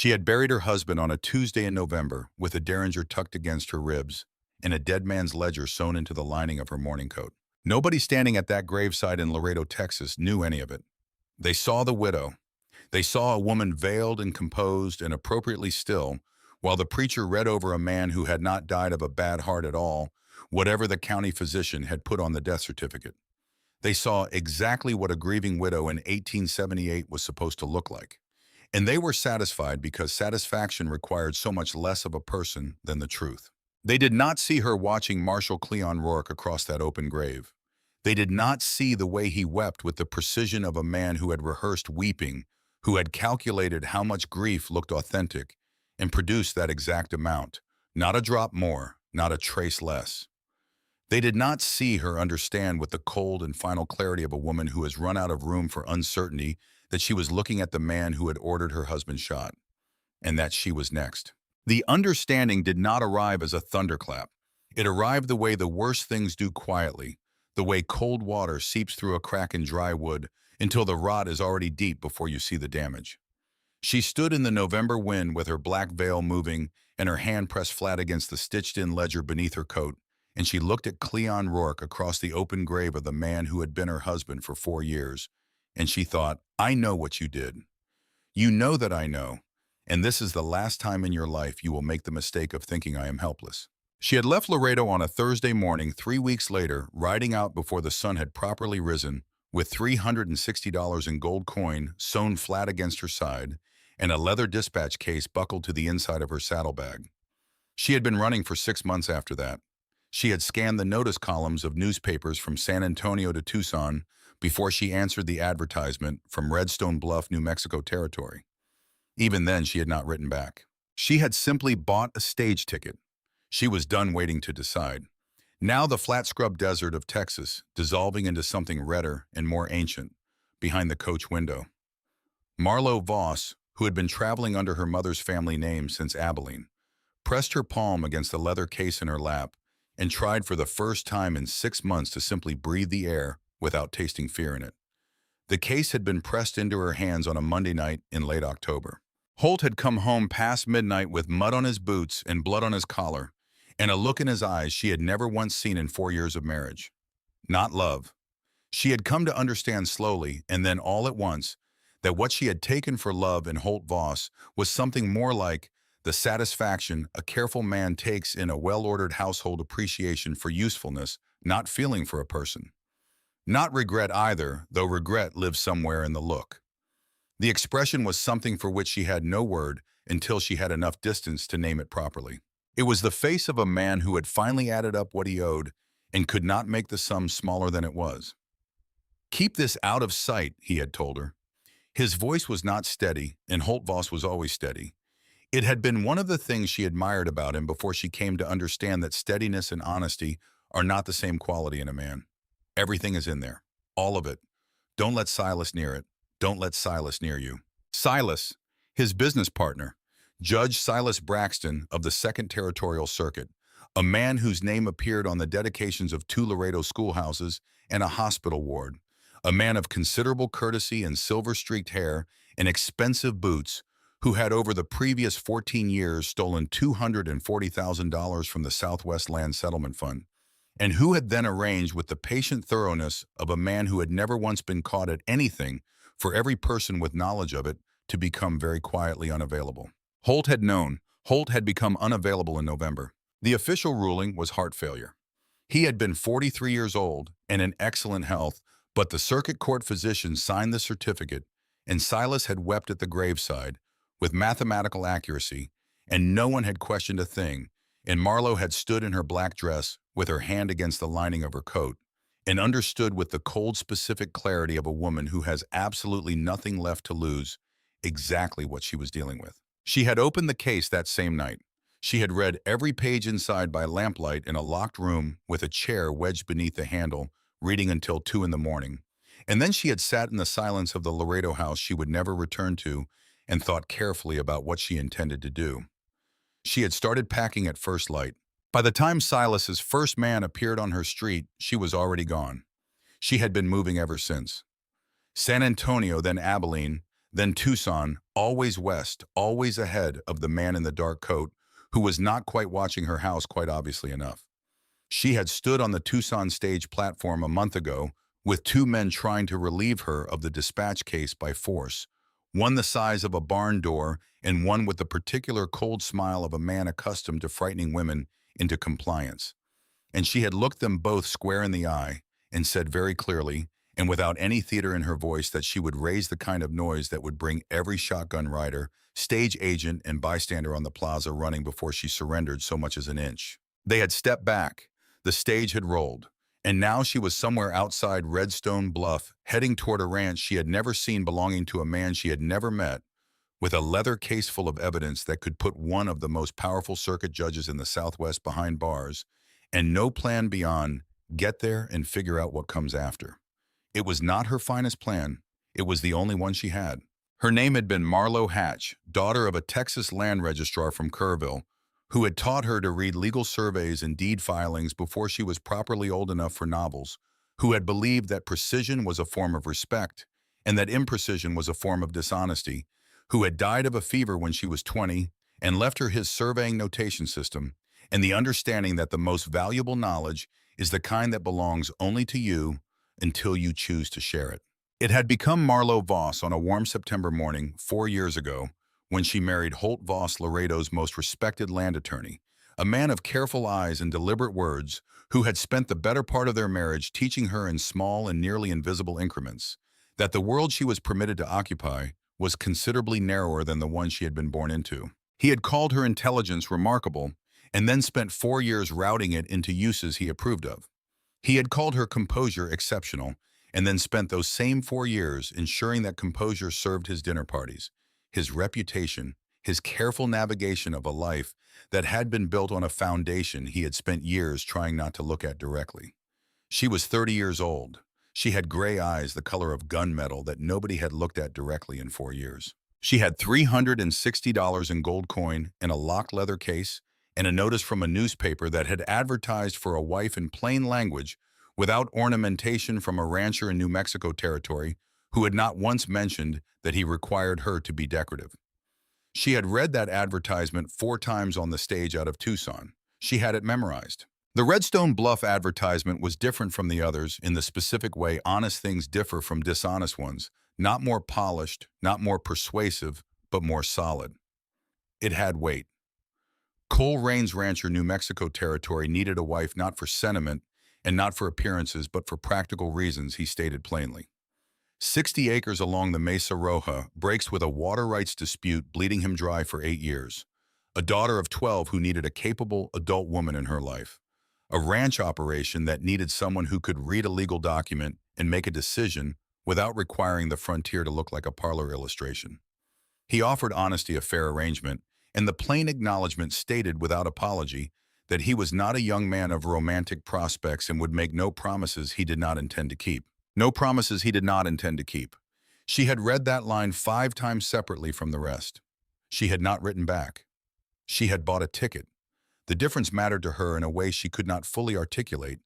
She had buried her husband on a Tuesday in November with a derringer tucked against her ribs and a dead man's ledger sewn into the lining of her mourning coat. Nobody standing at that graveside in Laredo, Texas, knew any of it. They saw the widow. They saw a woman veiled and composed and appropriately still, while the preacher read over a man who had not died of a bad heart at all, whatever the county physician had put on the death certificate. They saw exactly what a grieving widow in 1878 was supposed to look like. And they were satisfied because satisfaction required so much less of a person than the truth. They did not see her watching Marshal Cleon Rourke across that open grave. They did not see the way he wept with the precision of a man who had rehearsed weeping, who had calculated how much grief looked authentic, and produced that exact amount, not a drop more, not a trace less. They did not see her understand with the cold and final clarity of a woman who has run out of room for uncertainty that she was looking at the man who had ordered her husband shot, and that she was next. The understanding did not arrive as a thunderclap. It arrived the way the worst things do quietly, the way cold water seeps through a crack in dry wood until the rot is already deep before you see the damage. She stood in the November wind with her black veil moving and her hand pressed flat against the stitched-in ledger beneath her coat, and she looked at Cleon Rourke across the open grave of the man who had been her husband for 4 years, and she thought, I know what you did. You know that I know, and this is the last time in your life you will make the mistake of thinking I am helpless. She had left Laredo on a Thursday morning 3 weeks later, riding out before the sun had properly risen, with $360 in gold coin sewn flat against her side and a leather dispatch case buckled to the inside of her saddlebag. She had been running for 6 months after that. She had scanned the notice columns of newspapers from San Antonio to Tucson before she answered the advertisement from Redstone Bluff, New Mexico territory. Even then, she had not written back. She had simply bought a stage ticket. She was done waiting to decide. Now the flat scrub desert of Texas, dissolving into something redder and more ancient, behind the coach window. Marlowe Voss, who had been traveling under her mother's family name since Abilene, pressed her palm against the leather case in her lap and tried for the first time in 6 months to simply breathe the air without tasting fear in it. The case had been pressed into her hands on a Monday night in late October. Holt had come home past midnight with mud on his boots and blood on his collar, and a look in his eyes she had never once seen in 4 years of marriage. Not love. She had come to understand slowly, and then all at once, that what she had taken for love in Holt Voss was something more like the satisfaction a careful man takes in a well-ordered household appreciation for usefulness, not feeling for a person. Not regret either, though regret lives somewhere in the look. The expression was something for which she had no word until she had enough distance to name it properly. It was the face of a man who had finally added up what he owed and could not make the sum smaller than it was. Keep this out of sight, he had told her. His voice was not steady, and Holt Voss was always steady. It had been one of the things she admired about him before she came to understand that steadiness and honesty are not the same quality in a man. Everything is in there. All of it. Don't let Silas near it. Don't let Silas near you. Silas, his business partner, Judge Silas Braxton of the 2nd Territorial Circuit, a man whose name appeared on the dedications of 2 Laredo schoolhouses and a hospital ward, a man of considerable courtesy and silver-streaked hair and expensive boots, who had over the previous 14 years stolen $240,000 from the Southwest Land Settlement Fund, and who had then arranged with the patient thoroughness of a man who had never once been caught at anything for every person with knowledge of it to become very quietly unavailable. Holt had known. Holt had become unavailable in November. The official ruling was heart failure. He had been 43 years old and in excellent health, but the circuit court physician signed the certificate, and Silas had wept at the graveside with mathematical accuracy, and no one had questioned a thing, and Marlowe had stood in her black dress with her hand against the lining of her coat, and understood with the cold specific clarity of a woman who has absolutely nothing left to lose exactly what she was dealing with. She had opened the case that same night. She had read every page inside by lamplight in a locked room with a chair wedged beneath the handle, reading until 2 in the morning. And then she had sat in the silence of the Laredo house she would never return to and thought carefully about what she intended to do. She had started packing at first light. By the time Silas's first man appeared on her street, she was already gone. She had been moving ever since. San Antonio, then Abilene, Then Tucson, always west, always ahead of the man in the dark coat, who was not quite watching her house quite obviously enough. She had stood on the Tucson stage platform a month ago with two men trying to relieve her of the dispatch case by force, one the size of a barn door and one with the particular cold smile of a man accustomed to frightening women into compliance. And she had looked them both square in the eye and said very clearly, and without any theater in her voice, that she would raise the kind of noise that would bring every shotgun rider, stage agent, and bystander on the plaza running before she surrendered so much as an inch. They had stepped back. The stage had rolled. And now she was somewhere outside Redstone Bluff, heading toward a ranch she had never seen belonging to a man she had never met, with a leather case full of evidence that could put one of the most powerful circuit judges in the Southwest behind bars, and no plan beyond get there and figure out what comes after. It was not her finest plan. It was the only one she had. Her name had been Marlowe Hatch, daughter of a Texas land registrar from Kerrville, who had taught her to read legal surveys and deed filings before she was properly old enough for novels, who had believed that precision was a form of respect and that imprecision was a form of dishonesty, who had died of a fever when she was 20 and left her his surveying notation system and the understanding that the most valuable knowledge is the kind that belongs only to you until you choose to share it. It had become Marlowe Voss on a warm September morning 4 years ago when she married Holt Voss, Laredo's most respected land attorney, a man of careful eyes and deliberate words who had spent the better part of their marriage teaching her in small and nearly invisible increments that the world she was permitted to occupy was considerably narrower than the one she had been born into. He had called her intelligence remarkable and then spent 4 years routing it into uses he approved of. He had called her composure exceptional and then spent those same 4 years ensuring that composure served his dinner parties, his reputation, his careful navigation of a life that had been built on a foundation he had spent years trying not to look at directly. She was 30 years old. She had gray eyes the color of gunmetal that nobody had looked at directly in 4 years. She had $360 in gold coin in a locked leather case and a notice from a newspaper that had advertised for a wife in plain language without ornamentation from a rancher in New Mexico territory who had not once mentioned that he required her to be decorative. She had read that advertisement 4 times on the stage out of Tucson. She had it memorized. The Redstone Bluff advertisement was different from the others in the specific way honest things differ from dishonest ones, not more polished, not more persuasive, but more solid. It had weight. Cole Raines Rancher, New Mexico territory needed a wife not for sentiment and not for appearances, but for practical reasons, he stated plainly. 60 acres along the Mesa Roja breaks with a water rights dispute bleeding him dry for 8 years. A daughter of 12 who needed a capable adult woman in her life. A ranch operation that needed someone who could read a legal document and make a decision without requiring the frontier to look like a parlor illustration. He offered honesty a fair arrangement, and the plain acknowledgement stated without apology that he was not a young man of romantic prospects and would make no promises he did not intend to keep. No promises he did not intend to keep. She had read that line 5 times separately from the rest. She had not written back. She had bought a ticket. The difference mattered to her in a way she could not fully articulate,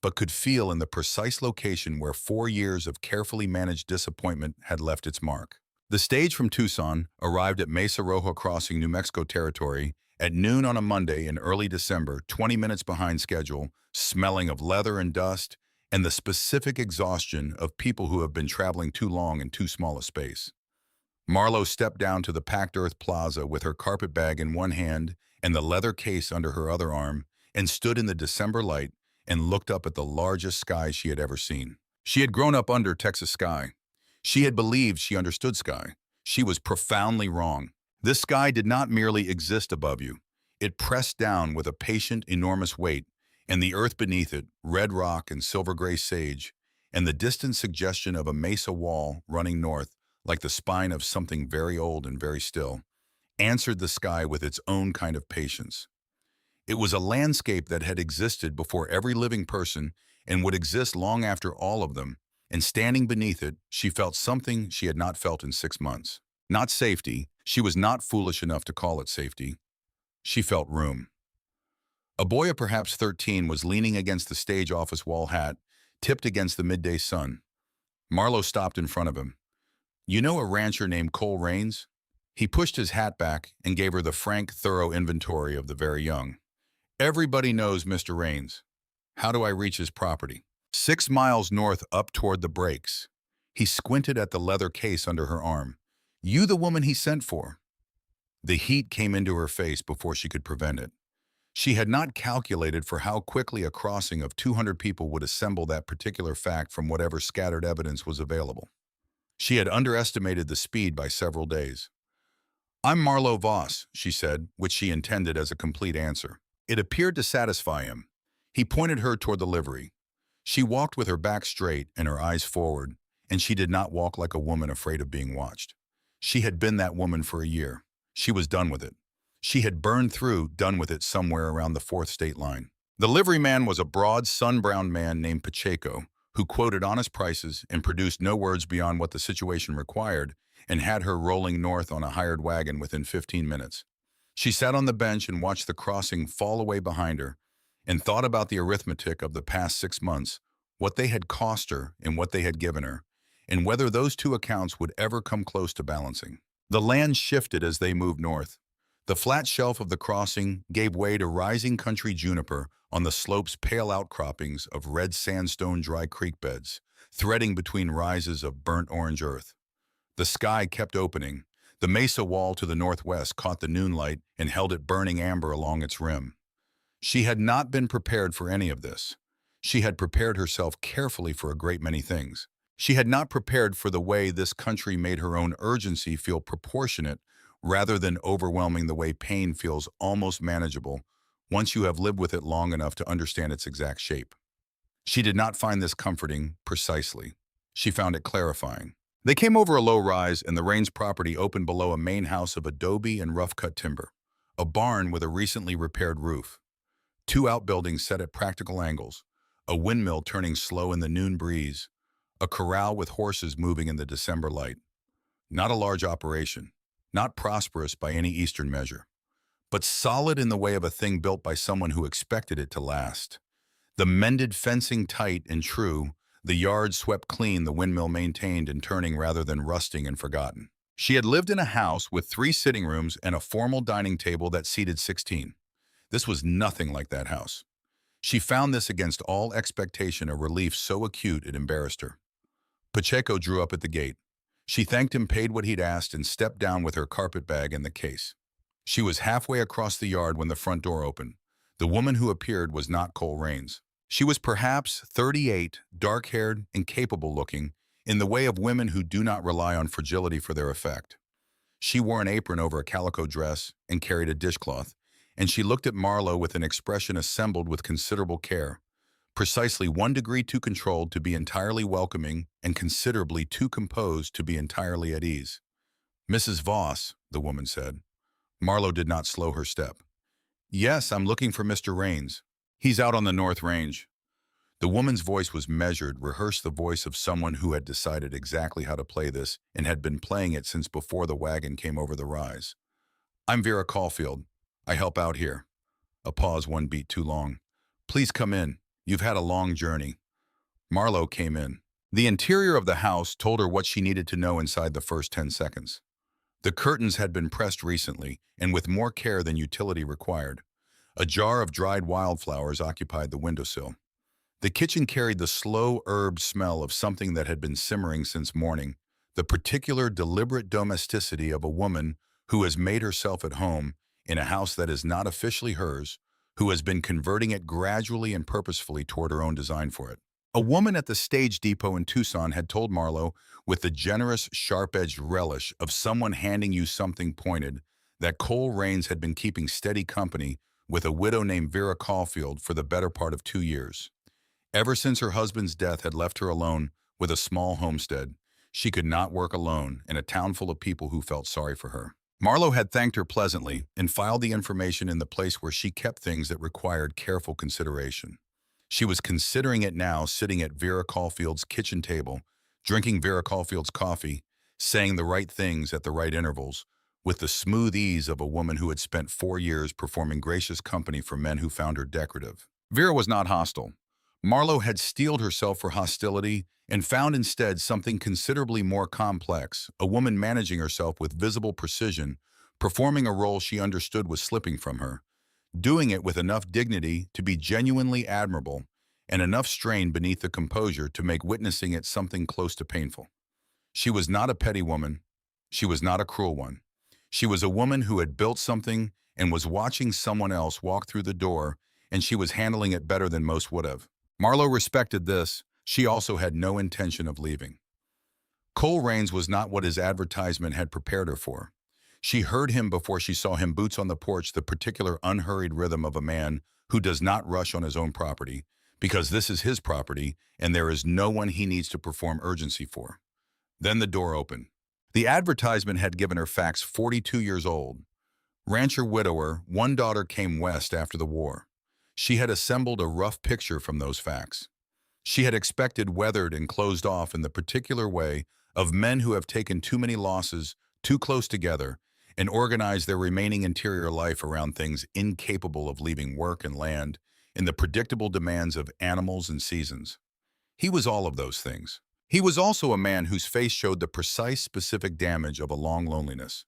but could feel in the precise location where 4 years of carefully managed disappointment had left its mark. The stage from Tucson arrived at Mesa Roja Crossing, New Mexico territory at noon on a Monday in early December, 20 minutes behind schedule, smelling of leather and dust, and the specific exhaustion of people who have been traveling too long in too small a space. Marlowe stepped down to the packed earth plaza with her carpet bag in one hand and the leather case under her other arm, and stood in the December light and looked up at the largest sky she had ever seen. She had grown up under Texas sky. She had believed she understood sky. She was profoundly wrong. This sky did not merely exist above you. It pressed down with a patient, enormous weight, and the earth beneath it, red rock and silver gray sage, and the distant suggestion of a mesa wall running north, like the spine of something very old and very still, answered the sky with its own kind of patience. It was a landscape that had existed before every living person and would exist long after all of them, and standing beneath it, she felt something she had not felt in 6 months. Not safety. She was not foolish enough to call it safety. She felt room. A boy of perhaps 13 was leaning against the stage office wall, hat tipped against the midday sun. Marlowe stopped in front of him. You know a rancher named Cole Raines? He pushed his hat back and gave her the frank, thorough inventory of the very young. Everybody knows Mr. Raines. How do I reach his property? 6 miles north up toward the breaks. He squinted at the leather case under her arm. You the woman he sent for? The heat came into her face before she could prevent it. She had not calculated for how quickly a crossing of 200 people would assemble that particular fact from whatever scattered evidence was available. She had underestimated the speed by several days. I'm Marlowe Voss, she said, which she intended as a complete answer. It appeared to satisfy him. He pointed her toward the livery. She walked with her back straight and her eyes forward, and she did not walk like a woman afraid of being watched. She had been that woman for a year. She was done with it. She had burned through, done with it somewhere around the fourth state line. The liveryman was a broad, sun-browned man named Pacheco, who quoted honest prices and produced no words beyond what the situation required, and had her rolling north on a hired wagon within 15 minutes. She sat on the bench and watched the crossing fall away behind her, and thought about the arithmetic of the past 6 months, what they had cost her and what they had given her, and whether those two accounts would ever come close to balancing. The land shifted as they moved north. The flat shelf of the crossing gave way to rising country juniper on the slope's pale outcroppings of red sandstone dry creek beds, threading between rises of burnt orange earth. The sky kept opening. The mesa wall to the northwest caught the noonlight and held it burning amber along its rim. She had not been prepared for any of this. She had prepared herself carefully for a great many things. She had not prepared for the way this country made her own urgency feel proportionate rather than overwhelming the way pain feels almost manageable once you have lived with it long enough to understand its exact shape. She did not find this comforting, precisely. She found it clarifying. They came over a low rise, and the Raines property opened below a main house of adobe and rough-cut timber, a barn with a recently repaired roof, two outbuildings set at practical angles, a windmill turning slow in the noon breeze, a corral with horses moving in the December light. Not a large operation, not prosperous by any Eastern measure, but solid in the way of a thing built by someone who expected it to last. The mended fencing tight and true, the yard swept clean, the windmill maintained and turning rather than rusting and forgotten. She had lived in a house with 3 sitting rooms and a formal dining table that seated 16. This was nothing like that house. She found this against all expectation a relief so acute it embarrassed her. Pacheco drew up at the gate. She thanked him, paid what he'd asked, and stepped down with her carpet bag and the case. She was halfway across the yard when the front door opened. The woman who appeared was not Cole Raines. She was perhaps 38, dark-haired and capable-looking, in the way of women who do not rely on fragility for their effect. She wore an apron over a calico dress and carried a dishcloth, and she looked at Marlowe with an expression assembled with considerable care, precisely 1 degree too controlled to be entirely welcoming and considerably too composed to be entirely at ease. Mrs. Voss, the woman said. Marlowe did not slow her step. Yes, I'm looking for Mr. Raines. He's out on the North Range. The woman's voice was measured, rehearsed, the voice of someone who had decided exactly how to play this and had been playing it since before the wagon came over the rise. I'm Vera Caulfield. I help out here. A pause 1 beat too long. Please come in. You've had a long journey. Marlowe came in. The interior of the house told her what she needed to know inside the first 10 seconds. The curtains had been pressed recently, and with more care than utility required. A jar of dried wildflowers occupied the windowsill. The kitchen carried the slow herb smell of something that had been simmering since morning, the particular deliberate domesticity of a woman who has made herself at home in a house that is not officially hers, who has been converting it gradually and purposefully toward her own design for it. A woman at the stage depot in Tucson had told Marlowe, with the generous, sharp-edged relish of someone handing you something pointed, that Cole Raines had been keeping steady company with a widow named Vera Caulfield for the better part of 2 years. Ever since her husband's death had left her alone with a small homestead, she could not work alone in a town full of people who felt sorry for her. Marlowe had thanked her pleasantly and filed the information in the place where she kept things that required careful consideration. She was considering it now, sitting at Vera Caulfield's kitchen table, drinking Vera Caulfield's coffee, saying the right things at the right intervals, with the smooth ease of a woman who had spent 4 years performing gracious company for men who found her decorative. Vera was not hostile. Marlowe had steeled herself for hostility and found instead something considerably more complex, a woman managing herself with visible precision, performing a role she understood was slipping from her, doing it with enough dignity to be genuinely admirable, and enough strain beneath the composure to make witnessing it something close to painful. She was not a petty woman. She was not a cruel one. She was a woman who had built something and was watching someone else walk through the door, and she was handling it better than most would have. Marlowe respected this. She also had no intention of leaving. Cole Raines was not what his advertisement had prepared her for. She heard him before she saw him, boots on the porch, the particular unhurried rhythm of a man who does not rush on his own property, because this is his property and there is no one he needs to perform urgency for. Then the door opened. The advertisement had given her facts: 42 years old, rancher widower, one daughter, came west after the war. She had assembled a rough picture from those facts. She had expected, weathered and closed off in the particular way of men who have taken too many losses too close together and organized their remaining interior life around things incapable of leaving work and land in the predictable demands of animals and seasons. He was all of those things. He was also a man whose face showed the precise, specific damage of a long loneliness.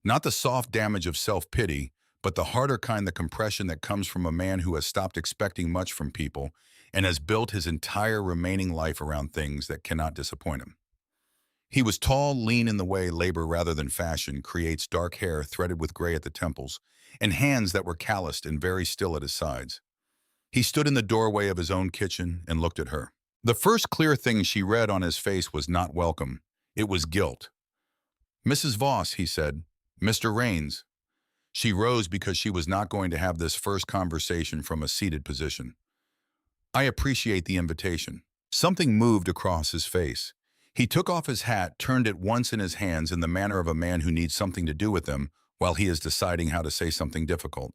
Not the soft damage of self-pity, but the harder kind, the compression that comes from a man who has stopped expecting much from people and has built his entire remaining life around things that cannot disappoint him. He was tall, lean in the way labor rather than fashion creates, dark hair threaded with gray at the temples, and hands that were calloused and very still at his sides. He stood in the doorway of his own kitchen and looked at her. The first clear thing she read on his face was not welcome. It was guilt. "Mrs. Voss," he said. "Mr. Raines." She rose because she was not going to have this first conversation from a seated position. "I appreciate the invitation." Something moved across his face. He took off his hat, turned it once in his hands in the manner of a man who needs something to do with them while he is deciding how to say something difficult.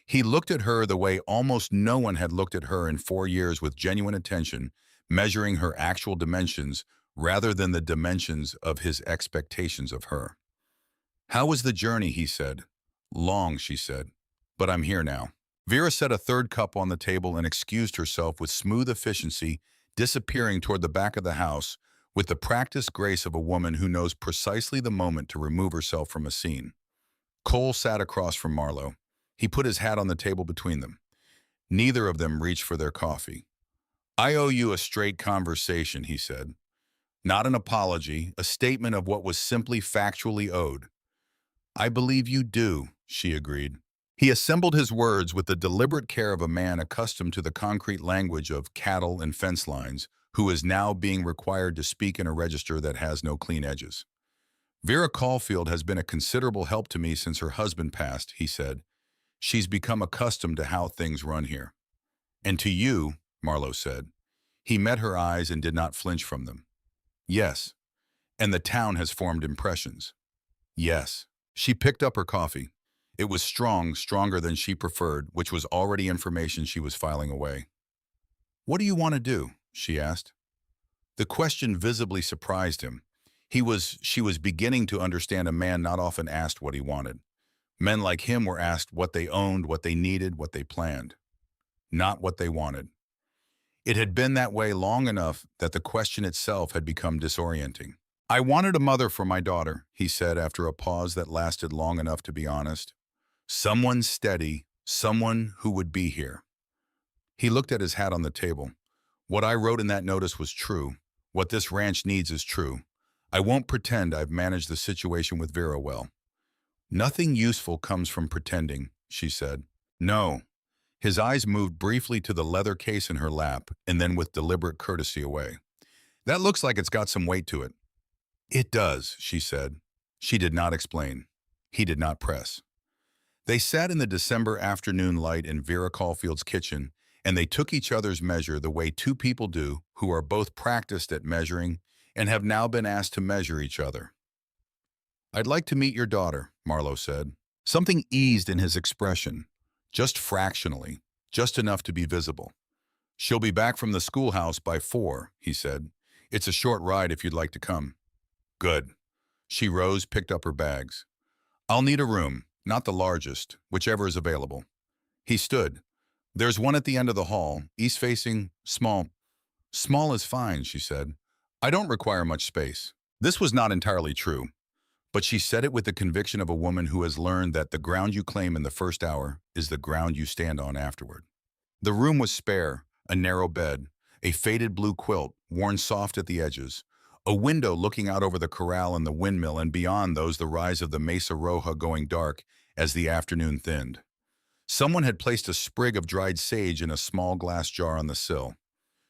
He looked at her the way almost no one had looked at her in 4 years, with genuine attention, measuring her actual dimensions rather than the dimensions of his expectations of her. "How was the journey?" he said. "Long," she said, "but I'm here now." Vera set a third cup on the table and excused herself with smooth efficiency, disappearing toward the back of the house with the practiced grace of a woman who knows precisely the moment to remove herself from a scene. Cole sat across from Marlowe. He put his hat on the table between them. Neither of them reached for their coffee. "I owe you a straight conversation," he said. "Not an apology, a statement of what was simply factually owed." "I believe you do," she agreed. He assembled his words with the deliberate care of a man accustomed to the concrete language of cattle and fence lines, who is now being required to speak in a register that has no clean edges. "Vera Caulfield has been a considerable help to me since her husband passed," he said. "She's become accustomed to how things run here." "And to you," Marlowe said. He met her eyes and did not flinch from them. "Yes. And the town has formed impressions." "Yes." She picked up her coffee. It was strong, stronger than she preferred, which was already information she was filing away. "What do you want to do?" she asked. The question visibly surprised him. She was beginning to understand a man not often asked what he wanted. Men like him were asked what they owned, what they needed, what they planned. Not what they wanted. It had been that way long enough that the question itself had become disorienting. "I wanted a mother for my daughter," he said after a pause that lasted long enough to be honest. "Someone steady, someone who would be here." He looked at his hat on the table. "What I wrote in that notice was true. What this ranch needs is true. I won't pretend I've managed the situation with Vera well." "Nothing useful comes from pretending," she said. "No." His eyes moved briefly to the leather case in her lap and then with deliberate courtesy away. "That looks like it's got some weight to it." "It does," she said. She did not explain. He did not press. They sat in the December afternoon light in Vera Caulfield's kitchen, and they took each other's measure the way two people do who are both practiced at measuring and have now been asked to measure each other. "I'd like to meet your daughter," Marlowe said. Something eased in his expression, just fractionally, just enough to be visible. "She'll be back from the schoolhouse by 4, he said. "It's a short ride if you'd like to come." "Good." She rose, picked up her bags. "I'll need a room, not the largest, whichever is available." He stood. "There's one at the end of the hall, east-facing, small." "Small is fine," she said. I don't require much space. This was not entirely true, but she said it with the conviction of a woman who has learned that the ground you claim in the first hour is the ground you stand on afterward. The room was spare, a narrow bed, a faded blue quilt, worn soft at the edges, a window looking out over the corral and the windmill, and beyond those the rise of the Mesa Roja going dark as the afternoon thinned. Someone had placed a sprig of dried sage in a small glass jar on the sill.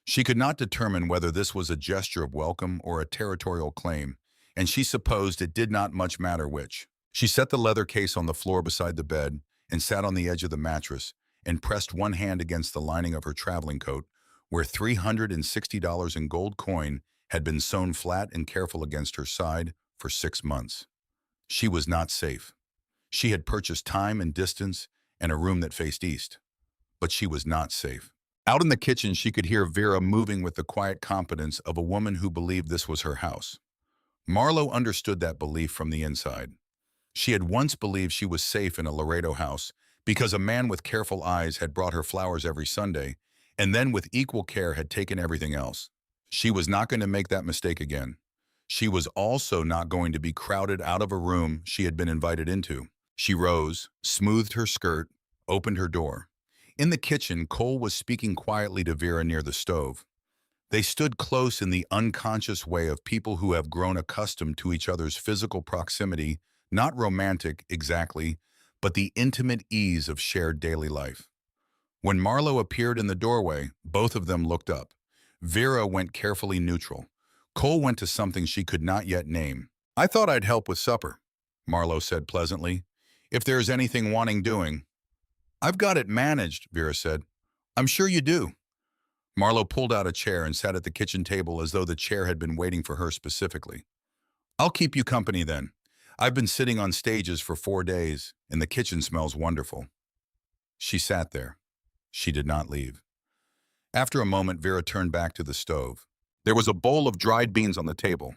She could not determine whether this was a gesture of welcome or a territorial claim, and she supposed it did not much matter which. She set the leather case on the floor beside the bed and sat on the edge of the mattress and pressed one hand against the lining of her traveling coat, where $360 in gold coin had been sewn flat and careful against her side for 6 months. She was not safe. She had purchased time and distance and a room that faced east, but she was not safe. Out in the kitchen, she could hear Vera moving with the quiet confidence of a woman who believed this was her house. Marlowe understood that belief from the inside. She had once believed she was safe in a Laredo house because a man with careful eyes had brought her flowers every Sunday, and then with equal care had taken everything else. She was not going to make that mistake again. She was also not going to be crowded out of a room she had been invited into. She rose, smoothed her skirt, opened her door. In the kitchen, Cole was speaking quietly to Vera near the stove. They stood close in the unconscious way of people who have grown accustomed to each other's physical proximity, not romantic exactly, but the intimate ease of shared daily life. When Marlowe appeared in the doorway, both of them looked up. Vera went carefully neutral. Cole went to something she could not yet name. "I thought I'd help with supper," Marlowe said pleasantly. "If there is anything wanting doing." "I've got it managed," Vera said. "I'm sure you do." Marlowe pulled out a chair and sat at the kitchen table as though the chair had been waiting for her specifically. "I'll keep you company then. I've been sitting on stages for 4 days, and the kitchen smells wonderful." She sat there. She did not leave. After a moment, Vera turned back to the stove. There was a bowl of dried beans on the table.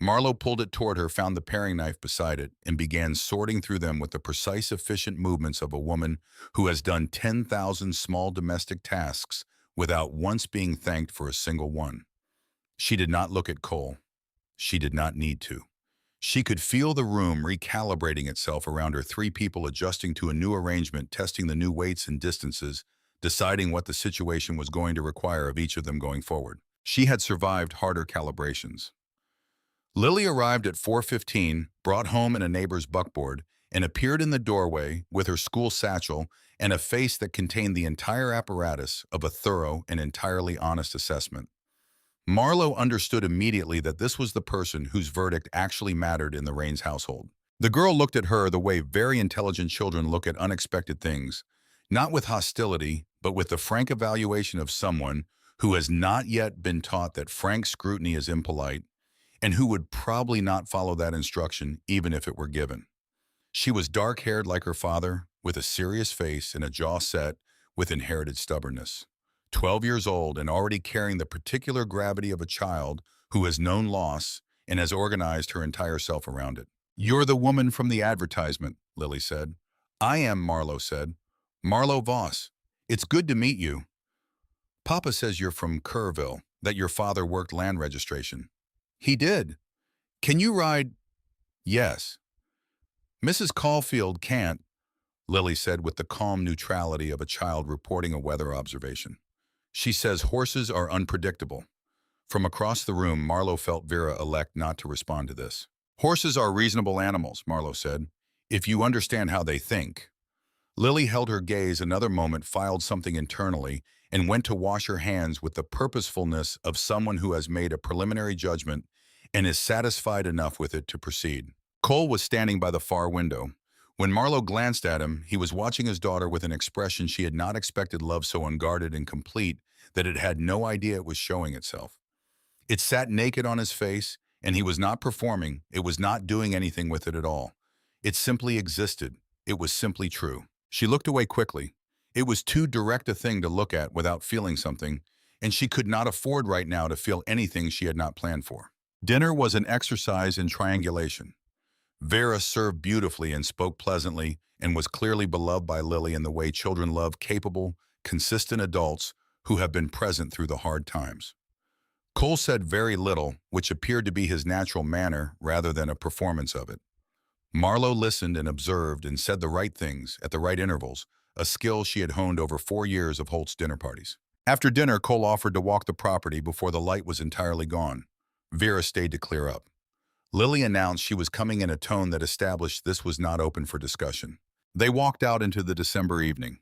Marlowe pulled it toward her, found the paring knife beside it, and began sorting through them with the precise, efficient movements of a woman who has done 10,000 small domestic tasks without once being thanked for a single one. She did not look at Cole. She did not need to. She could feel the room recalibrating itself around her, 3 people adjusting to a new arrangement, testing the new weights and distances, deciding what the situation was going to require of each of them going forward. She had survived harder calibrations. Lily arrived at 4:15, brought home in a neighbor's buckboard, and appeared in the doorway with her school satchel and a face that contained the entire apparatus of a thorough and entirely honest assessment. Marlowe understood immediately that this was the person whose verdict actually mattered in the Rains household. The girl looked at her the way very intelligent children look at unexpected things, not with hostility, but with the frank evaluation of someone who has not yet been taught that frank scrutiny is impolite, and who would probably not follow that instruction even if it were given. She was dark-haired like her father, with a serious face and a jaw set with inherited stubbornness. 12 years old and already carrying the particular gravity of a child who has known loss and has organized her entire self around it. "You're the woman from the advertisement," Lily said. "I am," Marlowe said. "Marlowe Voss. It's good to meet you. Papa says you're from Kerrville, that your father worked land registration." "He did. Can you ride?" "Yes." "Mrs. Caulfield can't," Lily said with the calm neutrality of a child reporting a weather observation. "She says horses are unpredictable." From across the room, Marlowe felt Vera elect not to respond to this. "Horses are reasonable animals," Marlowe said, "if you understand how they think." Lily held her gaze another moment, filed something internally, and went to wash her hands with the purposefulness of someone who has made a preliminary judgment and is satisfied enough with it to proceed. Cole was standing by the far window. When Marlowe glanced at him, he was watching his daughter with an expression she had not expected, love so unguarded and complete that it had no idea it was showing itself. It sat naked on his face, and he was not performing, it was not doing anything with it at all. It simply existed. It was simply true. She looked away quickly. It was too direct a thing to look at without feeling something, and she could not afford right now to feel anything she had not planned for. Dinner was an exercise in triangulation. Vera served beautifully and spoke pleasantly and was clearly beloved by Lily in the way children love capable, consistent adults who have been present through the hard times. Cole said very little, which appeared to be his natural manner rather than a performance of it. Marlowe listened and observed and said the right things at the right intervals, a skill she had honed over 4 years of Holt's dinner parties. After dinner, Cole offered to walk the property before the light was entirely gone. Vera stayed to clear up. Lily announced she was coming in a tone that established this was not open for discussion. They walked out into the December evening.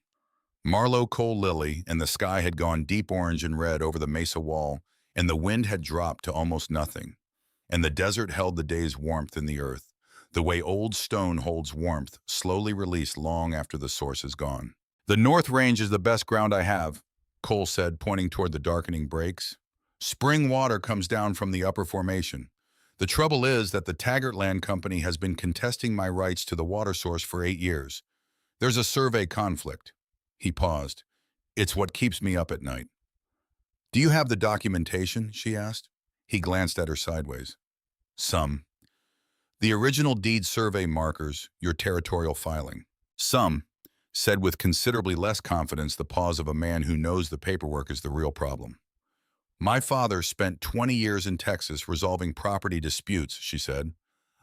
Marlowe, Cole, Lily, and the sky had gone deep orange and red over the mesa wall, and the wind had dropped to almost nothing. And the desert held the day's warmth in the earth, the way old stone holds warmth, slowly released long after the source is gone. "The North Range is the best ground I have," Cole said, pointing toward the darkening breaks. "Spring water comes down from the upper formation. The trouble is that the Taggart Land Company has been contesting my rights to the water source for 8 years. There's a survey conflict." He paused. "It's what keeps me up at night." "Do you have the documentation?" she asked. He glanced at her sideways. "Some. The original deed survey markers, your territorial filing." "Some," said with considerably less confidence the pause of a man who knows the paperwork is the real problem. "My father spent 20 years in Texas resolving property disputes," she said.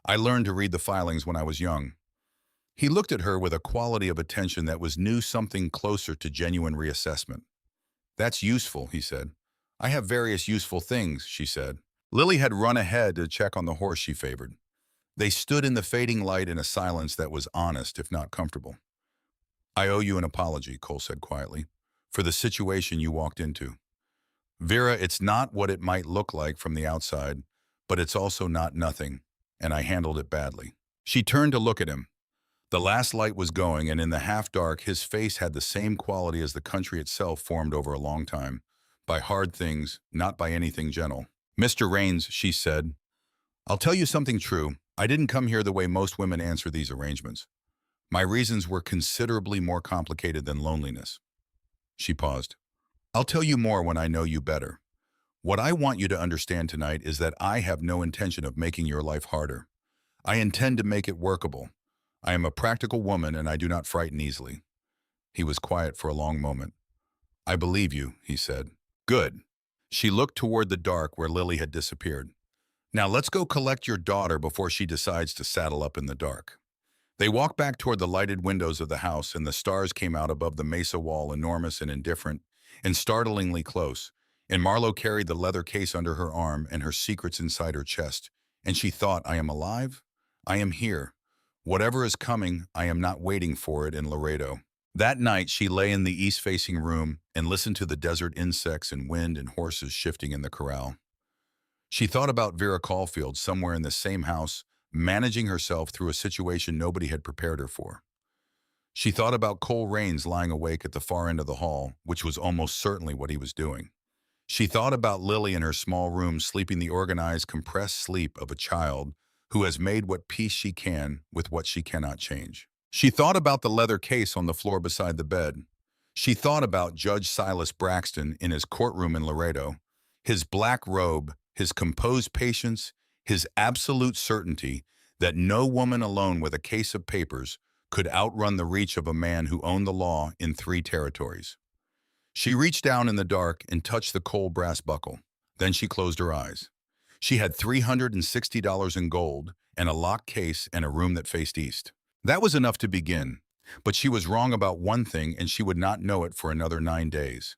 "I learned to read the filings when I was young." He looked at her with a quality of attention that knew something closer to genuine reassessment. "That's useful," he said. "I have various useful things," she said. Lily had run ahead to check on the horse she favored. They stood in the fading light in a silence that was honest, if not comfortable. "I owe you an apology," Cole said quietly, "for the situation you walked into. Vera, it's not what it might look like from the outside, but it's also not nothing, and I handled it badly." She turned to look at him. The last light was going, and in the half-dark, his face had the same quality as the country itself formed over a long time, by hard things, not by anything gentle. "Mr. Raines," she said, "I'll tell you something true. I didn't come here the way most women answer these arrangements. My reasons were considerably more complicated than loneliness." She paused. "I'll tell you more when I know you better. What I want you to understand tonight is that I have no intention of making your life harder. I intend to make it workable. I am a practical woman and I do not frighten easily." He was quiet for a long moment. "I believe you," he said. "Good." She looked toward the dark where Lily had disappeared. "Now let's go collect your daughter before she decides to saddle up in the dark." They walked back toward the lighted windows of the house, and the stars came out above the mesa wall, enormous and indifferent, and startlingly close. And Marlowe carried the leather case under her arm and her secrets inside her chest. And she thought, "I am alive. I am here. Whatever is coming, I am not waiting for it in Laredo." That night, she lay in the east-facing room and listened to the desert insects and wind and horses shifting in the corral. She thought about Vera Caulfield somewhere in the same house, managing herself through a situation nobody had prepared her for. She thought about Cole Raines lying awake at the far end of the hall, which was almost certainly what he was doing. She thought about Lily in her small room sleeping the organized, compressed sleep of a child who has made what peace she can with what she cannot change. She thought about the leather case on the floor beside the bed. She thought about Judge Silas Braxton in his courtroom in Laredo, his black robe, his composed patience, his absolute certainty that no woman alone with a case of papers could outrun the reach of a man who owned the law in 3 territories. She reached down in the dark and touched the cold brass buckle. Then she closed her eyes. She had $360 in gold and a locked case and a room that faced east. That was enough to begin, but she was wrong about one thing and she would not know it for another 9 days.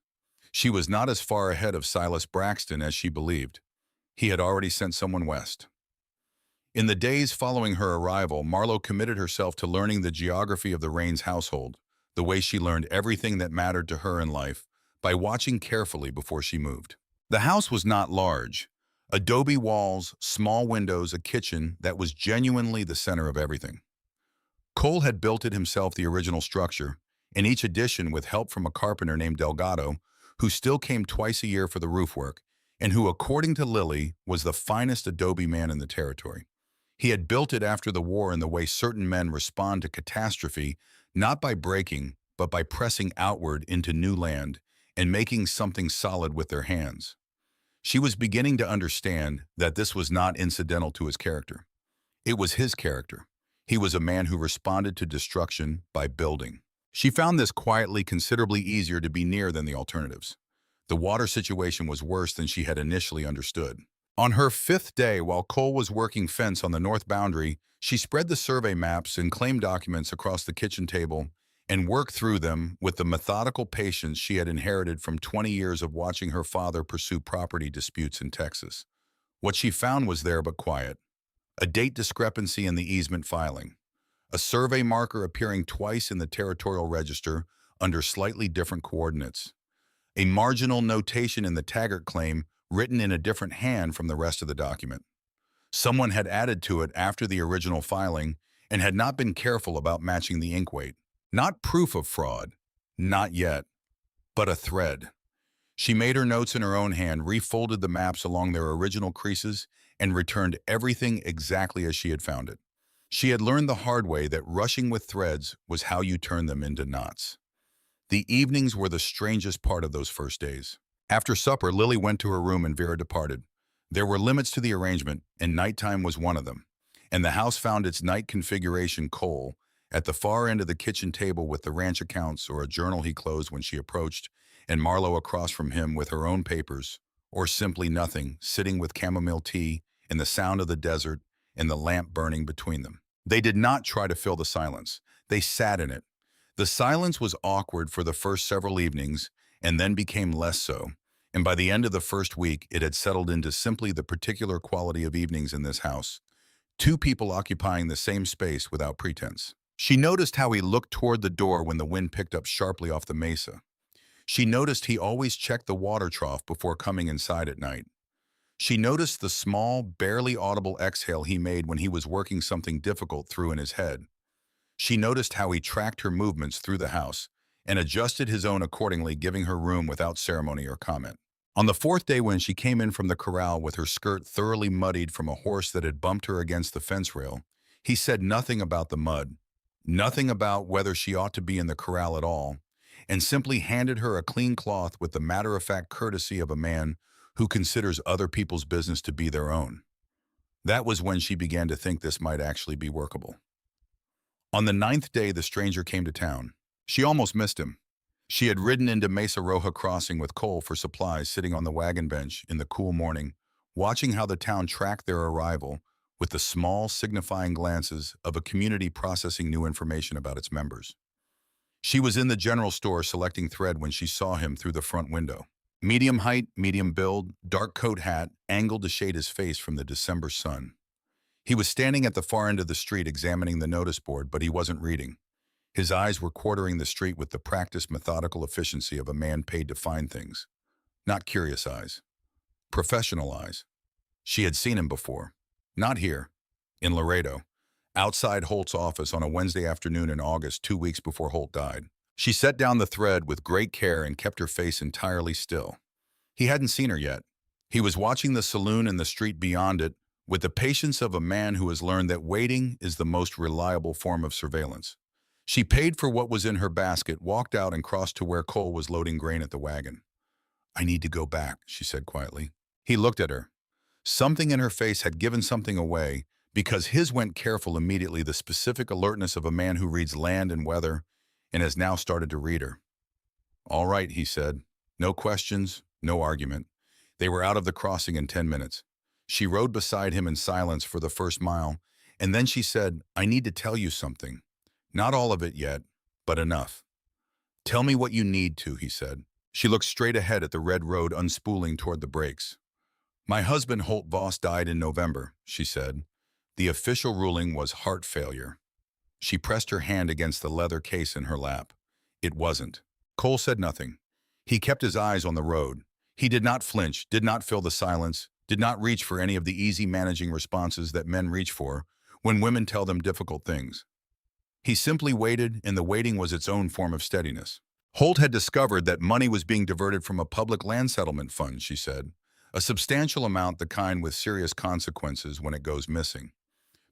She was not as far ahead of Silas Braxton as she believed. He had already sent someone west. In the days following her arrival, Marlowe committed herself to learning the geography of the Raines household, the way she learned everything that mattered to her in life, by watching carefully before she moved. The house was not large. Adobe walls, small windows, a kitchen that was genuinely the center of everything. Cole had built it himself, the original structure, and each addition with help from a carpenter named Delgado, who still came twice a year for the roof work, and who, according to Lily, was the finest adobe man in the territory. He had built it after the war in the way certain men respond to catastrophe, not by breaking, but by pressing outward into new land and making something solid with their hands. She was beginning to understand that this was not incidental to his character. It was his character. He was a man who responded to destruction by building. She found this quietly considerably easier to be near than the alternatives. The water situation was worse than she had initially understood. On her fifth day, while Cole was working fence on the north boundary, she spread the survey maps and claim documents across the kitchen table and worked through them with the methodical patience she had inherited from 20 years of watching her father pursue property disputes in Texas. What she found was there but quiet. A date discrepancy in the easement filing. A survey marker appearing twice in the territorial register under slightly different coordinates. A marginal notation in the Taggart claim written in a different hand from the rest of the document. Someone had added to it after the original filing and had not been careful about matching the ink weight. Not proof of fraud, not yet, but a thread. She made her notes in her own hand, refolded the maps along their original creases, and returned everything exactly as she had found it. She had learned the hard way that rushing with threads was how you turn them into knots. The evenings were the strangest part of those first days. After supper, Lily went to her room and Vera departed. There were limits to the arrangement, and nighttime was one of them. And the house found its night configuration Cole, at the far end of the kitchen table with the ranch accounts or a journal he closed when she approached, and Marlowe across from him with her own papers, or simply nothing, sitting with chamomile tea and the sound of the desert and the lamp burning between them. They did not try to fill the silence. They sat in it. The silence was awkward for the first several evenings and then became less so, and by the end of the first week it had settled into simply the particular quality of evenings in this house, two people occupying the same space without pretense. She noticed how he looked toward the door when the wind picked up sharply off the mesa. She noticed he always checked the water trough before coming inside at night. She noticed the small, barely audible exhale he made when he was working something difficult through in his head. She noticed how he tracked her movements through the house and adjusted his own accordingly, giving her room without ceremony or comment. On the fourth day, when she came in from the corral with her skirt thoroughly muddied from a horse that had bumped her against the fence rail, he said nothing about the mud, nothing about whether she ought to be in the corral at all, and simply handed her a clean cloth with the matter-of-fact courtesy of a man who considers other people's business to be their own. That was when she began to think this might actually be workable. On the ninth day, the stranger came to town. She almost missed him. She had ridden into Mesa Roja crossing with Cole for supplies, sitting on the wagon bench in the cool morning, watching how the town tracked their arrival with the small, signifying glances of a community processing new information about its members. She was in the general store selecting thread when she saw him through the front window. Medium height, medium build, dark coat hat, angled to shade his face from the December sun. He was standing at the far end of the street examining the notice board, but he wasn't reading. His eyes were quartering the street with the practiced, methodical efficiency of a man paid to find things. Not curious eyes. Professional eyes. She had seen him before. Not here. In Laredo. Outside Holt's office on a Wednesday afternoon in August, 2 weeks before Holt died. She set down the thread with great care and kept her face entirely still. He hadn't seen her yet. He was watching the saloon and the street beyond it with the patience of a man who has learned that waiting is the most reliable form of surveillance. She paid for what was in her basket, walked out, and crossed to where Cole was loading grain at the wagon. "I need to go back," she said quietly. He looked at her. Something in her face had given something away, because his went careful immediately, the specific alertness of a man who reads land and weather and has now started to read her. "All right," he said. No questions, no argument. They were out of the crossing in 10 minutes. She rode beside him in silence for the first mile, and then she said, "I need to tell you something. Not all of it yet, but enough." "Tell me what you need to," he said. She looked straight ahead at the red road unspooling toward the brakes. "My husband, Marlowe Voss, died in November," she said. The official ruling was heart failure. She pressed her hand against the leather case in her lap. It wasn't. Cole said nothing. He kept his eyes on the road. He did not flinch, did not fill the silence, did not reach for any of the easy managing responses that men reach for when women tell them difficult things. He simply waited, and the waiting was its own form of steadiness. Holt had discovered that money was being diverted from a public land settlement fund, she said. A substantial amount, the kind with serious consequences when it goes missing.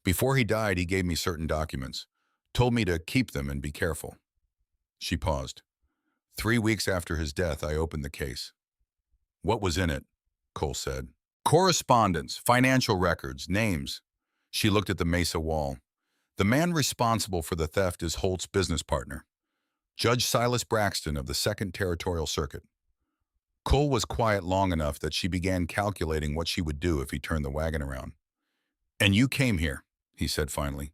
Before he died, he gave me certain documents, told me to keep them and be careful. She paused. 3 weeks after his death, I opened the case. "What was in it?" Cole said. "Correspondence, financial records, names." She looked at the mesa wall. "The man responsible for the theft is Holt's business partner, Judge Silas Braxton of the 2nd Territorial Circuit." Cole was quiet long enough that she began calculating what she would do if he turned the wagon around. "And you came here," he said finally.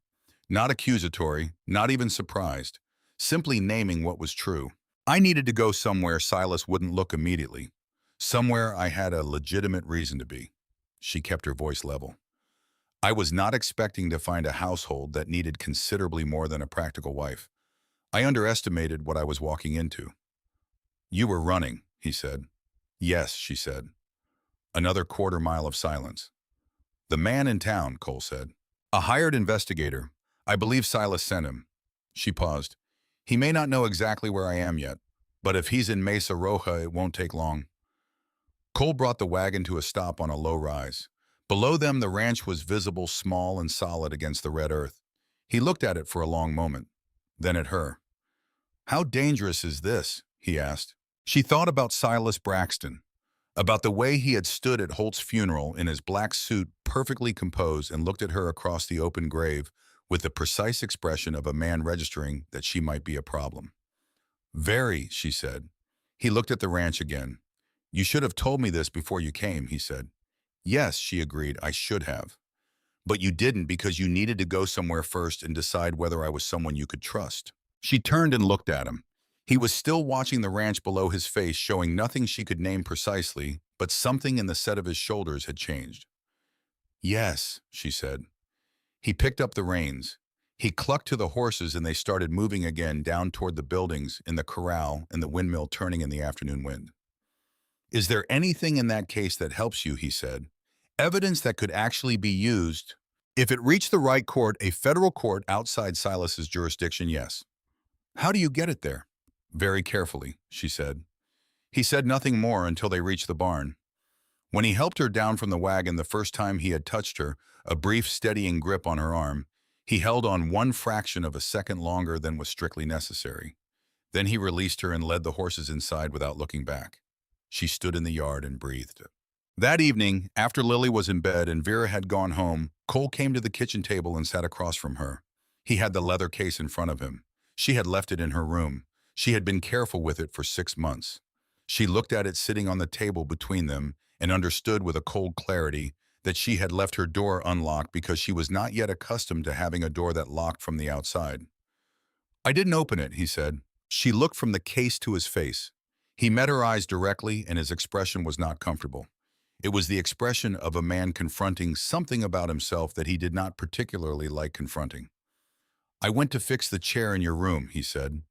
Not accusatory, not even surprised, simply naming what was true. "I needed to go somewhere Silas wouldn't look immediately. Somewhere I had a legitimate reason to be." She kept her voice level. "I was not expecting to find a household that needed considerably more than a practical wife. I underestimated what I was walking into." "You were running," he said. "Yes," she said. Another quarter mile of silence. "The man in town," Cole said. "A hired investigator. I believe Silas sent him." She paused. "He may not know exactly where I am yet, but if he's in Mesa Roja, it won't take long." Cole brought the wagon to a stop on a low rise. Below them, the ranch was visible, small and solid against the red earth. He looked at it for a long moment, then at her. "How dangerous is this?" he asked. She thought about Silas Braxton, about the way he had stood at Holt's funeral in his black suit, perfectly composed, and looked at her across the open grave with the precise expression of a man registering that she might be a problem. "Very," she said. He looked at the ranch again. "You should have told me this before you came," he said. "Yes," she agreed, "I should have. But you didn't because you needed to go somewhere first and decide whether I was someone you could trust." She turned and looked at him. He was still watching the ranch below his face, showing nothing she could name precisely, but something in the set of his shoulders had changed. "Yes," she said. He picked up the reins. He clucked to the horses and they started moving again down toward the buildings in the corral and the windmill turning in the afternoon wind. "Is there anything in that case that helps you?" he said. "Evidence that could actually be used? If it reached the right court, a federal court outside Silas's jurisdiction, yes." "How do you get it there?" "Very carefully," she said. He said nothing more until they reached the barn. When he helped her down from the wagon the first time he had touched her, a brief steadying grip on her arm, he held on one fraction of a second longer than was strictly necessary. Then he released her and led the horses inside without looking back. She stood in the yard and breathed. That evening, after Lily was in bed and Vera had gone home, Cole came to the kitchen table and sat across from her. He had the leather case in front of him. She had left it in her room. She had been careful with it for 6 months. She looked at it sitting on the table between them and understood with a cold clarity that she had left her door unlocked because she was not yet accustomed to having a door that locked from the outside. "I didn't open it," he said. She looked from the case to his face. He met her eyes directly and his expression was not comfortable. It was the expression of a man confronting something about himself that he did not particularly like confronting. "I went to fix the chair in your room," he said.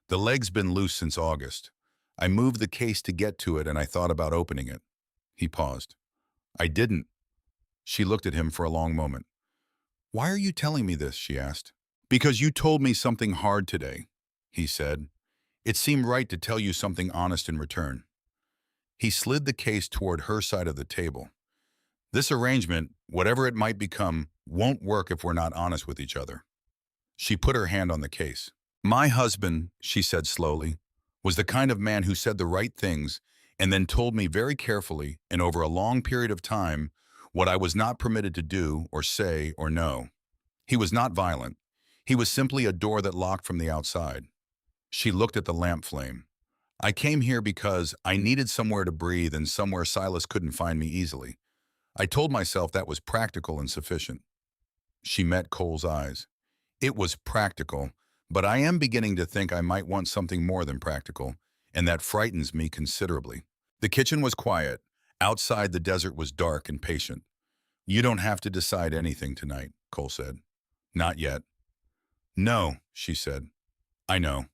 "The leg's been loose since August. I moved the case to get to it and I thought about opening it." He paused. "I didn't." She looked at him for a long moment. "Why are you telling me this?" she asked. "Because you told me something hard today," he said. "It seemed right to tell you something honest in return." He slid the case toward her side of the table. "This arrangement, whatever it might become, won't work if we're not honest with each other." She put her hand on the case. "My husband," she said slowly, "was the kind of man who said the right things and then told me very carefully and over a long period of time what I was not permitted to do or say or know. He was not violent. He was simply a door that locked from the outside." She looked at the lamp flame. "I came here because I needed somewhere to breathe and somewhere Silas couldn't find me easily. I told myself that was practical and sufficient." She met Cole's eyes. "It was practical, but I am beginning to think I might want something more than practical, and that frightens me considerably." The kitchen was quiet. Outside, the desert was dark and patient. "You don't have to decide anything tonight," Cole said. "Not yet." "No," she said. "I know."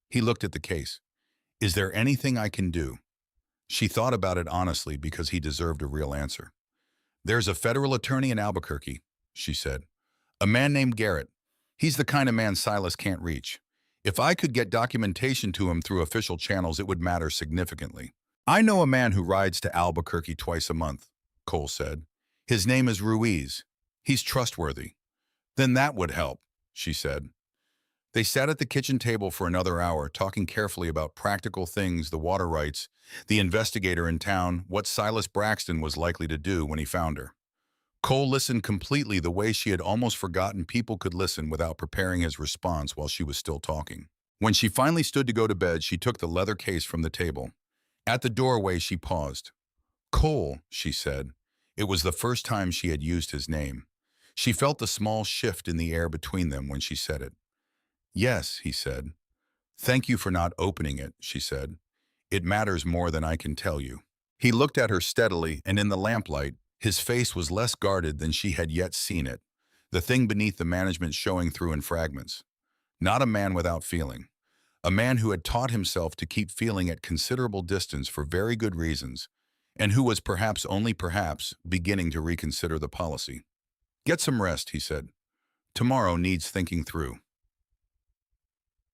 He looked at the case. "Is there anything I can do?" She thought about it honestly because he deserved a real answer. "There's a federal attorney in Albuquerque," she said. "A man named Garrett. He's the kind of man Silas can't reach. If I could get documentation to him through official channels, it would matter significantly." "I know a man who rides to Albuquerque twice a month," Cole said. "His name is Ruiz. He's trustworthy." "Then that would help," she said. They sat at the kitchen table for another hour, talking carefully about practical things, the water rights, the investigator in town, what Silas Braxton was likely to do when he found her. Cole listened completely, the way she had almost forgotten people could listen without preparing his response while she was still talking. When she finally stood to go to bed, she took the leather case from the table. At the doorway, she paused. "Cole," she said. It was the first time she had used his name. She felt the small shift in the air between them when she said it. "Yes," he said. "Thank you for not opening it," she said. "It matters more than I can tell you." He looked at her steadily, and in the lamplight, his face was less guarded than she had yet seen it, the thing beneath the management showing through in fragments. Not a man without feeling. A man who had taught himself to keep feeling at considerable distance for very good reasons, and who was perhaps only perhaps beginning to reconsider the policy. "Get some rest," he said. "Tomorrow needs thinking through."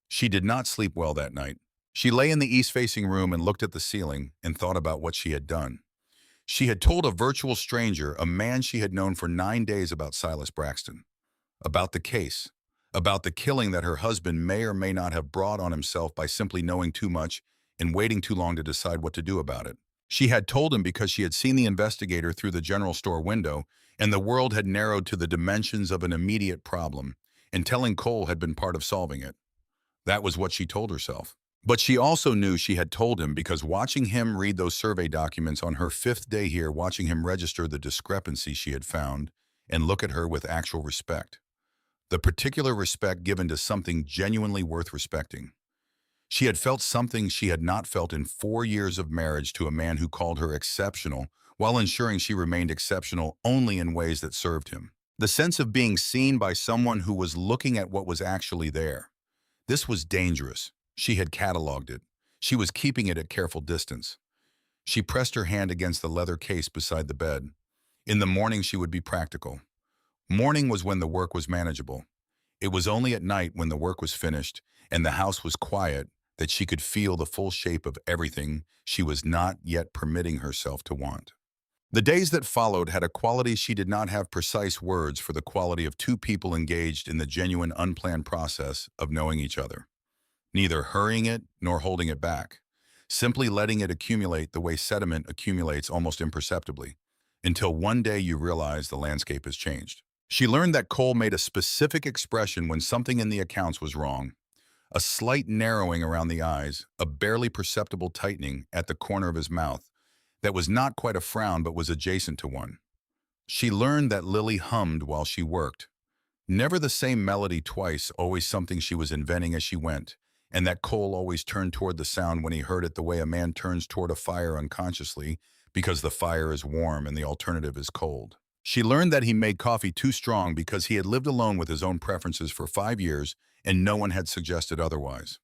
She did not sleep well that night. She lay in the east-facing room and looked at the ceiling and thought about what she had done. She had told a virtual stranger, a man she had known for 9 days, about Silas Braxton, about the case, about the killing that her husband may or may not have brought on himself by simply knowing too much and waiting too long to decide what to do about it. She had told him because she had seen the investigator through the general store window, and the world had narrowed to the dimensions of an immediate problem, and telling Cole had been part of solving it. That was what she told herself. But she also knew she had told him because watching him read those survey documents on her 5th day here, watching him register the discrepancy she had found, and look at her with actual respect. The particular respect given to something genuinely worth respecting. She had felt something she had not felt in 4 years of marriage to a man who called her exceptional, while ensuring she remained exceptional only in ways that served him. The sense of being seen by someone who was looking at what was actually there. This was dangerous. She had cataloged it. She was keeping it at careful distance. She pressed her hand against the leather case beside the bed. In the morning, she would be practical. Morning was when the work was manageable. It was only at night, when the work was finished and the house was quiet, that she could feel the full shape of everything she was not yet permitting herself to want. The days that followed had a quality she did not have precise words for, the quality of two people engaged in the genuine unplanned process of knowing each other. Neither hurrying it nor holding it back, simply letting it accumulate the way sediment accumulates almost imperceptibly, until one day you realize the landscape has changed. She learned that Cole made a specific expression when something in the accounts was wrong, a slight narrowing around the eyes, a barely perceptible tightening at the corner of his mouth that was not quite a frown but was adjacent to one. She learned that Lily hummed while she worked. Never the same melody twice, always something she was inventing as she went, and that Cole always turned toward the sound when he heard it, the way a man turns toward a fire unconsciously because the fire is warm and the alternative is cold. She learned that he made coffee too strong because he had lived alone with his own preferences for 5 years and no one had suggested otherwise.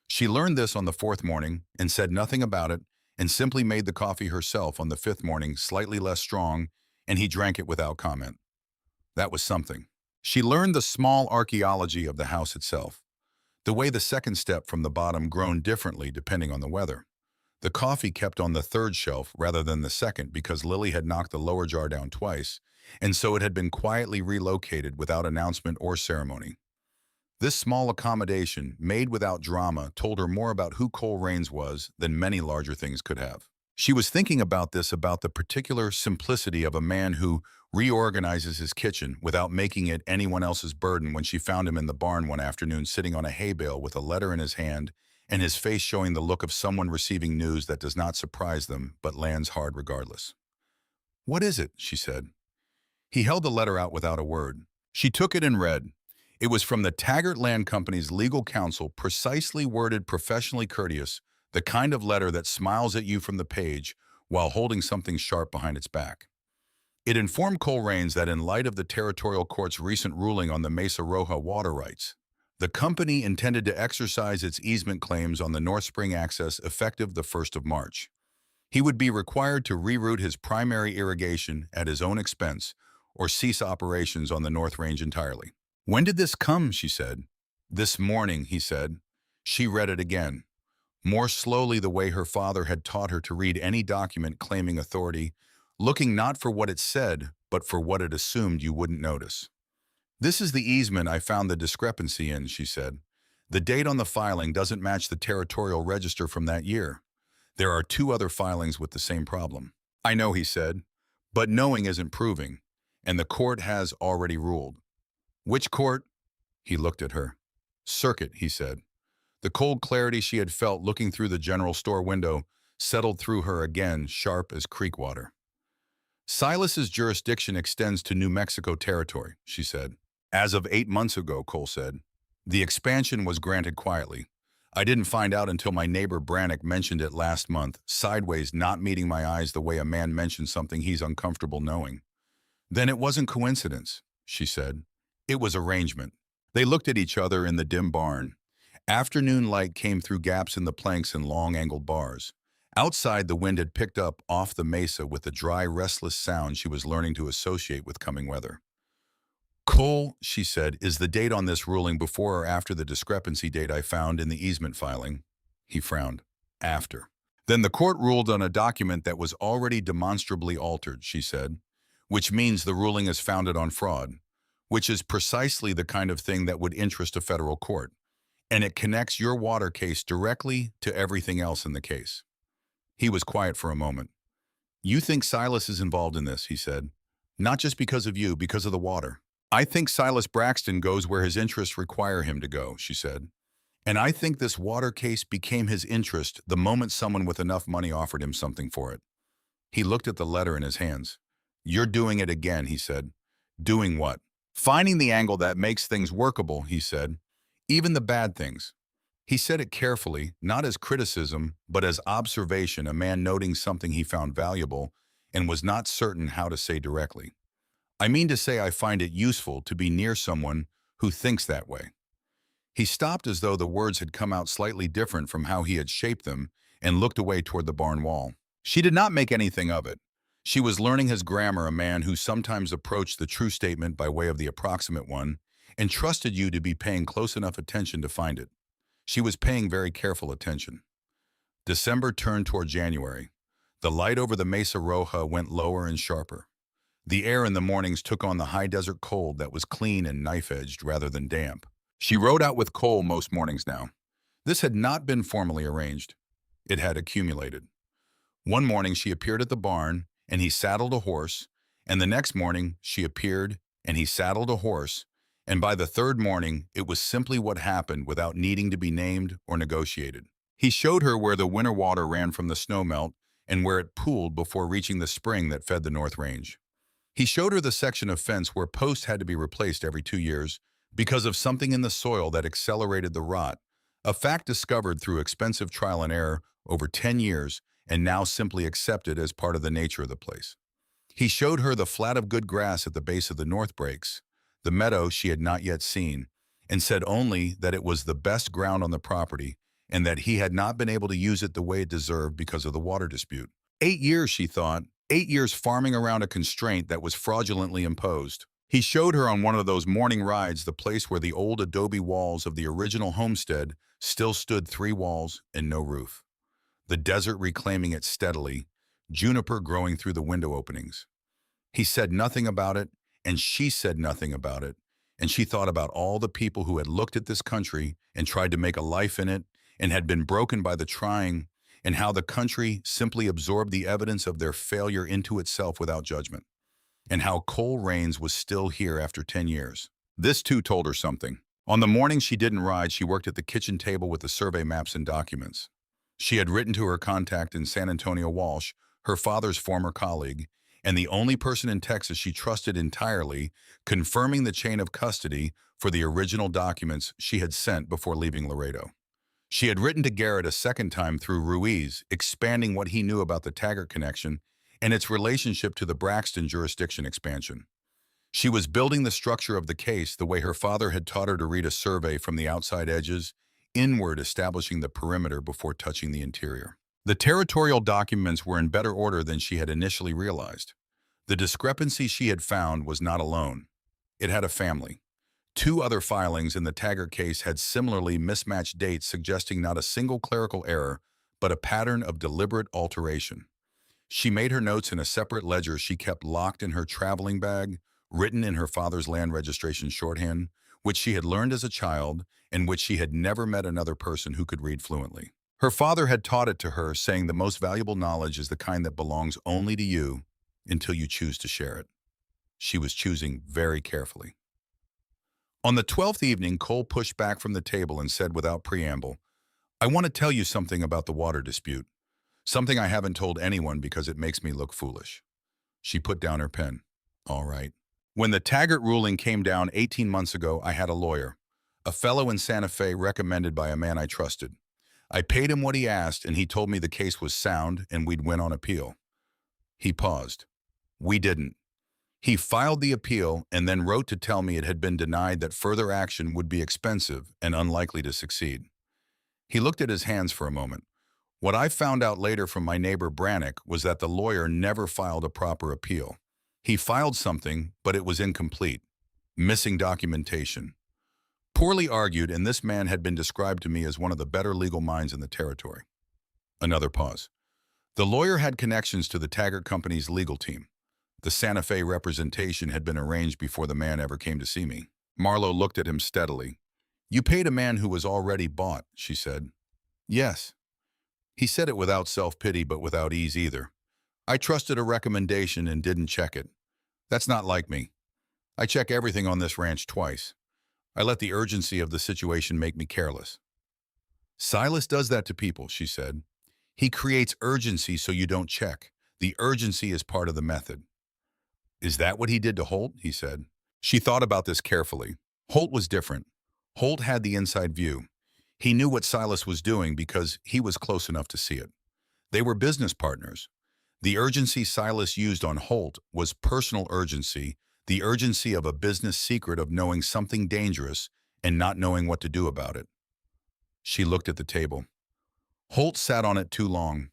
She learned this on the 4th morning and said nothing about it, and simply made the coffee herself on the 5th morning, slightly less strong, and he drank it without comment. That was something. She learned the small archaeology of the house itself, the way the second step from the bottom groaned differently depending on the weather. The coffee kept on the 3rd shelf rather than the 2nd because Lily had knocked the lower jar down twice, and so it had been quietly relocated without announcement or ceremony. This small accommodation, made without drama, told her more about who Cole Raines was than many larger things could have. She was thinking about this, about the particular simplicity of a man who reorganizes his kitchen without making it anyone else's burden, when she found him in the barn one afternoon sitting on a hay bale with a letter in his hand and his face showing the look of someone receiving news that does not surprise them but lands hard regardless. "What is it?" she said. He held the letter out without a word. She took it and read. It was from the Taggart Land Company's legal counsel, precisely worded, professionally courteous, the kind of letter that smiles at you from the page while holding something sharp behind its back. It informed Cole Raines that in light of the territorial court's recent ruling on the Mesa Roja water rights, the company intended to exercise its easement claims on the North Spring access effective the 1st of March. He would be required to reroute his primary irrigation at his own expense or cease operations on the North Range entirely. "When did this come?" she said. "This morning," he said. She read it again, more slowly, the way her father had taught her to read any document claiming authority, looking not for what it said, but for what it assumed you wouldn't notice. "This is the easement I found the discrepancy in," she said. "The date on the filing doesn't match the territorial register from that year. There are 2 other filings with the same problem." "I know," he said, "but knowing isn't proving, and the court has already ruled." "Which court?" He looked at her. "Circuit," he said. The cold clarity she had felt looking through the general store window settled through her again, sharp as creek water. Silas's jurisdiction extends to New Mexico territory, she said. As of 8 months ago, Cole said. The expansion was granted quietly. I didn't find out until my neighbor Brannick mentioned it last month, sideways, not meeting my eyes the way a man mentions something he's uncomfortable knowing. Then it wasn't coincidence, she said. It was arrangement. They looked at each other in the dim barn. Afternoon light came through gaps in the planks and long angled bars. Outside, the wind had picked up off the mesa with the dry, restless sound she was learning to associate with coming weather. Cole, she said, is the date on this ruling before or after the discrepancy date I found in the easement filing? He frowned. After. Then the court ruled on a document that was already demonstrably altered, she said, which means the ruling is founded on fraud, which is precisely the kind of thing that would interest a federal court. And it connects your water case directly to everything else in the case. He was quiet for a moment. You think Silas is involved in this, he said. Not just because of you, because of the water. I think Silas Braxton goes where his interests require him to go, she said. And I think this water case became his interest the moment someone with enough money offered him something for it. He looked at the letter in his hands. You're doing it again, he said. Doing what? Finding the angle that makes things workable, he said. Even the bad things. He said it carefully, not as criticism, but as observation, a man noting something he found valuable and was not certain how to say directly. I mean to say I find it useful to be near someone who thinks that way. He stopped as though the words had come out slightly different from how he had shaped them and looked away toward the barn wall. She did not make anything of it. She was learning his grammar, a man who sometimes approached the true statement by way of the approximate one and trusted you to be paying close enough attention to find it. She was paying very careful attention. December turned toward January. The light over the Mesa Roja went lower and sharper. The air in the mornings took on the high desert cold that was clean and knife-edged rather than damp. She rode out with Cole most mornings now. This had not been formally arranged. It had accumulated. One morning she appeared at the barn, and he saddled a horse, and the next morning she appeared, and he saddled a horse, and by the third morning it was simply what happened without needing to be named or negotiated. He showed her where the winter water ran from the snowmelt and where it pooled before reaching the spring that fed the North Range. He showed her the section of fence where posts had to be replaced every 2 years because of something in the soil that accelerated the rot, a fact discovered through expensive trial and error over 10 years and now simply accepted as part of the nature of the place. He showed her the flat of good grass at the base of the North Breaks, the meadow she had not yet seen, and said only that it was the best ground on the property and that he had not been able to use it the way it deserved because of the water dispute. 8 years, she thought, 8 years farming around a constraint that was fraudulently imposed. He showed her on one of those morning rides the place where the old adobe walls of the original homestead still stood, 3 walls and no roof. The desert reclaiming it steadily, juniper growing through the window openings. He said nothing about it, and she said nothing about it, and she thought about all the people who had looked at this country and tried to make a life in it and had been broken by the trying, and how the country simply absorbed the evidence of their failure into itself without judgment, and how Cole Raines was still here after 10 years. This too told her something. On the morning she didn't ride, she worked at the kitchen table with the survey maps and documents. She had written to her contact in San Antonio, Walsh, her father's former colleague, and the only person in Texas she trusted entirely, confirming the chain of custody for the original documents she had sent before leaving Laredo. She had written to Garrett a second time through Ruiz, expanding what he knew about the Taggart connection and its relationship to the Braxton jurisdiction expansion. She was building the structure of the case the way her father had taught her to read a survey from the outside edges, inward, establishing the perimeter before touching the interior. The territorial documents were in better order than she had initially realized. The discrepancy she had found was not alone. It had a family. 2 other filings in the Taggart case had similarly mismatched dates, suggesting not a single clerical error, but a pattern of deliberate alteration. She made her notes in a separate ledger she kept locked in her traveling bag, written in her father's land registration shorthand, which she had learned as a child and which she had never met another person who could read fluently. Her father had taught it to her, saying the most valuable knowledge is the kind that belongs only to you until you choose to share it. She was choosing very carefully. On the 12th evening, Cole pushed back from the table and said without preamble, I want to tell you something about the water dispute. Something I haven't told anyone because it makes me look foolish. She put down her pen. All right. When the Taggart ruling came down 18 months ago, I had a lawyer, a fellow in Santa Fe recommended by a man I trusted. I paid him what he asked, and he told me the case was sound and we'd win on appeal. He paused. We didn't. He filed the appeal and then wrote to tell me it had been denied, that further action would be expensive and unlikely to succeed. He looked at his hands for a moment. What I found out later from my neighbor Brannick was that the lawyer never filed a proper appeal. He filed something, but it was incomplete. Missing documentation. Poorly argued, and this man had been described to me as one of the better legal minds in the territory. Another pause. The lawyer had connections to the Taggart Company's legal team. The Santa Fe representation had been arranged before the man ever came to see me. Marlowe looked at him steadily. You paid a man who was already bought, she said. Yes. He said it without self-pity, but without ease either. I trusted a recommendation and didn't check it. That's not like me. I check everything on this ranch twice. I let the urgency of the situation make me careless. Silas does that to people, she said. He creates urgency so you don't check. The urgency is part of the method. Is that what he did to Holt? He said. She thought about this carefully. Holt was different. Holt had the inside view. He knew what Silas was doing because he was close enough to see it. They were business partners. The urgency Silas used on Holt was personal urgency, the urgency of a business secret of knowing something dangerous and not knowing what to do about it. She looked at the table. Holt sat on it too long.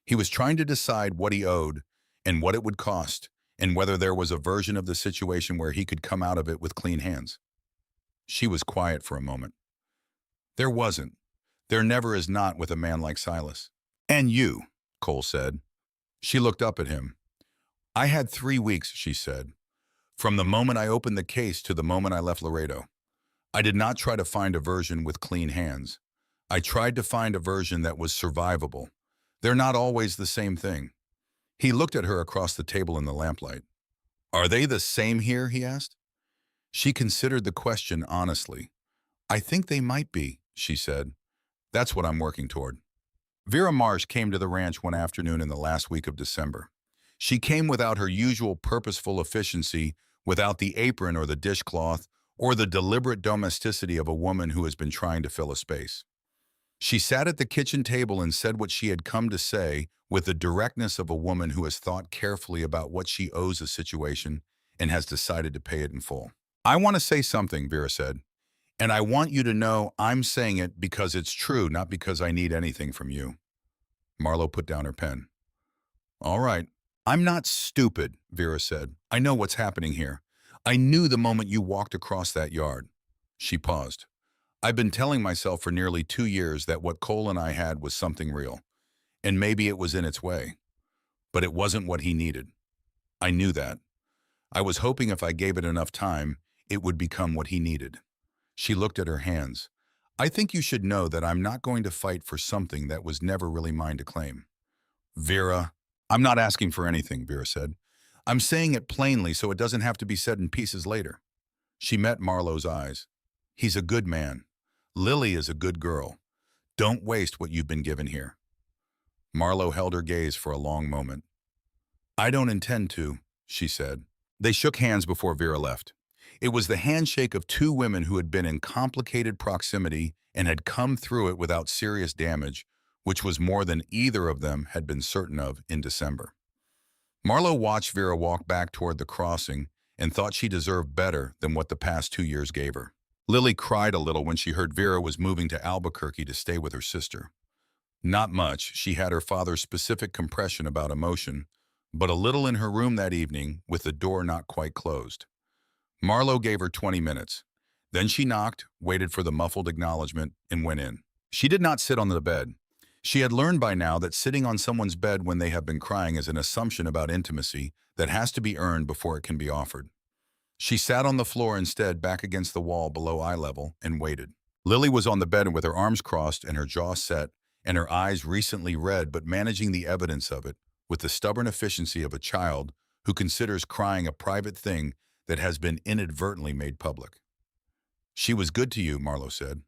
He was trying to decide what he owed and what it would cost, and whether there was a version of the situation where he could come out of it with clean hands. She was quiet for a moment. There wasn't. There never is not with a man like Silas. And you, Cole said. She looked up at him. I had 3 weeks, she said, from the moment I opened the case to the moment I left Laredo. I did not try to find a version with clean hands. I tried to find a version that was survivable. They're not always the same thing. He looked at her across the table in the lamplight. Are they the same here? He asked. She considered the question honestly. I think they might be, she said. That's what I'm working toward. Vera Marsh came to the ranch one afternoon in the last week of December. She came without her usual purposeful efficiency, without the apron or the dishcloth, or the deliberate domesticity of a woman who has been trying to fill a space. She sat at the kitchen table and said what she had come to say with the directness of a woman who has thought carefully about what she owes a situation and has decided to pay it in full. I want to say something, Vera said, and I want you to know I'm saying it because it's true, not because I need anything from you. Marlowe put down her pen. All right. I'm not stupid, Vera said. I know what's happening here. I knew the moment you walked across that yard. She paused. I've been telling myself for nearly 2 years that what Cole and I had was something real, and maybe it was in its way, but it wasn't what he needed. I knew that. I was hoping if I gave it enough time, it would become what he needed. She looked at her hands. I think you should know that I'm not going to fight for something that was never really mine to claim. Vera, I'm not asking for anything, Vera said. I'm saying it plainly so it doesn't have to be said in pieces later. She met Marlowe's eyes. He's a good man. Lily is a good girl. Don't waste what you've been given here. Marlowe held her gaze for a long moment. I don't intend to, she said. They shook hands before Vera left. It was the handshake of 2 women who had been in complicated proximity and had come through it without serious damage, which was more than either of them had been certain of in December. Marlowe watched Vera walk back toward the crossing and thought she deserved better than what the past 2 years gave her. Lily cried a little when she heard Vera was moving to Albuquerque to stay with her sister. Not much. She had her father's specific compression about emotion, but a little in her room that evening with the door not quite closed. Marlowe gave her 20 minutes. Then she knocked, waited for the muffled acknowledgement, and went in. She did not sit on the bed. She had learned by now that sitting on someone's bed when they have been crying is an assumption about intimacy that has to be earned before it can be offered. She sat on the floor instead, back against the wall below eye level, and waited. Lily was on the bed with her arms crossed and her jaw set, and her eyes recently red but managing the evidence of it with the stubborn efficiency of a child who considers crying a private thing that has been inadvertently made public. She was good to you, Marlowe said.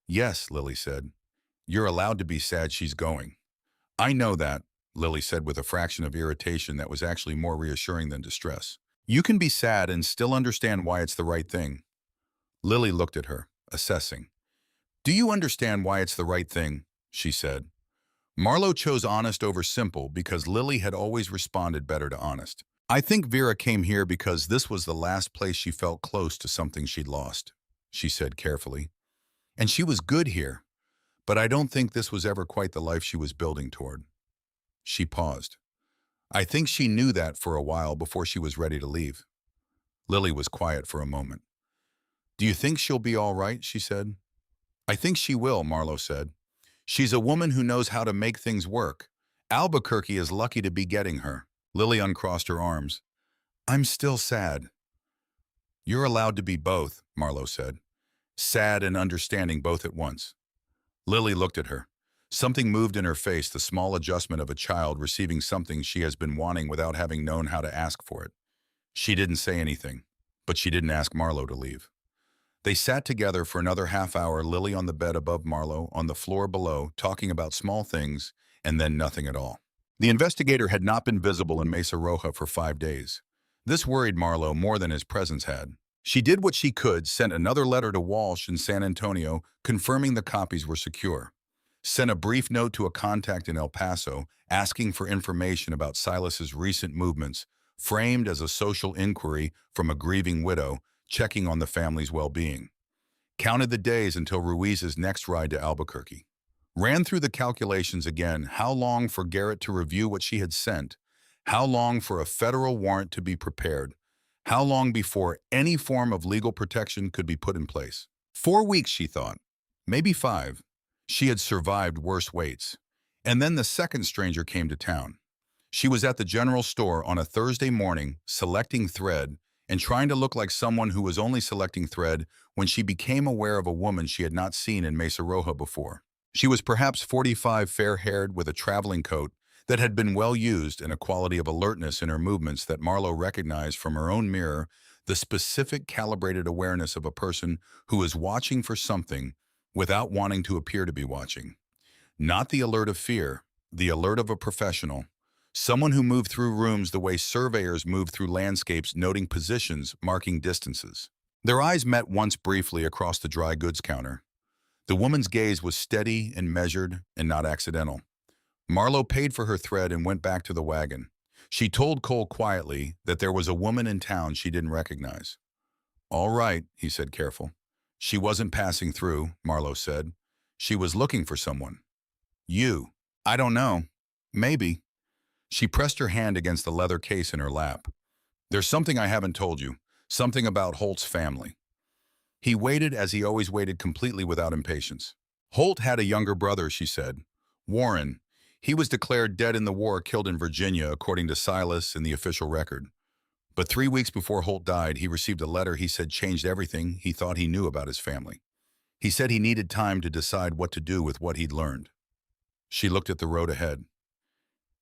Yes, Lily said. You're allowed to be sad she's going. I know that, Lily said with a fraction of irritation that was actually more reassuring than distress. You can be sad and still understand why it's the right thing. Lily looked at her, assessing. Do you understand why it's the right thing? She said. Marlowe chose honest over simple because Lily had always responded better to honest. I think Vera came here because this was the last place she felt close to something she'd lost, she said carefully. And she was good here, but I don't think this was ever quite the life she was building toward. She paused. I think she knew that for a while before she was ready to leave. Lily was quiet for a moment. Do you think she'll be all right? She said. I think she will, Marlowe said. She's a woman who knows how to make things work. Albuquerque is lucky to be getting her. Lily uncrossed her arms. I'm still sad. You're allowed to be both, Marlowe said. Sad and understanding both at once. Lily looked at her. Something moved in her face, the small adjustment of a child receiving something she has been wanting without having known how to ask for it. She didn't say anything, but she didn't ask Marlowe to leave. They sat together for another half hour, Lily on the bed above Marlowe, on the floor below, talking about small things, and then nothing at all. The investigator had not been visible in Mesa Roja for 5 days. This worried Marlowe more than his presence had. She did what she could, sent another letter to Walsh in San Antonio, confirming the copies were secure. Sent a brief note to a contact in El Paso, asking for information about Silas's recent movements, framed as a social inquiry from a grieving widow, checking on the family's well-being. Counted the days until Ruiz's next ride to Albuquerque. Ran through the calculations again, how long for Garrett to review what she had sent, how long for a federal warrant to be prepared, how long before any form of legal protection could be put in place. 4 weeks, she thought. Maybe 5. She had survived worse waits. And then the second stranger came to town. She was at the general store on a Thursday morning, selecting thread, and trying to look like someone who was only selecting thread when she became aware of a woman she had not seen in Mesa Roja before. She was perhaps 45, fair-haired, with a traveling coat that had been well used and a quality of alertness in her movements that Marlowe recognized from her own mirror, the specific calibrated awareness of a person who is watching for something without wanting to appear to be watching. Not the alert of fear, the alert of a professional. Someone who moved through rooms the way surveyors move through landscapes, noting positions, marking distances. Their eyes met once briefly across the dry goods counter. The woman's gaze was steady and measured and not accidental. Marlowe paid for her thread and went back to the wagon. She told Cole quietly that there was a woman in town she didn't recognize. All right, he said careful. She wasn't passing through, Marlowe said. She was looking for someone. You. I don't know. Maybe. She pressed her hand against the leather case in her lap. There's something I haven't told you, something about Holt's family. He waited as he always waited, completely without impatience. Holt had a younger brother, she said. Warren. He was declared dead in the war, killed in Virginia, according to Silas in the official record. But 3 weeks before Holt died, he received a letter he said changed everything he thought he knew about his family. He said he needed time to decide what to do with what he'd learned. She looked at the road ahead.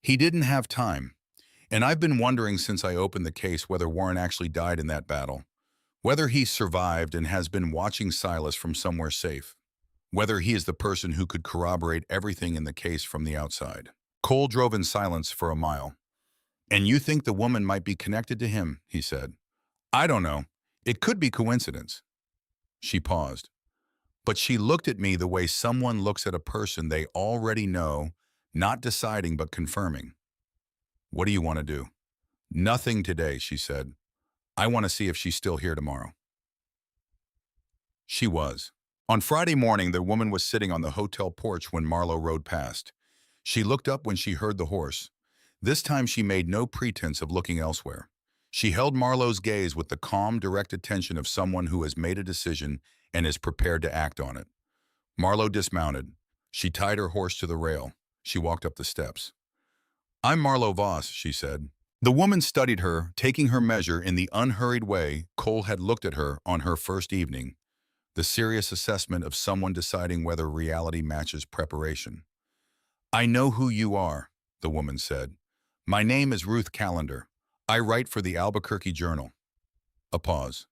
He didn't have time, and I've been wondering since I opened the case whether Warren actually died in that battle, whether he survived and has been watching Silas from somewhere safe, whether he is the person who could corroborate everything in the case from the outside. Cole drove in silence for a mile. And you think the woman might be connected to him, he said. I don't know. It could be coincidence. She paused. But she looked at me the way someone looks at a person they already know, not deciding but confirming. What do you want to do? Nothing today, she said. I want to see if she's still here tomorrow. She was. On Friday morning, the woman was sitting on the hotel porch when Marlowe rode past. She looked up when she heard the horse. This time she made no pretense of looking elsewhere. She held Marlowe's gaze with the calm, direct attention of someone who has made a decision and is prepared to act on it. Marlowe dismounted. She tied her horse to the rail. She walked up the steps. I'm Marlowe Voss, she said. The woman studied her, taking her measure in the unhurried way Cole had looked at her on her first evening, the serious assessment of someone deciding whether reality matches preparation. I know who you are, the woman said. My name is Ruth Callender. I write for the Albuquerque Journal. A pause.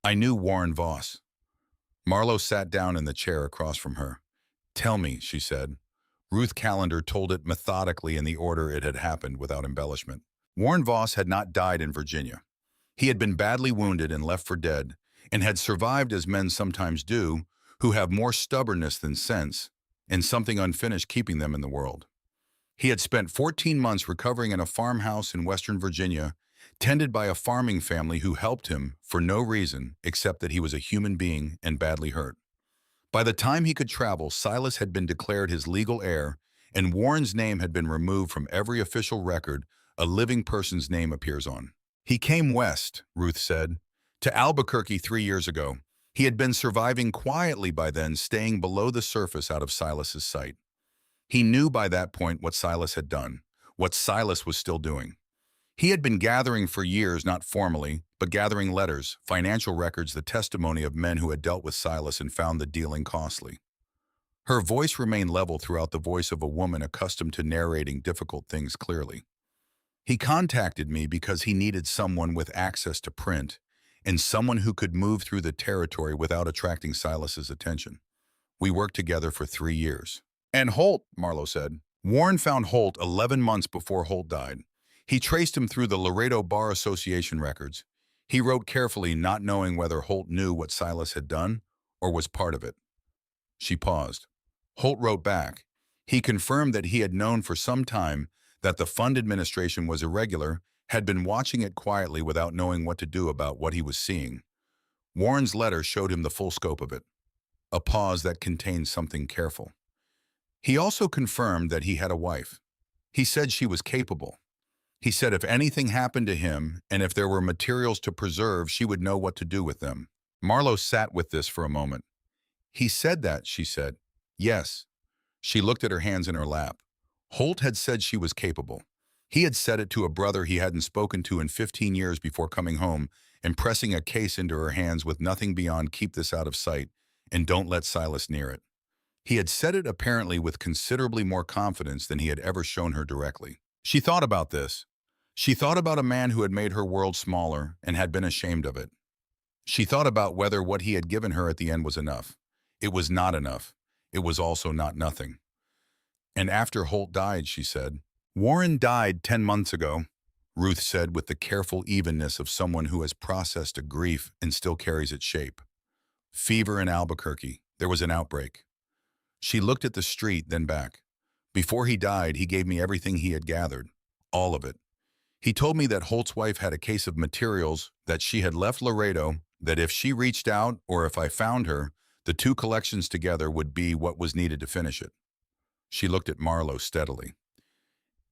I knew Warren Voss. Marlowe sat down in the chair across from her. Tell me, she said, Ruth Callender told it methodically in the order it had happened without embellishment. Warren Voss had not died in Virginia. He had been badly wounded and left for dead, and had survived as men sometimes do, who have more stubbornness than sense, and something unfinished keeping them in the world. He had spent 14 months recovering in a farmhouse in Western Virginia, tended by a farming family who helped him for no reason except that he was a human being and badly hurt. By the time he could travel, Silas had been declared his legal heir, and Warren's name had been removed from every official record a living person's name appears on. He came west, Ruth said, to Albuquerque 3 years ago. He had been surviving quietly by then, staying below the surface out of Silas's sight. He knew by that point what Silas had done, what Silas was still doing. He had been gathering for years, not formally, but gathering letters, financial records, the testimony of men who had dealt with Silas and found the dealing costly. Her voice remained level throughout, the voice of a woman accustomed to narrating difficult things clearly. He contacted me because he needed someone with access to print and someone who could move through the territory without attracting Silas's attention. We worked together for 3 years. And Holt, Marlowe said. Warren found Holt 11 months before Holt died. He traced him through the Laredo Bar Association records. He wrote carefully, not knowing whether Holt knew what Silas had done or was part of it. She paused. Holt wrote back. He confirmed that he had known for some time that the fund administration was irregular, had been watching it quietly without knowing what to do about what he was seeing. Warren's letter showed him the full scope of it, a pause that contained something careful. He also confirmed that he had a wife. He said she was capable. He said if anything happened to him and if there were materials to preserve, she would know what to do with them. Marlowe sat with this for a moment. He said that, she said. Yes. She looked at her hands in her lap. Holt had said she was capable. He had said it to a brother he hadn't spoken to in 15 years before coming home and pressing a case into her hands with nothing beyond keep this out of sight and don't let Silas near it. He had said it apparently with considerably more confidence than he had ever shown her directly. She thought about this. She thought about a man who had made her world smaller and had been ashamed of it. She thought about whether what he had given her at the end was enough. It was not enough. It was also not nothing. And after Holt died, she said, Warren died 10 months ago, Ruth said with the careful evenness of someone who has processed a grief and still carries its shape. Fever in Albuquerque. There was an outbreak. She looked at the street, then back. Before he died, he gave me everything he had gathered. All of it. He told me that Holt's wife had a case of materials, that she had left Laredo, that if she reached out or if I found her, the two collections together would be what was needed to finish it. She looked at Marlowe steadily.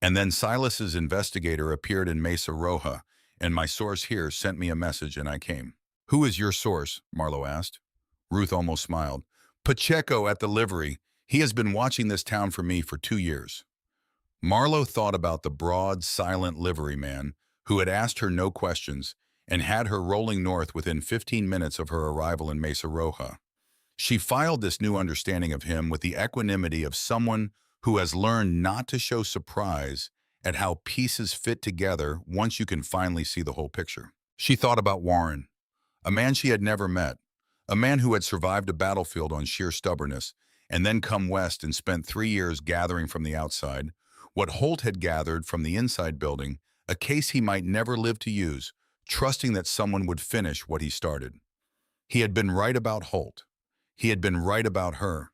And then Silas's investigator appeared in Mesa Roja, and my source here sent me a message and I came. Who is your source? Marlowe asked. Ruth almost smiled. Pacheco at the livery. He has been watching this town for me for 2 years. Marlowe thought about the broad, silent livery man who had asked her no questions and had her rolling north within 15 minutes of her arrival in Mesa Roja. She filed this new understanding of him with the equanimity of someone who has learned not to show surprise at how pieces fit together once you can finally see the whole picture. She thought about Warren, a man she had never met, a man who had survived a battlefield on sheer stubbornness and then come west and spent 3 years gathering from the outside what Holt had gathered from the inside building, a case he might never live to use, trusting that someone would finish what he started. He had been right about Holt. He had been right about her.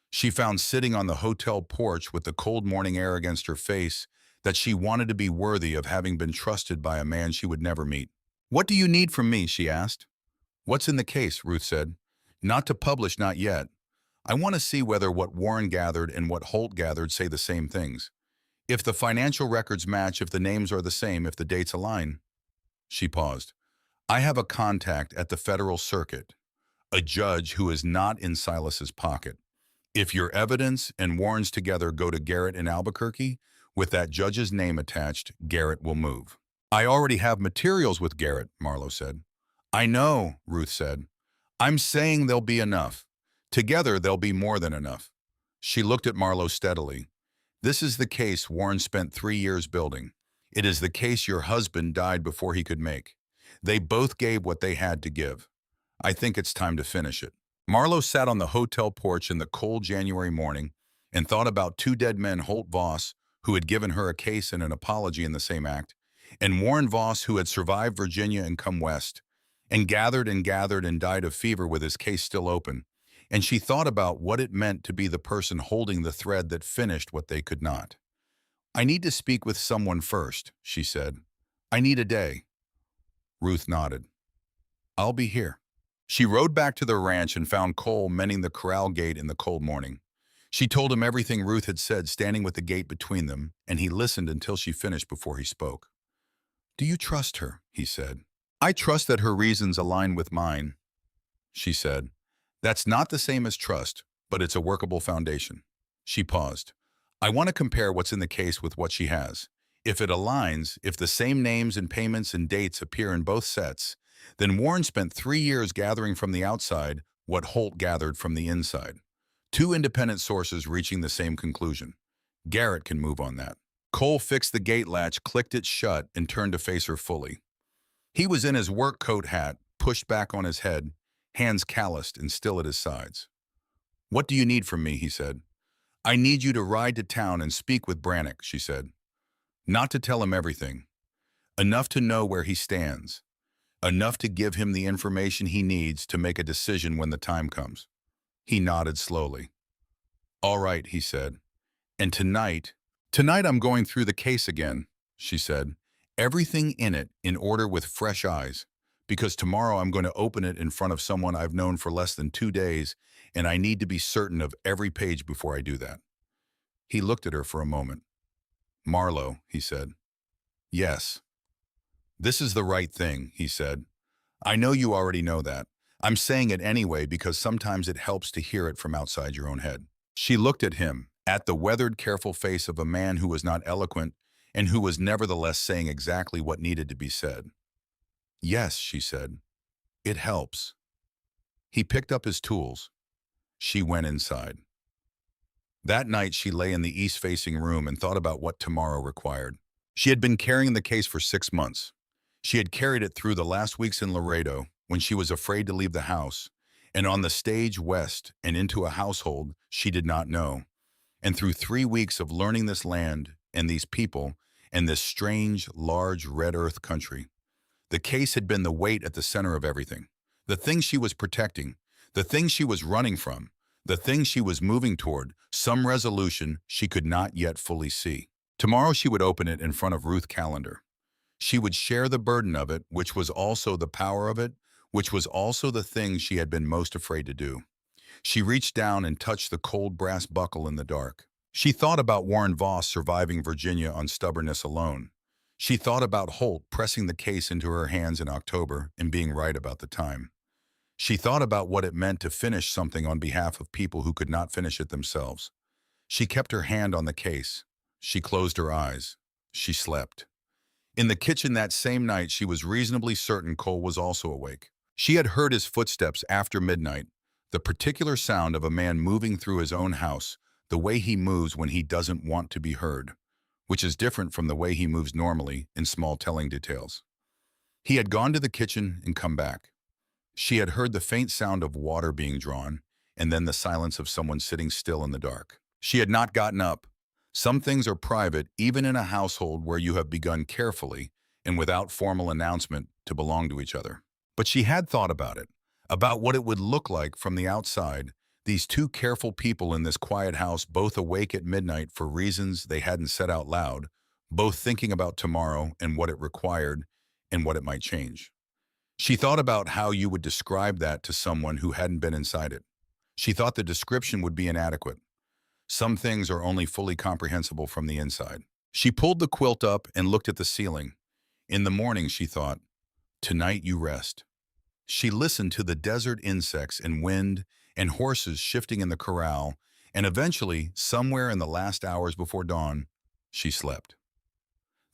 She found sitting on the hotel porch with the cold morning air against her face that she wanted to be worthy of having been trusted by a man she would never meet. What do you need from me? She asked. What's in the case? Ruth said. Not to publish, not yet. I want to see whether what Warren gathered and what Holt gathered say the same things. If the financial records match, if the names are the same, if the dates align. She paused. I have a contact at the federal circuit, a judge who is not in Silas's pocket. If your evidence and Warren's together go to Garrett in Albuquerque, with that judge's name attached, Garrett will move. I already have materials with Garrett, Marlowe said. I know, Ruth said. I'm saying there'll be enough. Together, there'll be more than enough. She looked at Marlowe steadily. This is the case Warren spent 3 years building. It is the case your husband died before he could make. They both gave what they had to give. I think it's time to finish it. Marlowe sat on the hotel porch in the cold January morning, and thought about two dead men, Holt Voss, who had given her a case and an apology in the same act, and Warren Voss, who had survived Virginia and come west, and gathered and died of fever with his case still open. And she thought about what it meant to be the person holding the thread that finished what they could not. "I need to speak with someone first," she said. "I need a day." Ruth nodded. "I'll be here." She rode back to the ranch and found Cole mending the corral gate in the cold morning. She told him everything Ruth had said, standing with the gate between them, and he listened until she finished before he spoke. "Do you trust her?" he said. "I trust that her reasons align with mine," she said. "That's not the same as trust, but it's a workable foundation." She paused. "I want to compare what's in the case with what she has. If it aligns, if the same names and payments and dates appear in both sets, then Warren spent 3 years gathering from the outside what Holt gathered from the inside. Two independent sources reaching the same conclusion. Garrett can move on that." Cole fixed the gate latch, clicked it shut, and turned to face her fully. He was in his work coat hat, pushed back on his head, hands calloused and still at his sides. "What do you need from me?" he said. "I need you to ride to town and speak with Brannock," she said. "Not to tell him everything. Enough to know where he stands. Enough to give him the information he needs to make a decision when the time comes." He nodded slowly. "All right," he said. "And tonight I'm going through the case again," she said. "Everything in it in order with fresh eyes, because tomorrow I'm going to open it in front of someone I've known for less than 2 days, and I need to be certain of every page before I do that." He looked at her for a moment. "Marlowe," he said. "Yes." "This is the right thing," he said. "I know you already know that. I'm saying it anyway because sometimes it helps to hear it from outside your own head." She looked at him, at the weathered, careful face of a man who was not eloquent and who was nevertheless saying exactly what needed to be said. "Yes," she said. "It helps." He picked up his tools. She went inside. That night she lay in the east-facing room and thought about what tomorrow required. She had been carrying the case for 6 months. She had carried it through the last weeks in Laredo, when she was afraid to leave the house, and on the stage west and into a household she did not know, and through 3 weeks of learning this land and these people and this strange, large red earth country. The case had been the weight at the center of everything. The thing she was protecting, the thing she was running from, the thing she was moving toward, some resolution she could not yet fully see. Tomorrow she would open it in front of Ruth Callender. She would share the burden of it, which was also the power of it, which was also the thing she had been most afraid to do. She reached down and touched the cold brass buckle in the dark. She thought about Warren Voss surviving Virginia on stubbornness alone. She thought about Holt pressing the case into her hands in October and being right about the time. She thought about what it meant to finish something on behalf of people who could not finish it themselves. She kept her hand on the case. She closed her eyes. She slept. In the kitchen that same night, she was reasonably certain Cole was also awake. She had heard his footsteps after midnight, the particular sound of a man moving through his own house, the way he moves when he doesn't want to be heard, which is different from the way he moves normally in small telling details. He had gone to the kitchen and come back. She had heard the faint sound of water being drawn, and then the silence of someone sitting still in the dark. She had not gotten up. Some things are private, even in a household where you have begun carefully and without formal announcement to belong to each other. But she had thought about it, about what it would look like from the outside, these two careful people in this quiet house, both awake at midnight for reasons they hadn't said out loud, both thinking about tomorrow and what it required and what it might change. She thought about how you would describe that to someone who hadn't been inside it. She thought the description would be inadequate. Some things are only fully comprehensible from the inside. She pulled the quilt up and looked at the ceiling. In the morning, she thought, "Tonight you rest." She listened to the desert insects and wind and horses shifting in the corral, and eventually, somewhere in the last hours before dawn, she slept.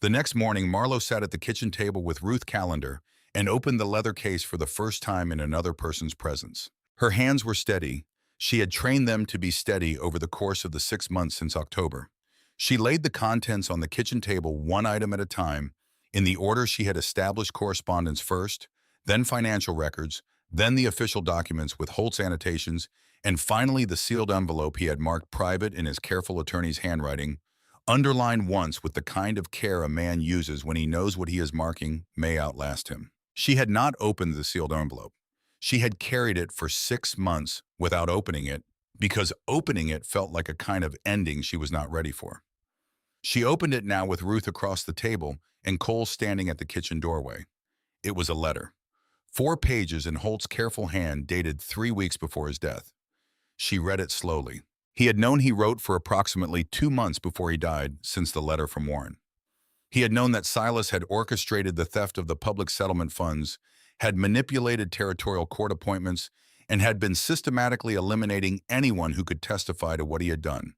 The next morning, Marlowe sat at the kitchen table with Ruth Callender and opened the leather case for the first time in another person's presence. Her hands were steady. She had trained them to be steady over the course of the 6 months since October. She laid the contents on the kitchen table one item at a time, in the order she had established: correspondence first, then financial records, then the official documents with Holt's annotations, and finally the sealed envelope he had marked private in his careful attorney's handwriting, underlined once with the kind of care a man uses when he knows what he is marking may outlast him. She had not opened the sealed envelope. She had carried it for 6 months without opening it because opening it felt like a kind of ending she was not ready for. She opened it now with Ruth across the table and Cole standing at the kitchen doorway. It was a letter. 4 pages in Holt's careful hand dated 3 weeks before his death. She read it slowly. He had known he wrote for approximately 2 months before he died since the letter from Warren. He had known that Silas had orchestrated the theft of the public settlement funds, had manipulated territorial court appointments, and had been systematically eliminating anyone who could testify to what he had done.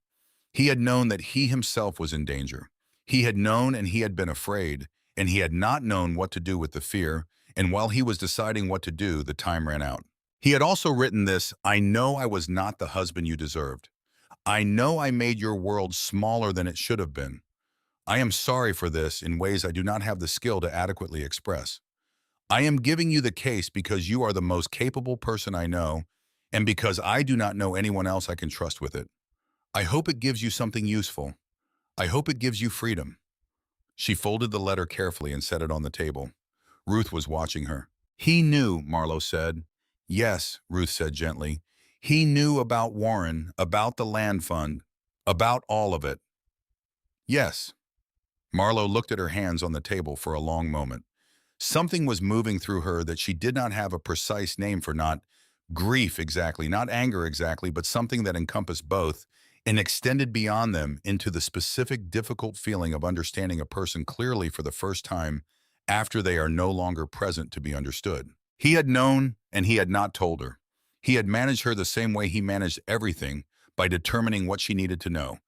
He had known that he himself was in danger. He had known and he had been afraid, and he had not known what to do with the fear, and while he was deciding what to do, the time ran out. He had also written this: "I know I was not the husband you deserved. I know I made your world smaller than it should have been. I am sorry for this in ways I do not have the skill to adequately express. I am giving you the case because you are the most capable person I know, and because I do not know anyone else I can trust with it. I hope it gives you something useful. I hope it gives you freedom." She folded the letter carefully and set it on the table. Ruth was watching her. "He knew," Marlowe said. "Yes," Ruth said gently. "He knew about Warren, about the land fund, about all of it." "Yes." Marlowe looked at her hands on the table for a long moment. Something was moving through her that she did not have a precise name for, not grief exactly, not anger exactly, but something that encompassed both and extended beyond them into the specific difficult feeling of understanding a person clearly for the first time after they are no longer present to be understood. He had known, and he had not told her. He had managed her the same way he managed everything, by determining what she needed to know,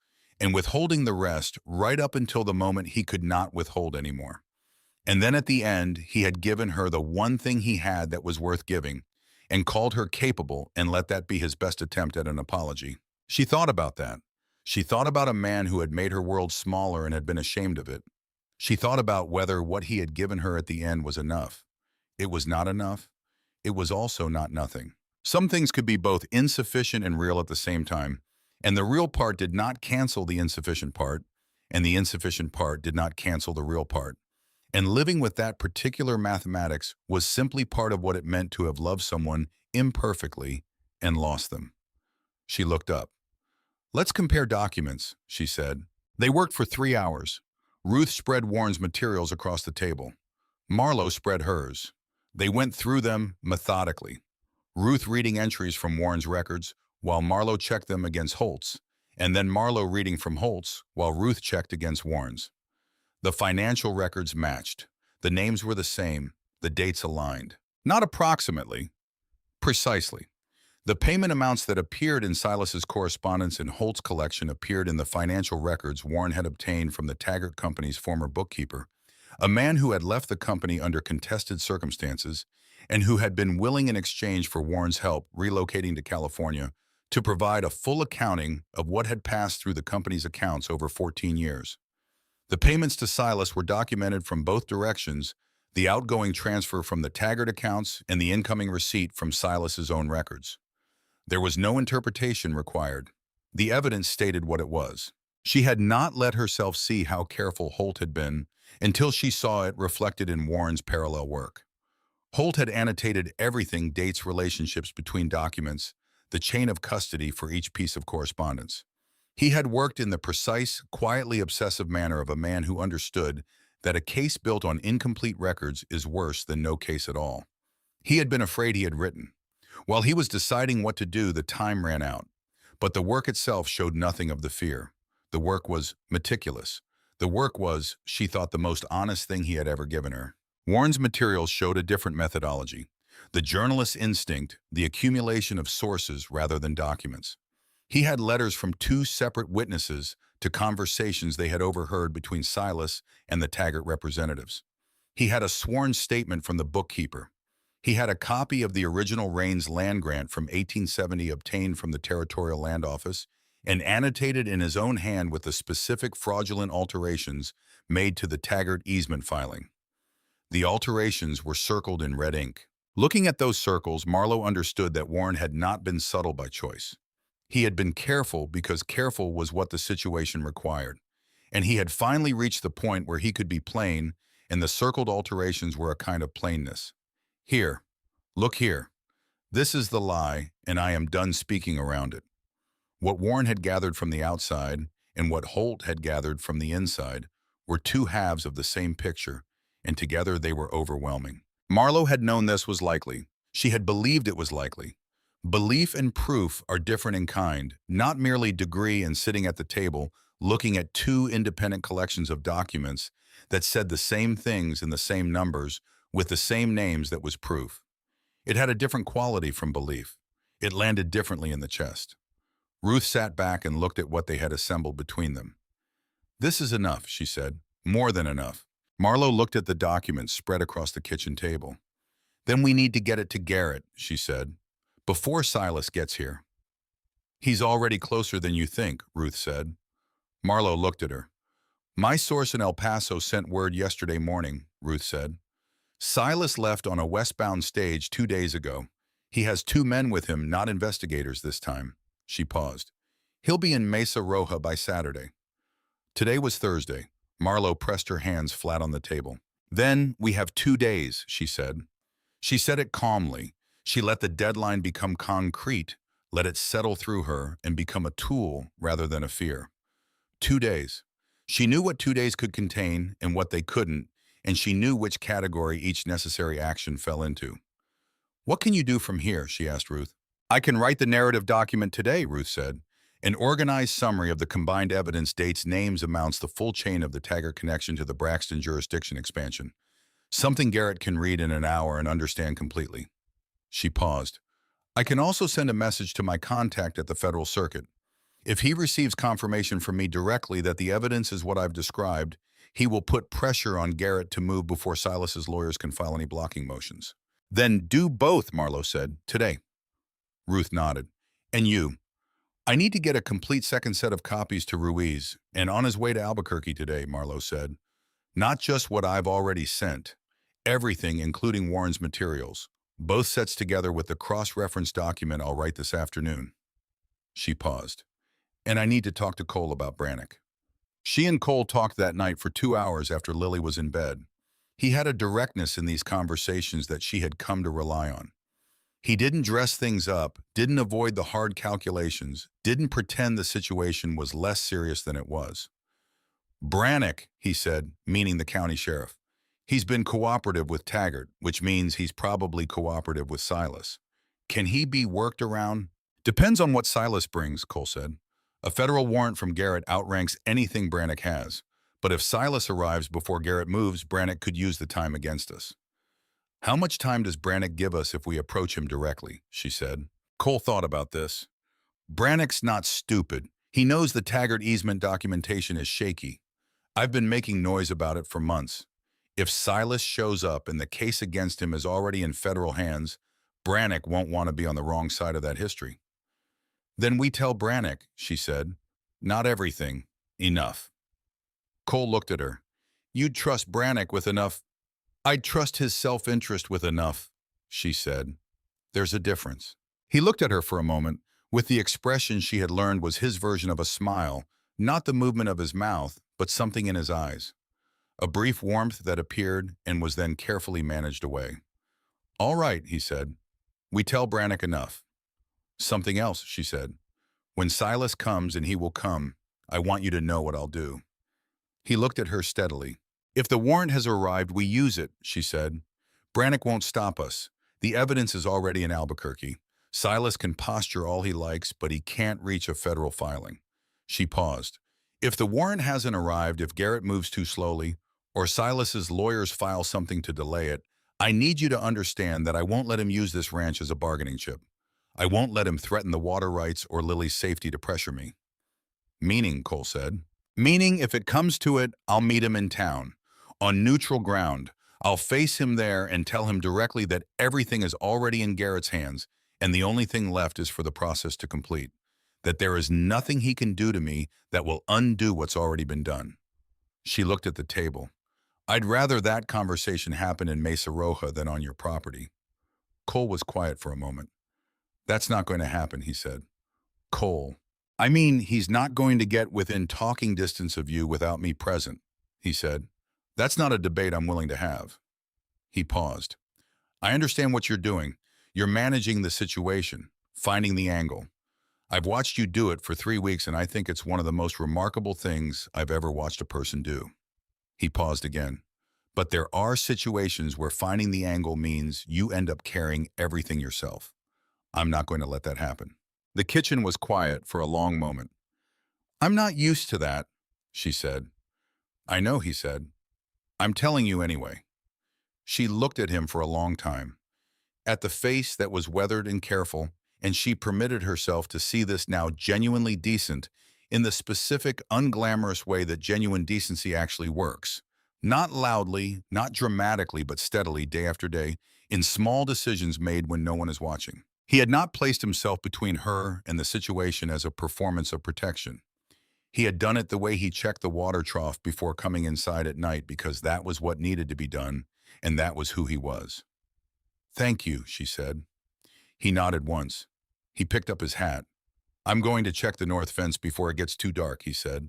and withholding the rest right up until the moment he could not withhold anymore. And then at the end, he had given her the one thing he had that was worth giving, and called her capable, and let that be his best attempt at an apology. She thought about that. She thought about a man who had made her world smaller and had been ashamed of it. She thought about whether what he had given her at the end was enough. It was not enough. It was also not nothing. Some things could be both insufficient and real at the same time, and the real part did not cancel the insufficient part, and the insufficient part did not cancel the real part. And living with that particular mathematics was simply part of what it meant to have loved someone imperfectly and lost them. She looked up. "Let's compare documents," she said. They worked for 3 hours. Ruth spread Warren's materials across the table. Marlowe spread hers. They went through them methodically. Ruth reading entries from Warren's records, while Marlowe checked them against Holt's, and then Marlowe reading from Holt's, while Ruth checked against Warren's. The financial records matched. The names were the same. The dates aligned. Not approximately, precisely. The payment amounts that appeared in Silas's correspondence in Holt's collection appeared in the financial records Warren had obtained from the Taggart Company's former bookkeeper, a man who had left the company under contested circumstances and who had been willing in exchange for Warren's help relocating to California to provide a full accounting of what had passed through the company's accounts over 14 years. The payments to Silas were documented from both directions, the outgoing transfer from the Taggart accounts and the incoming receipt from Silas's own records. There was no interpretation required. The evidence stated what it was. She had not let herself see how careful Holt had been until she saw it reflected in Warren's parallel work. Holt had annotated everything: dates, relationships between documents, the chain of custody for each piece of correspondence. He had worked in the precise, quietly obsessive manner of a man who understood that a case built on incomplete records is worse than no case at all. He had been afraid he had written. While he was deciding what to do, the time ran out. But the work itself showed nothing of the fear. The work was meticulous. The work was, she thought, the most honest thing he had ever given her. Warren's materials showed a different methodology. The journalist's instinct, the accumulation of sources rather than documents. He had letters from 2 separate witnesses to conversations they had overheard between Silas and the Taggart representatives. He had a sworn statement from the bookkeeper. He had a copy of the original Raines land grant from 1870 obtained from the Territorial Land Office and annotated in his own hand with the specific fraudulent alterations made to the Taggart easement filing. The alterations were circled in red ink. Looking at those circles, Marlowe understood that Warren had not been subtle by choice. He had been careful because careful was what the situation required. And he had finally reached the point where he could be plain, and the circled alterations were a kind of plainness. Here, look here. This is the lie, and I am done speaking around it. What Warren had gathered from the outside and what Holt had gathered from the inside were two halves of the same picture, and together they were overwhelming. Marlowe had known this was likely. She had believed it was likely. Belief and proof are different in kind, not merely degree and sitting at the table, looking at two independent collections of documents that said the same things in the same numbers with the same names that was proof. It had a different quality from belief. It landed differently in the chest. Ruth sat back and looked at what they had assembled between them. "This is enough," she said. "More than enough." Marlowe looked at the documents spread across the kitchen table. "Then we need to get it to Garrett," she said, "before Silas gets here." "He's already closer than you think," Ruth said. Marlowe looked at her. "My source in El Paso sent word yesterday morning," Ruth said. "Silas left on a westbound stage 2 days ago. He has 2 men with him, not investigators this time." She paused. "He'll be in Mesa Roja by Saturday." Today was Thursday. Marlowe pressed her hands flat on the table. "Then we have 2 days," she said. She said it calmly. She let the deadline become concrete, let it settle through her and become a tool rather than a fear. 2 days. She knew what 2 days could contain and what they couldn't, and she knew which category each necessary action fell into. "What can you do from here?" she asked Ruth. "I can write the narrative document today," Ruth said. "An organized summary of the combined evidence, dates, names, amounts, the full chain of the Taggart connection to the Braxton jurisdiction expansion. Something Garrett can read in an hour and understand completely." She paused. "I can also send a message to my contact at the Federal Circuit. If he receives confirmation from me directly that the evidence is what I've described, he will put pressure on Garrett to move before Silas's lawyers can file any blocking motions." "Then do both," Marlowe said, "today." Ruth nodded. "And you? I need to get a complete second set of copies to Ruiz, and on his way to Albuquerque today," Marlowe said. "Not just what I've already sent. Everything, including Warren's materials. Both sets together with the cross-reference document I'll write this afternoon." She paused. "And I need to talk to Cole about Brannick." She and Cole talked that night for 2 hours after Lily was in bed. He had a directness in these conversations that she had come to rely on. He didn't dress things up, didn't avoid the hard calculations, didn't pretend the situation was less serious than it was. "Brannick," he said, meaning the county sheriff. "He's been cooperative with Taggart, which means he's probably cooperative with Silas. Can he be worked around?" "Depends on what Silas brings," Cole said. "A federal warrant from Garrett outranks anything Brannick has. But if Silas arrives before Garrett moves, Brannick could use the time against us." "How much time does Brannick give us if we approach him directly?" she said. Cole thought about this. "Brannick's not stupid. He knows the Taggart easement documentation is shaky. I've been making noise about it for months. If Silas shows up and the case against him is already in federal hands, Brannick won't want to be on the wrong side of that history." "Then we tell Brannick," she said. "Not everything. Enough." Cole looked at her. "You'd trust Brannick with enough—" "I'd trust his self-interest with enough," she said. "There's a difference." He looked at her for a moment, with the expression she had learned was his version of a smile, not the movement of his mouth, but something in his eyes. A brief warmth that appeared and was then carefully managed away. "All right," he said. "We tell Brannick enough." "Something else," she said. "When Silas comes, and he will come, I want you to know what I'll do." He looked at her steadily. "If the warrant has arrived, we use it," she said. "Brannick won't stop us. The evidence is already in Albuquerque. Silas can posture all he likes, but he can't reach a federal filing." She paused. "If the warrant hasn't arrived, if Garrett moves too slowly, or Silas's lawyers file something to delay it, I need you to understand that I won't let him use this ranch as a bargaining chip. I won't let him threaten the water rights or Lily's safety to pressure me." "Meaning," Cole said. "Meaning, if it comes to it, I'll meet him in town. On neutral ground, I'll face him there and tell him directly that everything is already in Garrett's hands, and the only thing left is for the process to complete. That there is nothing he can do to me that will undo what's already been done." She looked at the table. "I'd rather that conversation happen in Mesa Roja than on your property." Cole was quiet for a moment. That's not going to happen, he said. Cole. I mean, he's not going to get within talking distance of you without me present, he said. That's not a debate I'm willing to have. He paused. I understand what you're doing. You're managing the situation, finding the angle. I've watched you do it for 3 weeks, and I think it's one of the most remarkable things I've ever watched a person do. He paused again. But there are situations where finding the angle means you end up carrying everything yourself. I'm not going to let that happen. The kitchen was quiet for a long moment. I'm not used to that, she said. I know, he said. I'm telling you anyway. She looked at him for a long time, at the face that was weathered and careful, and she permitted herself to see this now genuinely decent in the specific, unglamorous way that genuine decency actually works. Not loudly, not dramatically, but steadily, day after day, in small decisions made when no one is watching. He had not placed himself between her and the situation as a performance of protection. He had done it the way he checked the water trough before coming inside at night because that was what needed to be done, and that was who he was. Thank you, she said. He nodded once. He picked up his hat. I'm going to check the north fence before it gets too dark, he said.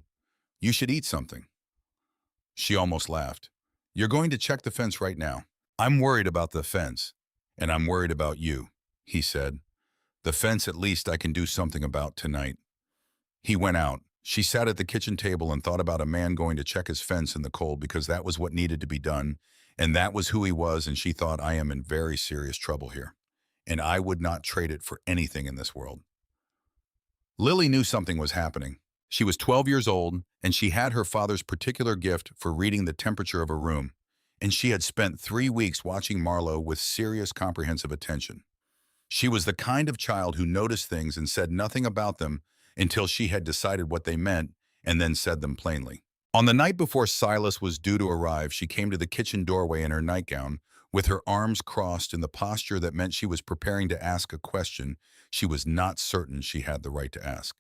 You should eat something. She almost laughed. You're going to check the fence right now. I'm worried about the fence, and I'm worried about you, he said. The fence at least I can do something about tonight. He went out. She sat at the kitchen table and thought about a man going to check his fence in the cold because that was what needed to be done, and that was who he was, and she thought, I am in very serious trouble here, and I would not trade it for anything in this world. Lily knew something was happening. She was 12 years old, and she had her father's particular gift for reading the temperature of a room, and she had spent 3 weeks watching Marlowe with serious, comprehensive attention. She was the kind of child who noticed things and said nothing about them until she had decided what they meant and then said them plainly. On the night before Silas was due to arrive, she came to the kitchen doorway in her nightgown, with her arms crossed in the posture that meant she was preparing to ask a question she was not certain she had the right to ask.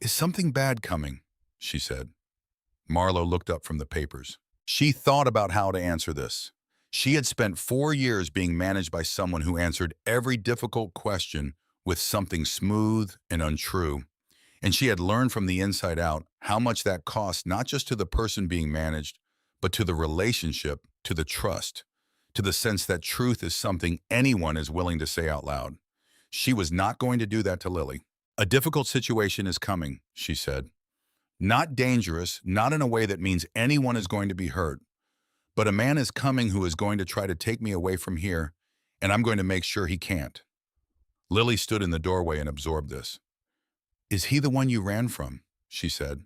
Is something bad coming? She said. Marlowe looked up from the papers. She thought about how to answer this. She had spent 4 years being managed by someone who answered every difficult question with something smooth and untrue, and she had learned from the inside out how much that cost not just to the person being managed, but to the relationship, to the trust, to the sense that truth is something anyone is willing to say out loud. She was not going to do that to Lily. A difficult situation is coming, she said. Not dangerous, not in a way that means anyone is going to be hurt, but a man is coming who is going to try to take me away from here, and I'm going to make sure he can't. Lily stood in the doorway and absorbed this. Is he the one you ran from? She said.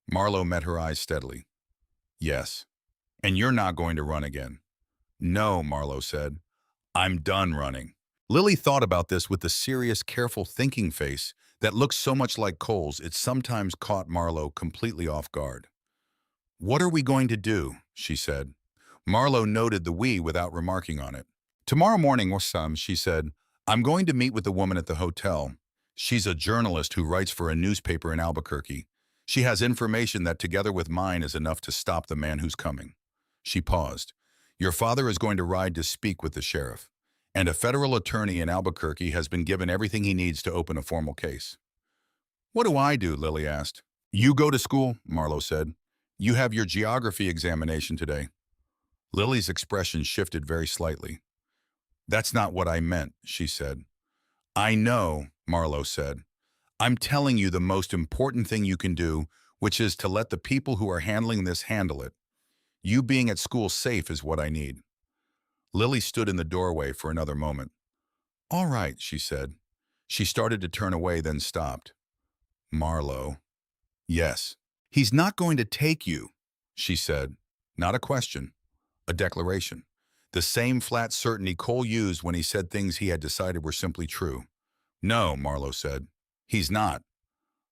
Marlowe met her eyes steadily. Yes. And you're not going to run again. No, Marlowe said. I'm done running. Lily thought about this with the serious, careful thinking face that looked so much like Cole's it sometimes caught Marlowe completely off guard. What are we going to do? She said. Marlowe noted the we without remarking on it. Tomorrow morning, Wassam, she said, I'm going to meet with the woman at the hotel. She's a journalist who writes for a newspaper in Albuquerque. She has information that together with mine is enough to stop the man who's coming. She paused. Your father is going to ride to speak with the sheriff, and a federal attorney in Albuquerque has been given everything he needs to open a formal case. What do I do? Lily asked. You go to school, Marlowe said. You have your geography examination today. Lily's expression shifted very slightly. That's not what I meant, she said. I know, Marlowe said. I'm telling you the most important thing you can do, which is to let the people who are handling this handle it. You being at school safe is what I need. Lily stood in the doorway for another moment. All right, she said. She started to turn away, then stopped. Marlowe. Yes. He's not going to take you, she said. Not a question, a declaration. The same flat certainty Cole used when he said things he had decided were simply true. No, Marlowe said. He's not.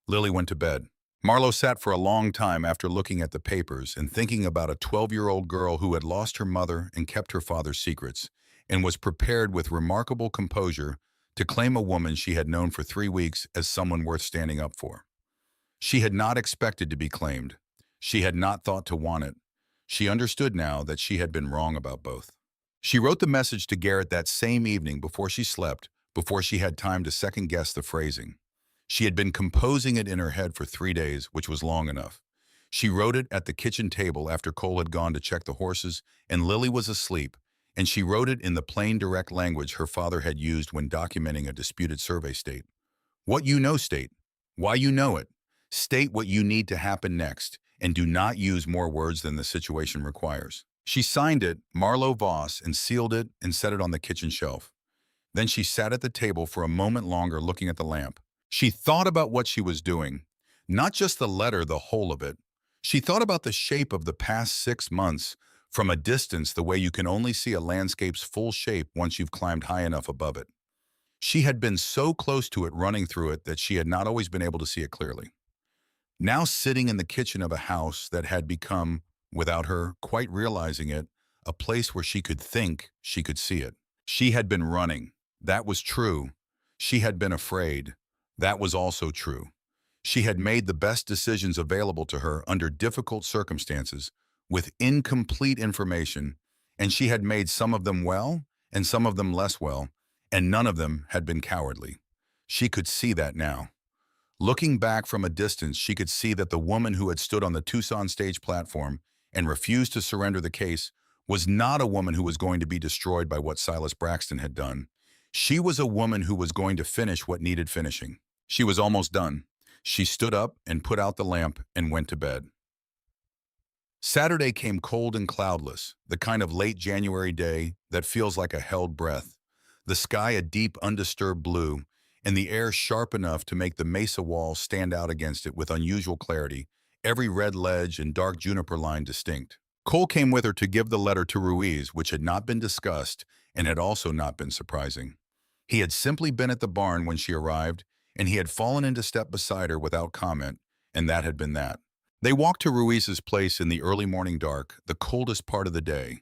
Lily went to bed. Marlowe sat for a long time after looking at the papers and thinking about a 12-year-old girl who had lost her mother and kept her father's secrets, and was prepared with remarkable composure to claim a woman she had known for 3 weeks as someone worth standing up for. She had not expected to be claimed. She had not thought to want it. She understood now that she had been wrong about both. She wrote the message to Garrett that same evening before she slept, before she had time to second-guess the phrasing. She had been composing it in her head for 3 days, which was long enough. She wrote it at the kitchen table after Cole had gone to check the horses and Lily was asleep, and she wrote it in the plain, direct language her father had used when documenting a disputed survey state. What you know state. Why you know it. State what you need to happen next, and do not use more words than the situation requires. She signed it, Marlowe Voss, and sealed it and set it on the kitchen shelf. Then she sat at the table for a moment longer looking at the lamp. She thought about what she was doing. Not just the letter, the whole of it. She thought about the shape of the past 6 months, from a distance the way you can only see a landscape's full shape once you've climbed high enough above it. She had been so close to it running through it that she had not always been able to see it clearly. Now sitting in the kitchen of a house that had become, without her quite realizing it, a place where she could think she could see it. She had been running. That was true. She had been afraid. That was also true. She had made the best decisions available to her under difficult circumstances, with incomplete information, and she had made some of them well and some of them less well, and none of them had been cowardly. She could see that now. Looking back from a distance, she could see that the woman who had stood on the Tucson stage platform and refused to surrender the case was not a woman who was going to be destroyed by what Silas Braxton had done. She was a woman who was going to finish what needed finishing. She was almost done. She stood up and put out the lamp and went to bed. Saturday came cold and cloudless, the kind of late January day that feels like a held breath. The sky a deep, undisturbed blue, and the air sharp enough to make the mesa wall stand out against it with unusual clarity, every red ledge and dark juniper line distinct. Cole came with her to give the letter to Ruiz, which had not been discussed and had also not been surprising. He had simply been at the barn when she arrived, and he had fallen into step beside her without comment, and that had been that. They walked to Ruiz's place in the early morning dark, the coldest part of the day,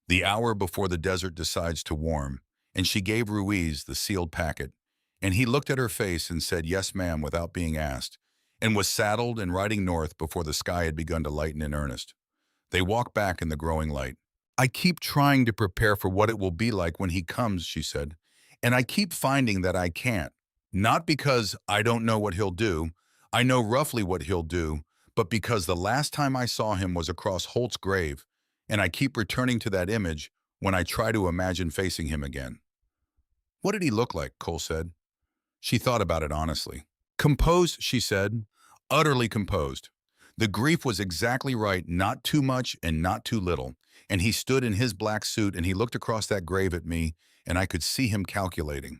the hour before the desert decides to warm, and she gave Ruiz the sealed packet, and he looked at her face and said yes ma'am without being asked, and was saddled and riding north before the sky had begun to lighten in earnest. They walked back in the growing light. I keep trying to prepare for what it will be like when he comes, she said, and I keep finding that I can't. Not because I don't know what he'll do, I know roughly what he'll do, but because the last time I saw him was across Holt's grave, and I keep returning to that image when I try to imagine facing him again. What did he look like? Cole said. She thought about it honestly. Composed, she said, utterly composed. The grief was exactly right, not too much and not too little, and he stood in his black suit and he looked across that grave at me, and I could see him calculating,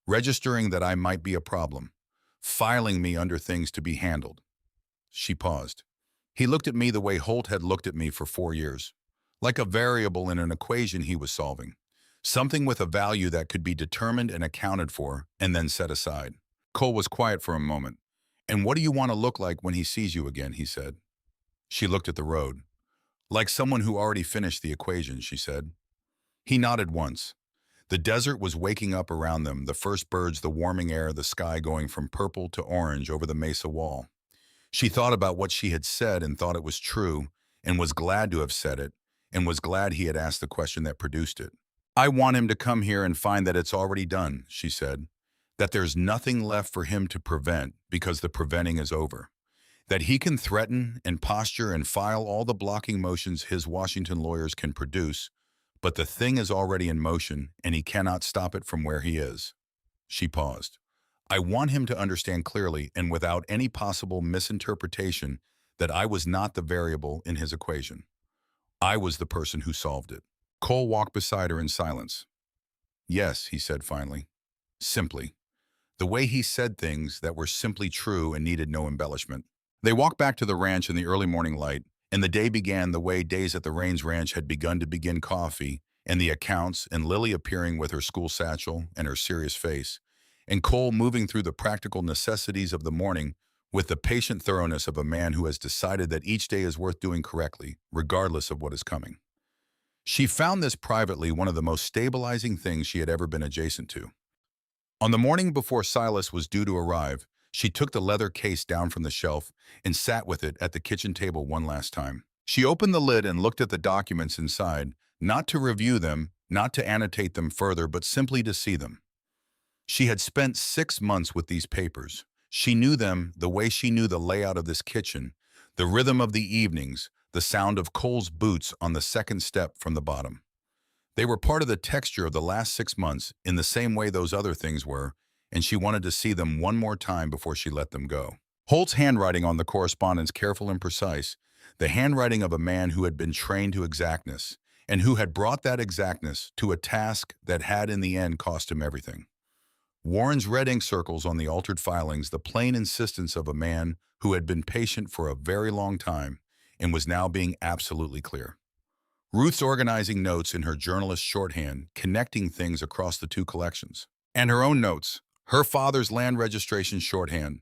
registering that I might be a problem, filing me under things to be handled. She paused. He looked at me the way Holt had looked at me for 4 years, like a variable in an equation he was solving, something with a value that could be determined and accounted for and then set aside. Cole was quiet for a moment. And what do you want to look like when he sees you again, he said. She looked at the road. Like someone who already finished the equation, she said. He nodded once. The desert was waking up around them, the first birds, the warming air, the sky going from purple to orange over the mesa wall. She thought about what she had said and thought it was true, and was glad to have said it, and was glad he had asked the question that produced it. I want him to come here and find that it's already done, she said, that there's nothing left for him to prevent because the preventing is over, that he can threaten and posture and file all the blocking motions his Washington lawyers can produce, but the thing is already in motion and he cannot stop it from where he is. She paused. I want him to understand clearly and without any possible misinterpretation that I was not the variable in his equation. I was the person who solved it. Cole walked beside her in silence. Yes, he said finally. Simply. The way he said things that were simply true and needed no embellishment. They walked back to the ranch in the early morning light, and the day began the way days at the Rains Ranch had begun to begin, coffee, and the accounts, and Lily appearing with her school satchel and her serious face, and Cole moving through the practical necessities of the morning with the patient thoroughness of a man who has decided that each day is worth doing correctly, regardless of what is coming. She found this privately one of the most stabilizing things she had ever been adjacent to. On the morning before Silas was due to arrive, she took the leather case down from the shelf and sat with it at the kitchen table one last time. She opened the lid and looked at the documents inside, not to review them, not to annotate them further, but simply to see them. She had spent 6 months with these papers. She knew them the way she knew the layout of this kitchen, the rhythm of the evenings, the sound of Cole's boots on the second step from the bottom. They were part of the texture of the last 6 months in the same way those other things were, and she wanted to see them one more time before she let them go. Holt's handwriting on the correspondence, careful and precise, the handwriting of a man who had been trained to exactness, and who had brought that exactness to a task that had in the end cost him everything. Warren's red ink circles on the altered filings, the plain insistence of a man who had been patient for a very long time and was now being absolutely clear. Ruth's organizing notes in her journalist's shorthand, connecting things across the two collections. And her own notes, her father's land registration shorthand,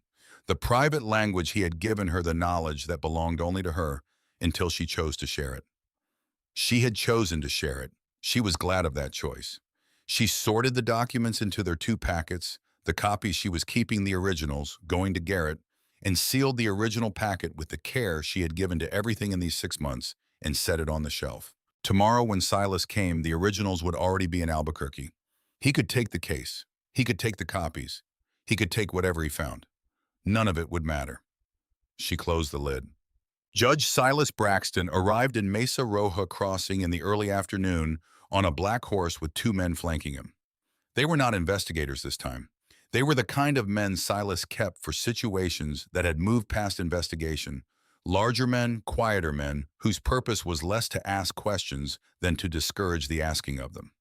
the private language he had given her, the knowledge that belonged only to her until she chose to share it. She had chosen to share it. She was glad of that choice. She sorted the documents into their two packets, the copies she was keeping, the originals, going to Garrett, and sealed the original packet with the care she had given to everything in these 6 months and set it on the shelf. Tomorrow, when Silas came, the originals would already be in Albuquerque. He could take the case. He could take the copies. He could take whatever he found. None of it would matter. She closed the lid. Judge Silas Braxton arrived in Mesa Roja crossing in the early afternoon on a black horse with two men flanking him. They were not investigators this time. They were the kind of men Silas kept for situations that had moved past investigation. Larger men, quieter men, whose purpose was less to ask questions than to discourage the asking of them.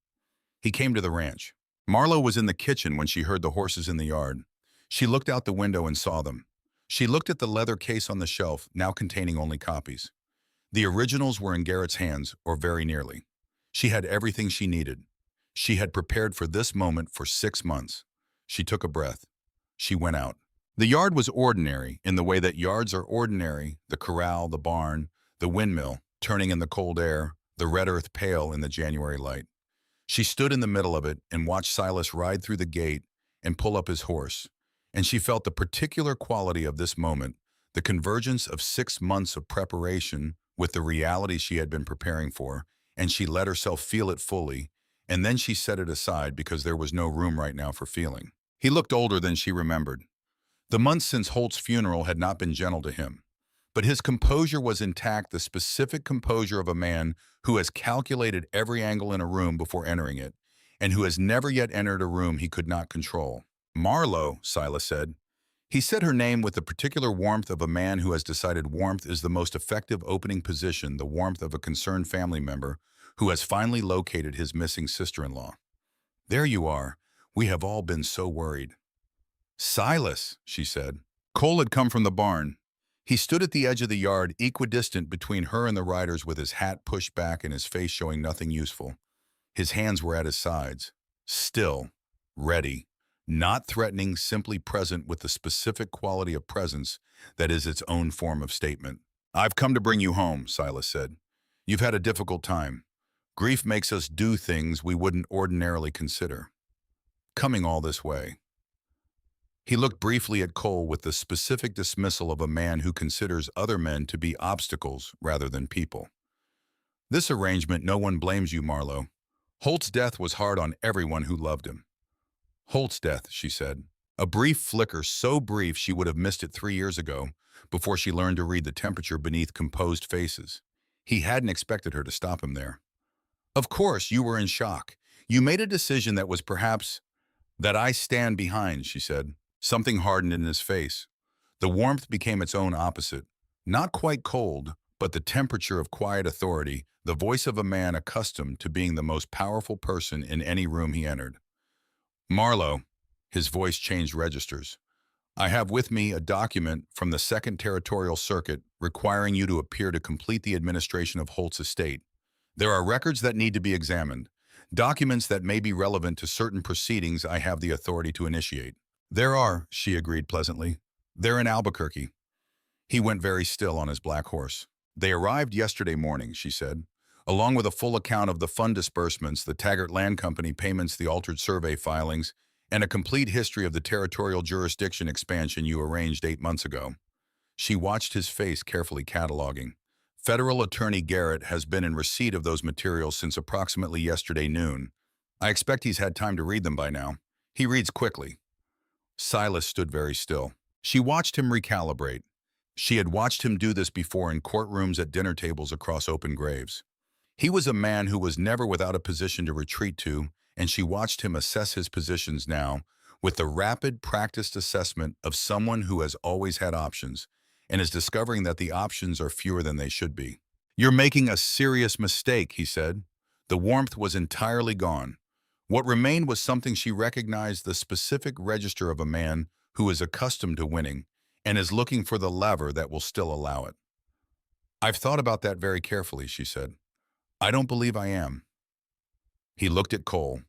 He came to the ranch. Marlowe was in the kitchen when she heard the horses in the yard. She looked out the window and saw them. She looked at the leather case on the shelf, now containing only copies. The originals were in Garrett's hands, or very nearly. She had everything she needed. She had prepared for this moment for 6 months. She took a breath. She went out. The yard was ordinary in the way that yards are ordinary, the corral, the barn, the windmill, turning in the cold air, the red earth pale in the January light. She stood in the middle of it and watched Silas ride through the gate and pull up his horse, and she felt the particular quality of this moment, the convergence of 6 months of preparation with the reality she had been preparing for, and she let herself feel it fully, and then she set it aside because there was no room right now for feeling. He looked older than she remembered. The months since Holt's funeral had not been gentle to him, but his composure was intact, the specific composure of a man who has calculated every angle in a room before entering it, and who has never yet entered a room he could not control. Marlowe, Silas said. He said her name with the particular warmth of a man who has decided warmth is the most effective opening position, the warmth of a concerned family member who has finally located his missing sister-in-law. There you are. We have all been so worried. Silas, she said. Cole had come from the barn. He stood at the edge of the yard, equidistant between her and the riders, with his hat pushed back and his face showing nothing useful. His hands were at his sides. Still. Ready. Not threatening, simply present with the specific quality of presence that is its own form of statement. I've come to bring you home, Silas said. You've had a difficult time. Grief makes us do things we wouldn't ordinarily consider. Coming all this way. He looked briefly at Cole with the specific dismissal of a man who considers other men to be obstacles rather than people. This arrangement, no one blames you, Marlowe. Holt's death was hard on everyone who loved him. Holt's death, she said. A brief flicker, so brief she would have missed it 3 years ago, before she learned to read the temperature beneath composed faces. He hadn't expected her to stop him there. Of course, you were in shock. You made a decision that was perhaps that I stand behind, she said. Something hardened in his face. The warmth became its own opposite. Not quite cold, but the temperature of quiet authority, the voice of a man accustomed to being the most powerful person in any room he entered. Marlowe, his voice changed registers. I have with me a document from the 2nd Territorial Circuit requiring you to appear to complete the administration of Holt's estate. There are records that need to be examined, documents that may be relevant to certain proceedings I have the authority to initiate. There are, she agreed pleasantly. They're in Albuquerque. He went very still on his black horse. They arrived yesterday morning, she said, along with a full account of the fund disbursements, the Taggart Land Company payments, the altered survey filings, and a complete history of the territorial jurisdiction expansion you arranged 8 months ago. She watched his face, carefully cataloging. Federal Attorney Garrett has been in receipt of those materials since approximately yesterday noon. I expect he's had time to read them by now. He reads quickly. Silas stood very still. She watched him recalibrate. She had watched him do this before in courtrooms at dinner tables across open graves. He was a man who was never without a position to retreat to, and she watched him assess his positions now with the rapid, practiced assessment of someone who has always had options and is discovering that the options are fewer than they should be. "You're making a serious mistake," he said. The warmth was entirely gone. What remained was something she recognized, the specific register of a man who is accustomed to winning and is looking for the lever that will still allow it. "I've thought about that very carefully," she said. "I don't believe I am." He looked at Cole.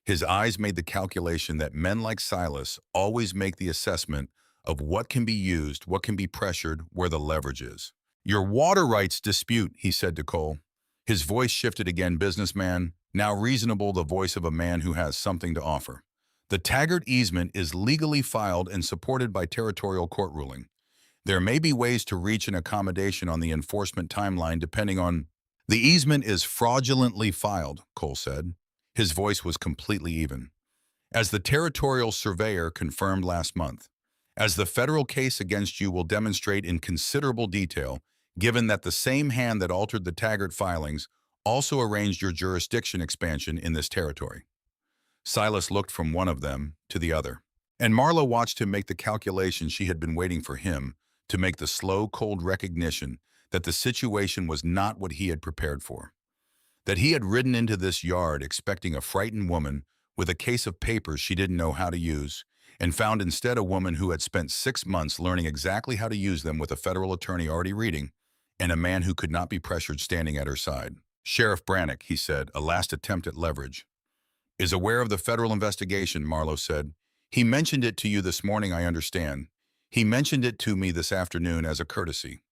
His eyes made the calculation that men like Silas always make the assessment of what can be used, what can be pressured, where the leverage is. "Your water rights dispute," he said to Cole. His voice shifted again, businessman, now reasonable, the voice of a man who has something to offer. "The Taggart easement is legally filed and supported by territorial court ruling. There may be ways to reach an accommodation on the enforcement timeline depending on—" "The easement is fraudulently filed," Cole said. His voice was completely even. "As the territorial surveyor confirmed last month, as the federal case against you will demonstrate in considerable detail, given that the same hand that altered the Taggart filings also arranged your jurisdiction expansion in this territory." Silas looked from one of them to the other, and Marlowe watched him make the calculation she had been waiting for him to make, the slow, cold recognition that the situation was not what he had prepared for. That he had ridden into this yard expecting a frightened woman with a case of papers she didn't know how to use, and found instead a woman who had spent 6 months learning exactly how to use them with a federal attorney already reading, and a man who could not be pressured standing at her side. "Sheriff Brannock," he said, a last attempt at leverage. "Is aware of the federal investigation," Marlowe said. "He mentioned it to you this morning, I understand. He mentioned it to me this afternoon as a courtesy."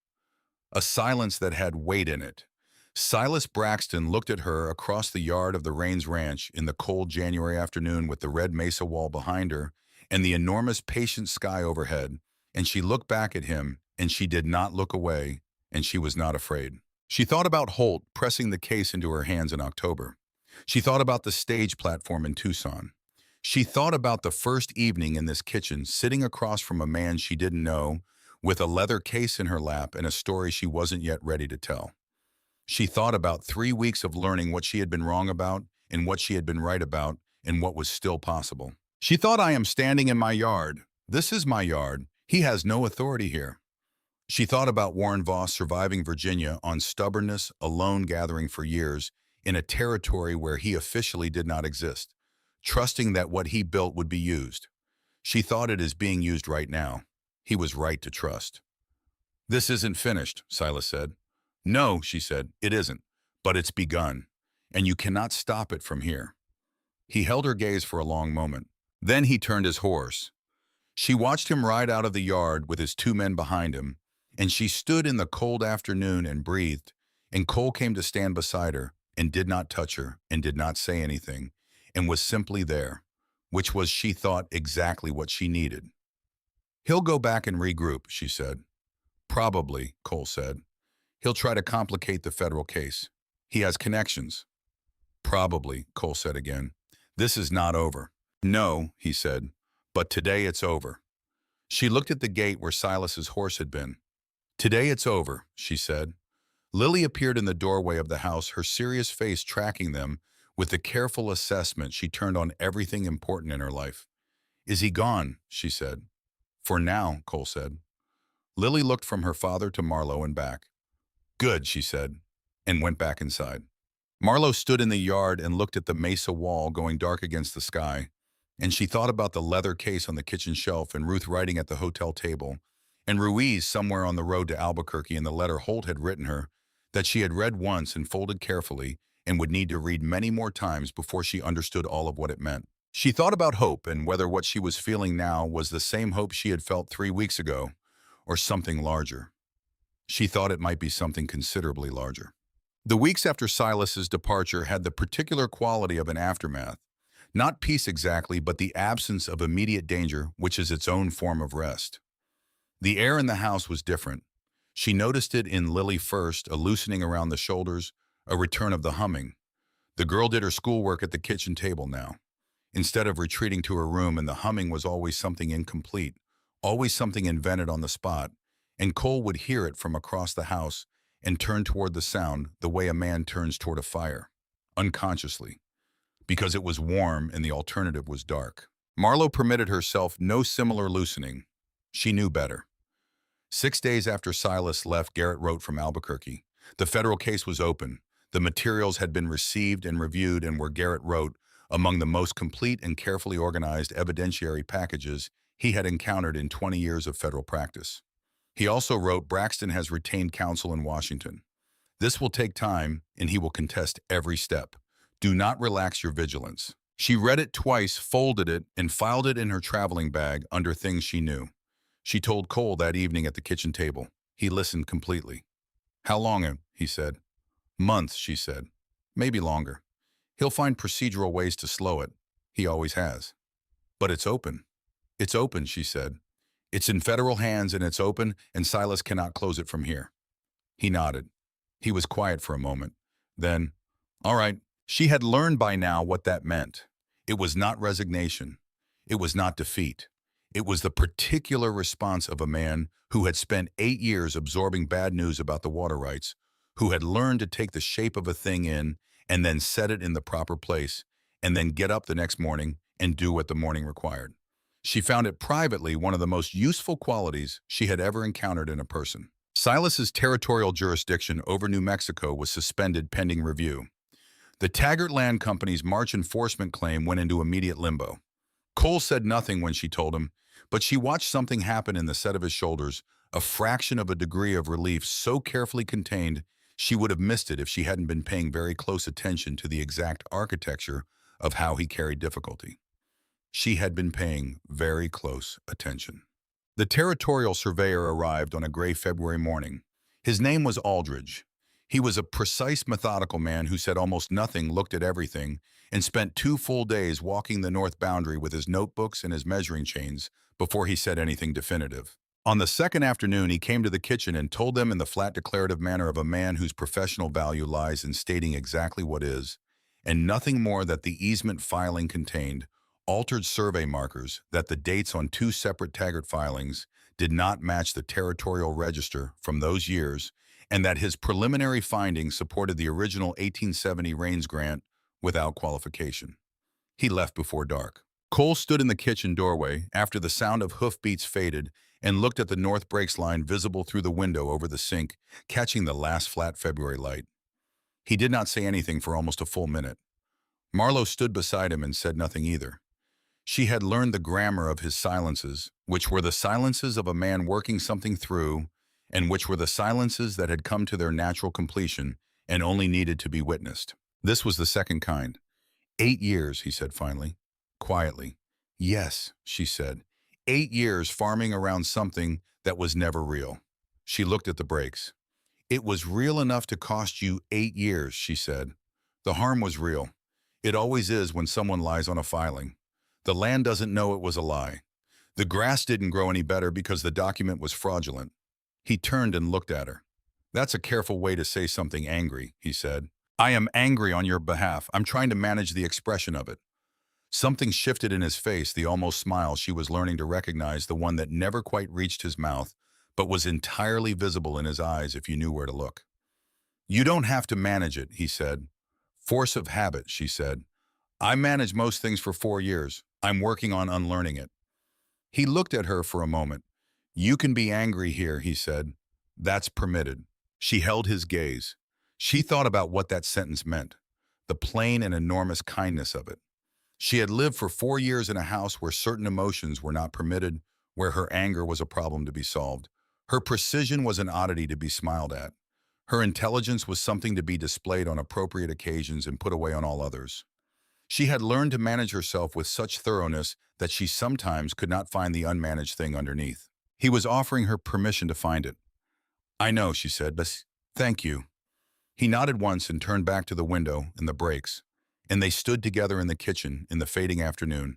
A silence that had weight in it. Silas Braxton looked at her across the yard of the Raines Ranch in the cold January afternoon with the red mesa wall behind her and the enormous patient sky overhead, and she looked back at him, and she did not look away, and she was not afraid. She thought about Holt pressing the case into her hands in October. She thought about the stage platform in Tucson. She thought about the first evening in this kitchen, sitting across from a man she didn't know, with a leather case in her lap and a story she wasn't yet ready to tell. She thought about 3 weeks of learning what she had been wrong about and what she had been right about and what was still possible. She thought, "I am standing in my yard. This is my yard. He has no authority here." She thought about Warren Voss surviving Virginia on stubbornness, alone, gathering for years in a territory where he officially did not exist, trusting that what he built would be used. She thought it is being used right now. He was right to trust. "This isn't finished," Silas said. "No," she said, "it isn't, but it's begun, and you cannot stop it from here." He held her gaze for a long moment. Then he turned his horse. She watched him ride out of the yard with his 2 men behind him, and she stood in the cold afternoon and breathed, and Cole came to stand beside her and did not touch her and did not say anything and was simply there, which was, she thought, exactly what she needed. "He'll go back and regroup," she said. "Probably," Cole said. "He'll try to complicate the federal case. He has connections." "Probably," Cole said again. "This is not over." "No," he said, "but today it's over." She looked at the gate where Silas's horse had been. "Today it's over," she said. Lily appeared in the doorway of the house, her serious face tracking them with the careful assessment she turned on everything important in her life. "Is he gone?" she said. "For now," Cole said. Lily looked from her father to Marlowe and back. "Good," she said, and went back inside. Marlowe stood in the yard and looked at the mesa wall going dark against the sky, and she thought about the leather case on the kitchen shelf and Ruth writing at the hotel table, and Ruiz somewhere on the road to Albuquerque and the letter Holt had written her that she had read once and folded carefully and would need to read many more times before she understood all of what it meant. She thought about hope and whether what she was feeling now was the same hope she had felt 3 weeks ago, or something larger. She thought it might be something considerably larger. The weeks after Silas's departure had the particular quality of an aftermath. Not peace exactly, but the absence of immediate danger, which is its own form of rest. The air in the house was different. She noticed it in Lily first, a loosening around the shoulders, a return of the humming. The girl did her schoolwork at the kitchen table now. Instead of retreating to her room, and the humming was always something incomplete, always something invented on the spot, and Cole would hear it from across the house and turn toward the sound the way a man turns toward a fire, unconsciously, because it was warm and the alternative was dark. Marlowe permitted herself no similar loosening. She knew better. 6 days after Silas left, Garrett wrote from Albuquerque. The federal case was open. The materials had been received and reviewed and were, Garrett wrote, among the most complete and carefully organized evidentiary packages he had encountered in 20 years of federal practice. He also wrote, Braxton has retained counsel in Washington. This will take time, and he will contest every step. Do not relax your vigilance. She read it twice, folded it, and filed it in her traveling bag under things she knew. She told Cole that evening at the kitchen table. He listened completely. How long, he said. Months, she said. Maybe longer. He'll find procedural ways to slow it. He always has. But it's open. It's open, she said. It's in federal hands and it's open, and Silas cannot close it from here. He nodded. He was quiet for a moment. Then, all right. She had learned by now what that meant. It was not resignation. It was not defeat. It was the particular response of a man who had spent 8 years absorbing bad news about the water rights, who had learned to take the shape of a thing in and then set it in the proper place, and then get up the next morning and do what the morning required. She found it privately one of the most useful qualities she had ever encountered in a person. Silas's territorial jurisdiction over New Mexico was suspended pending review. The Taggart Land Company's March enforcement claim went into immediate limbo. Cole said nothing when she told him, but she watched something happen in the set of his shoulders, a fraction of a degree of relief so carefully contained she would have missed it if she hadn't been paying very close attention to the exact architecture of how he carried difficulty. She had been paying very close attention. The territorial surveyor arrived on a gray February morning. His name was Aldridge. He was a precise, methodical man who said almost nothing, looked at everything, and spent 2 full days walking the north boundary with his notebooks and his measuring chains before he said anything definitive. On the second afternoon, he came to the kitchen and told them in the flat declarative manner of a man whose professional value lies in stating exactly what is, and nothing more, that the easement filing contained altered survey markers, that the dates on 2 separate Taggart filings did not match the territorial register from those years, and that his preliminary findings supported the original 1870 Rains grant without qualification. He left before dark. Cole stood in the kitchen doorway after the sound of hoofbeats faded and looked at the north brakes line visible through the window over the sink, catching the last flat February light. He did not say anything for almost a full minute. Marlowe stood beside him and said nothing either. She had learned the grammar of his silences, which were the silences of a man working something through, and which were the silences that had come to their natural completion and only needed to be witnessed. This was the second kind. 8 years, he said finally, quietly. Yes, she said. 8 years farming around something that was never real. She looked at the brakes. It was real enough to cost you 8 years, she said. The harm was real. It always is when someone lies on a filing. The land doesn't know it was a lie. The grass didn't grow any better because the document was fraudulent. He turned and looked at her. That's a careful way to say something angry, he said. I am angry on your behalf. I'm trying to manage the expression of it. Something shifted in his face, the almost smile she was learning to recognize, the one that never quite reached his mouth, but was entirely visible in his eyes if you knew where to look. You don't have to manage it, he said. Force of habit, she said. I managed most things for 4 years. I'm working on unlearning it. He looked at her for a moment. You can be angry here, he said. That's permitted. She held his gaze. She thought about what that sentence meant, the plain and enormous kindness of it. She had lived for 4 years in a house where certain emotions were not permitted, where her anger was a problem to be solved. Her precision was an oddity to be smiled at. Her intelligence was something to be displayed on appropriate occasions and put away on all others. She had learned to manage herself with such thoroughness that she sometimes could not find the unmanaged thing underneath. He was offering her permission to find it. I know, she said, but thank you. He nodded once and turned back to the window and the brakes, and they stood together in the kitchen in the fading afternoon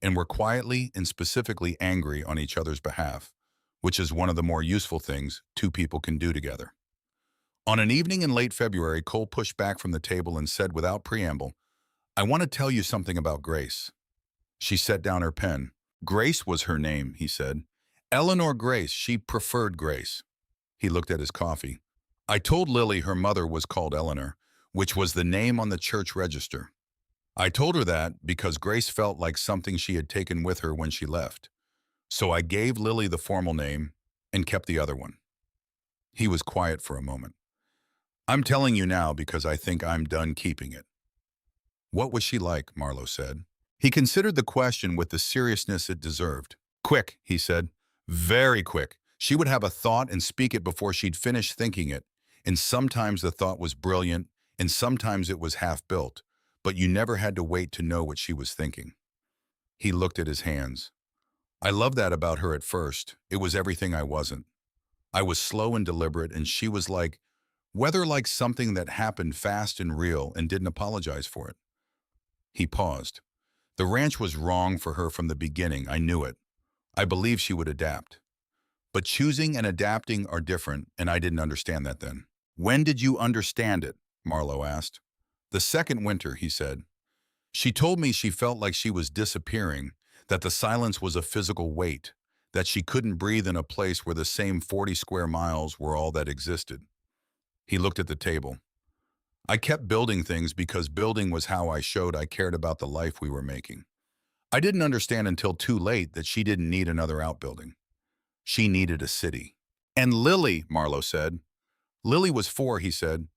and were quietly and specifically angry on each other's behalf, which is one of the more useful things two people can do together. On an evening in late February, Cole pushed back from the table and said without preamble, "I want to tell you something about Grace." She set down her pen. Grace was her name, he said. Eleanor Grace, she preferred Grace. He looked at his coffee. I told Lily her mother was called Eleanor, which was the name on the church register. I told her that because Grace felt like something she had taken with her when she left. So I gave Lily the formal name and kept the other one. He was quiet for a moment. I'm telling you now because I think I'm done keeping it. What was she like? Marlowe said. He considered the question with the seriousness it deserved. Quick, he said. Very quick. She would have a thought and speak it before she'd finished thinking it, and sometimes the thought was brilliant, and sometimes it was half-built, but you never had to wait to know what she was thinking. He looked at his hands. I loved that about her at first. It was everything I wasn't. I was slow and deliberate, and she was like, whether like something that happened fast and real and didn't apologize for it. He paused. The ranch was wrong for her from the beginning, I knew it. I believed she would adapt. But choosing and adapting are different, and I didn't understand that then. When did you understand it? Marlowe asked. The second winter, he said. She told me she felt like she was disappearing, that the silence was a physical weight, that she couldn't breathe in a place where the same 40 square miles were all that existed. He looked at the table. I kept building things because building was how I showed I cared about the life we were making. I didn't understand until too late that she didn't need another outbuilding. She needed a city. And Lily, Marlowe said. Lily was 4, he said.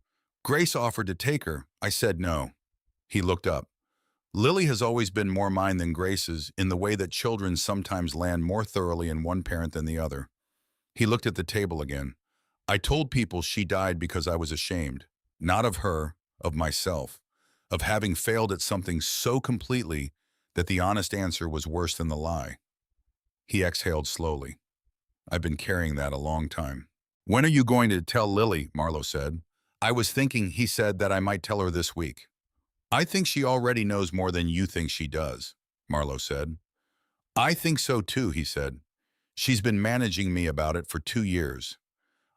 Grace offered to take her. I said no. He looked up. Lily has always been more mine than Grace's in the way that children sometimes land more thoroughly in one parent than the other. He looked at the table again. I told people she died because I was ashamed. Not of her, of myself, of having failed at something so completely that the honest answer was worse than the lie. He exhaled slowly. I've been carrying that a long time. When are you going to tell Lily? Marlowe said. I was thinking, he said, that I might tell her this week. I think she already knows more than you think she does, Marlowe said. I think so too, he said. She's been managing me about it for 2 years.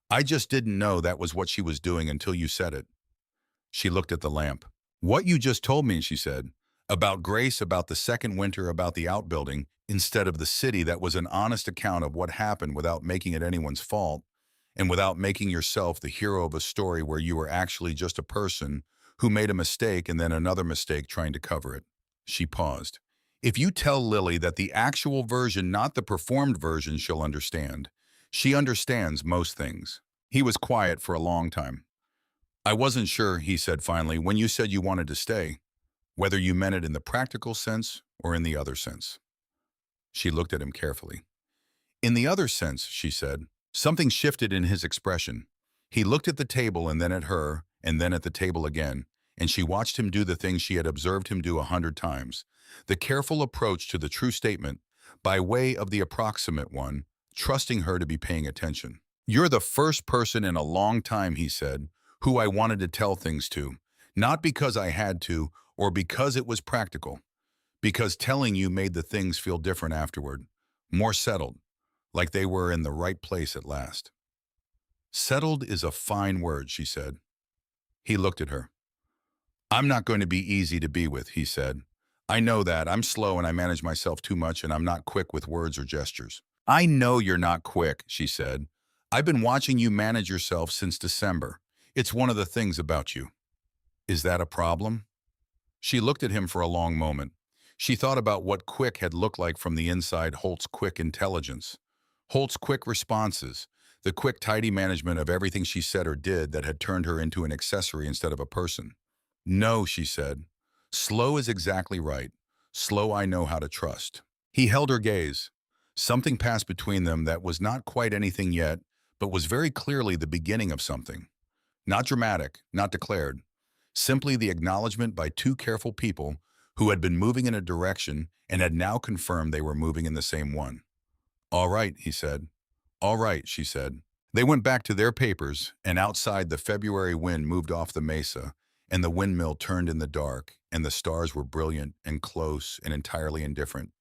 I just didn't know that was what she was doing until you said it. She looked at the lamp. What you just told me, she said, about Grace, about the second winter, about the outbuilding, instead of the city, that was an honest account of what happened without making it anyone's fault, and without making yourself the hero of a story where you were actually just a person who made a mistake and then another mistake trying to cover it. She paused. If you tell Lily that the actual version, not the performed version, she'll understand. She understands most things. He was quiet for a long time. I wasn't sure, he said finally, when you said you wanted to stay, whether you meant it in the practical sense or in the other sense. She looked at him carefully. In the other sense, she said. Something shifted in his expression. He looked at the table and then at her, and then at the table again, and she watched him do the thing she had observed him do 100 times, the careful approach to the true statement, by way of the approximate one, trusting her to be paying attention. You're the first person in a long time, he said, who I wanted to tell things to, not because I had to or because it was practical, because telling you made the things feel different afterward, more settled, like they were in the right place at last. Settled is a fine word, she said. He looked at her. I'm not going to be easy to be with, he said. I know that. I'm slow and I manage myself too much and I'm not quick with words or gestures. I know you're not quick, she said. I've been watching you manage yourself since December. It's one of the things about you. Is that a problem? She looked at him for a long moment. She thought about what quick had looked like from the inside Holt's quick intelligence. Holt's quick responses, the quick, tidy management of everything she said or did that had turned her into an accessory instead of a person. No, she said. Slow is exactly right. Slow I know how to trust. He held her gaze. Something passed between them that was not quite anything yet, but was very clearly the beginning of something. Not dramatic, not declared. Simply the acknowledgement by two careful people who had been moving in a direction and had now confirmed they were moving in the same one. All right, he said. All right, she said. They went back to their papers, and outside the February wind moved off the mesa, and the windmill turned in the dark, and the stars were brilliant and close and entirely indifferent.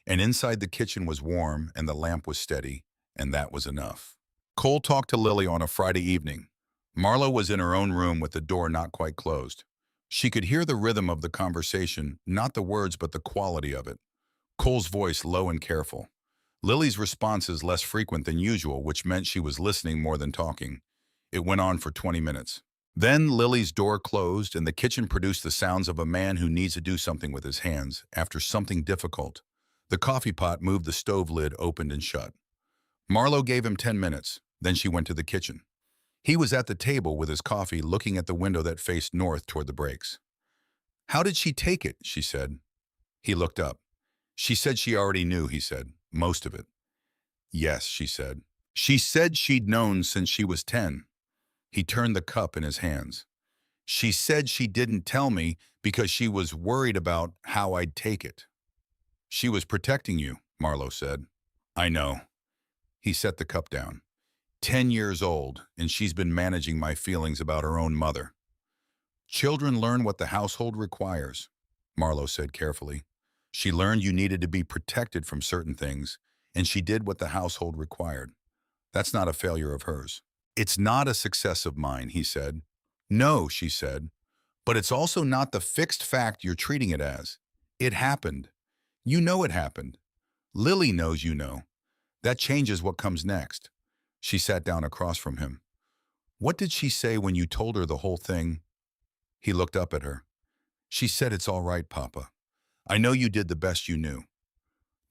And inside the kitchen was warm, and the lamp was steady, and that was enough. Cole talked to Lily on a Friday evening. Marlowe was in her own room with the door not quite closed. She could hear the rhythm of the conversation, not the words but the quality of it. Cole's voice low and careful. Lily's responses less frequent than usual, which meant she was listening more than talking. It went on for 20 minutes. Then Lily's door closed and the kitchen produced the sounds of a man who needs to do something with his hands after something difficult. The coffee pot moved, the stove lid opened and shut. Marlowe gave him 10 minutes, then she went to the kitchen. He was at the table with his coffee, looking at the window that faced north toward the breaks. "How did she take it?" she said. He looked up. "She said she already knew," he said. "Most of it." "Yes," she said. "She said she'd known since she was 10. He turned the cup in his hands. "She said she didn't tell me because she was worried about how I'd take it." "She was protecting you," Marlowe said. "I know." He set the cup down. 10 years old, and she's been managing my feelings about her own mother. "Children learn what the household requires," Marlowe said carefully. "She learned you needed to be protected from certain things, and she did what the household required. That's not a failure of hers." "It's not a success of mine," he said. "No," she said, "but it's also not the fixed fact you're treating it as. It happened. You know it happened. Lily knows you know. That changes what comes next." She sat down across from him. "What did she say when you told her the whole thing?" He looked up at her. "She said it's all right, Papa. I know you did the best you knew."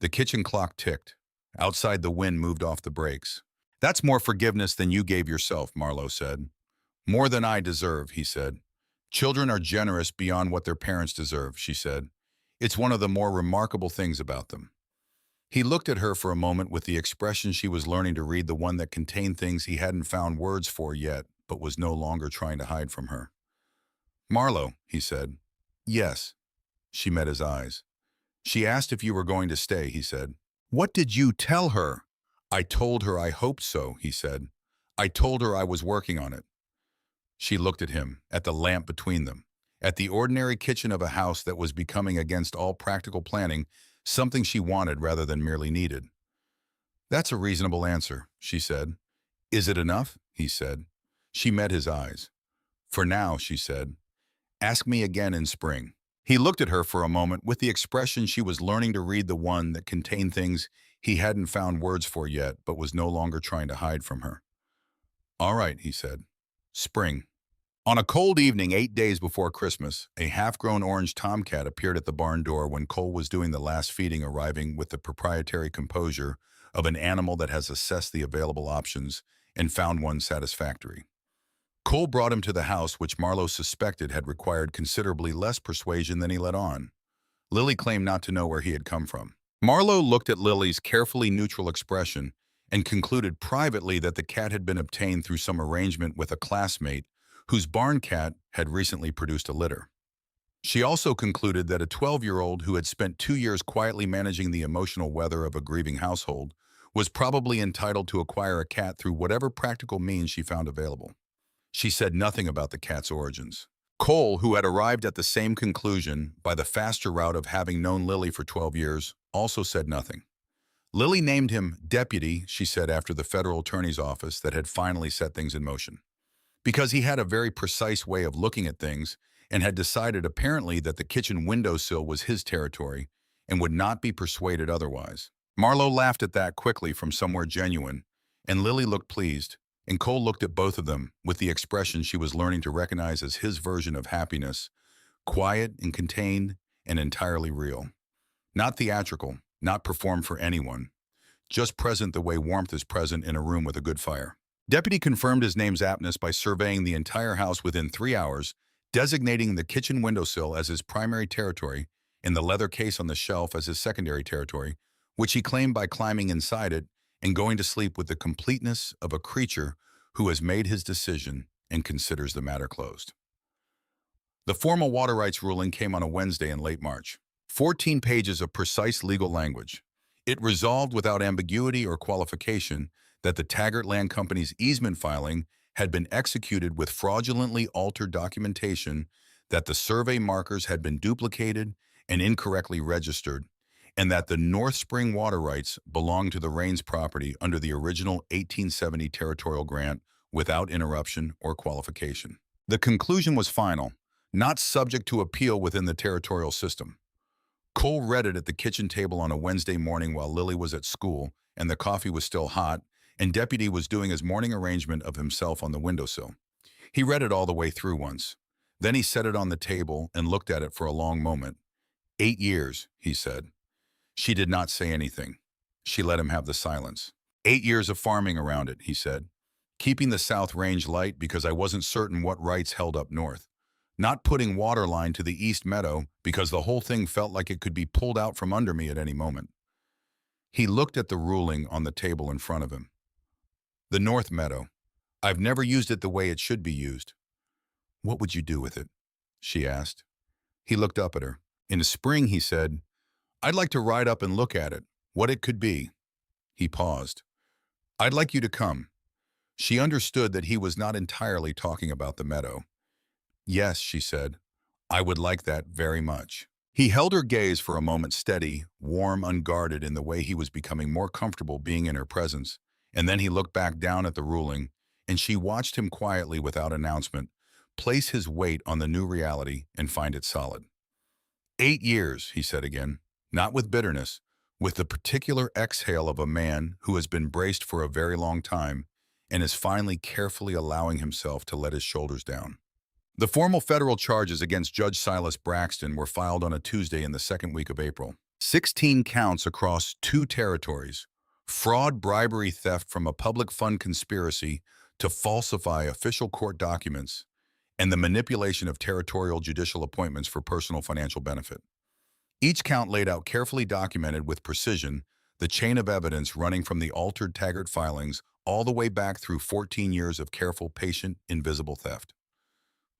The kitchen clock ticked. Outside, the wind moved off the brakes. "That's more forgiveness than you gave yourself," Marlowe said. "More than I deserve," he said. "Children are generous beyond what their parents deserve," she said. "It's one of the more remarkable things about them." He looked at her for a moment with the expression she was learning to read, the one that contained things he hadn't found words for yet, but was no longer trying to hide from her. "Marlowe," he said. "Yes." She met his eyes. "She asked if you were going to stay," he said. "What did you tell her?" "I told her I hoped so," he said. "I told her I was working on it." She looked at him, at the lamp between them, at the ordinary kitchen of a house that was becoming, against all practical planning, something she wanted rather than merely needed. "That's a reasonable answer," she said. "Is it enough?" he said. She met his eyes. "For now," she said. "Ask me again in spring." He looked at her for a moment with the expression she was learning to read, the one that contained things he hadn't found words for yet, but was no longer trying to hide from her. "All right," he said. "Spring." On a cold evening 8 days before Christmas, a half-grown orange tomcat appeared at the barn door when Cole was doing the last feeding, arriving with the proprietary composure of an animal that has assessed the available options and found one satisfactory. Cole brought him to the house, which Marlowe suspected had required considerably less persuasion than he let on. Lily claimed not to know where he had come from. Marlowe looked at Lily's carefully neutral expression and concluded privately that the cat had been obtained through some arrangement with a classmate whose barn cat had recently produced a litter. She also concluded that a 12-year-old who had spent 2 years quietly managing the emotional weather of a grieving household was probably entitled to acquire a cat through whatever practical means she found available. She said nothing about the cat's origins. Cole, who had arrived at the same conclusion by the faster route of having known Lily for 12 years, also said nothing. Lily named him deputy, she said, after the federal attorney's office that had finally set things in motion, because he had a very precise way of looking at things and had decided apparently that the kitchen windowsill was his territory and would not be persuaded otherwise. Marlowe laughed at that quickly from somewhere genuine, and Lily looked pleased, and Cole looked at both of them with the expression she was learning to recognize as his version of happiness, quiet and contained and entirely real. Not theatrical, not performed for anyone, just present the way warmth is present in a room with a good fire. Deputy confirmed his name's aptness by surveying the entire house within 3 hours, designating the kitchen windowsill as his primary territory and the leather case on the shelf as his secondary territory, which he claimed by climbing inside it and going to sleep with the completeness of a creature who has made his decision and considers the matter closed. The formal water rights ruling came on a Wednesday in late March. 14 pages of precise legal language. It resolved without ambiguity or qualification that the Taggart Land Company's easement filing had been executed with fraudulently altered documentation, that the survey markers had been duplicated and incorrectly registered, and that the North Spring water rights belonged to the Rains property under the original 1870 territorial grant without interruption or qualification. The conclusion was final, not subject to appeal within the territorial system. Cole read it at the kitchen table on a Wednesday morning while Lily was at school and the coffee was still hot, and Deputy was doing his morning arrangement of himself on the windowsill. He read it all the way through once. Then he set it on the table and looked at it for a long moment. 8 years, he said. She did not say anything. She let him have the silence. 8 years of farming around it, he said. Keeping the South Range light because I wasn't certain what rights held up north. Not putting water line to the East Meadow because the whole thing felt like it could be pulled out from under me at any moment. He looked at the ruling on the table in front of him. The North Meadow. I've never used it the way it should be used. What would you do with it? She asked. He looked up at her. In the spring, he said, I'd like to ride up and look at it, what it could be. He paused. I'd like you to come. She understood that he was not entirely talking about the meadow. Yes, she said, I would like that very much. He held her gaze for a moment steady, warm, unguarded in the way he was becoming more comfortable being in her presence, and then he looked back down at the ruling, and she watched him quietly without announcement, place his weight on the new reality and find it solid. 8 years, he said again, not with bitterness, with the particular exhale of a man who has been braced for a very long time and is finally carefully allowing himself to let his shoulders down. The formal federal charges against Judge Silas Braxton were filed on a Tuesday in the second week of April. 16 counts across 2 territories: fraud, bribery, theft from a public fund conspiracy to falsify official court documents, and the manipulation of territorial judicial appointments for personal financial benefit. Each count laid out carefully documented with precision the chain of evidence running from the altered Taggart filings all the way back through 14 years of careful, patient, invisible theft.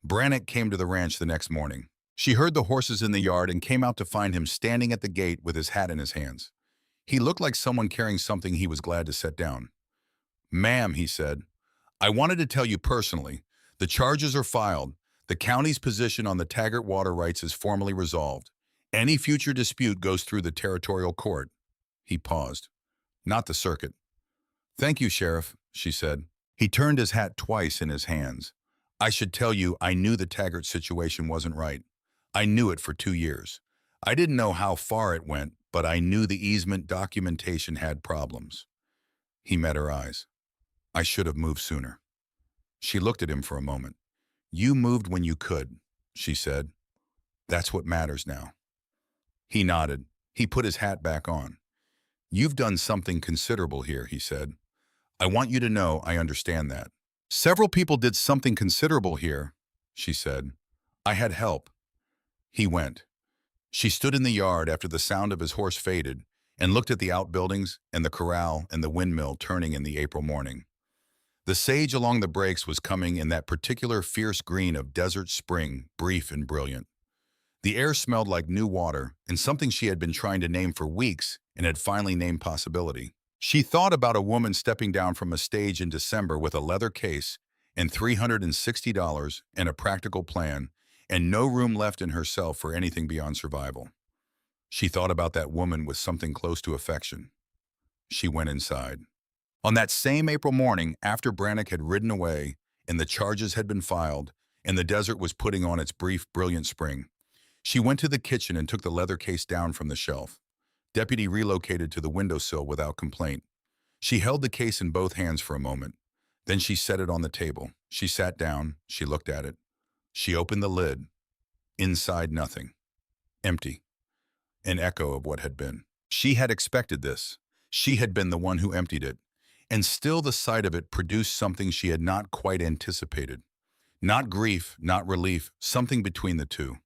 Brannick came to the ranch the next morning. She heard the horses in the yard and came out to find him standing at the gate with his hat in his hands. He looked like someone carrying something he was glad to set down. Ma'am, he said, I wanted to tell you personally, the charges are filed. The county's position on the Taggart water rights is formally resolved. Any future dispute goes through the territorial court. He paused. Not the circuit. Thank you, Sheriff, she said. He turned his hat twice in his hands. I should tell you, I knew the Taggart situation wasn't right. I knew it for 2 years. I didn't know how far it went, but I knew the easement documentation had problems. He met her eyes. I should have moved sooner. She looked at him for a moment. You moved when you could, she said. That's what matters now. He nodded. He put his hat back on. You've done something considerable here, he said. I want you to know I understand that. Several people did something considerable here, she said. I had help. He went. She stood in the yard after the sound of his horse faded and looked at the outbuildings and the corral and the windmill turning in the April morning. The sage along the breaks was coming in that particular fierce green of desert spring, brief and brilliant. The air smelled like new water and something she had been trying to name for weeks and had finally named possibility. She thought about a woman stepping down from a stage in December with a leather case and $360 and a practical plan and no room left in herself for anything beyond survival. She thought about that woman with something close to affection. She went inside. On that same April morning, after Brannick had ridden away and the charges had been filed and the desert was putting on its brief, brilliant spring, she went to the kitchen and took the leather case down from the shelf. Deputy relocated to the windowsill without complaint. She held the case in both hands for a moment. Then she set it on the table. She sat down. She looked at it. She opened the lid. Inside, nothing. Empty. An echo of what had been. She had expected this. She had been the one who emptied it. And still the sight of it produced something she had not quite anticipated. Not grief, not relief, something between the two.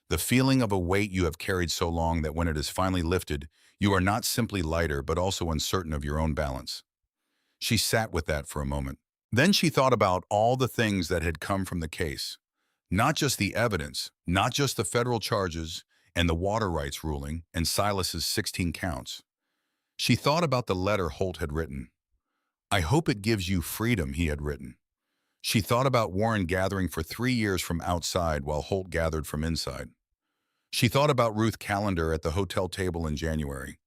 The feeling of a weight you have carried so long that when it is finally lifted, you are not simply lighter but also uncertain of your own balance. She sat with that for a moment. Then she thought about all the things that had come from the case. Not just the evidence, not just the federal charges and the water rights ruling and Silas's 16 counts. She thought about the letter Holt had written. I hope it gives you freedom, he had written. She thought about Warren gathering for 3 years from outside while Holt gathered from inside. She thought about Ruth Callender at the hotel table in January.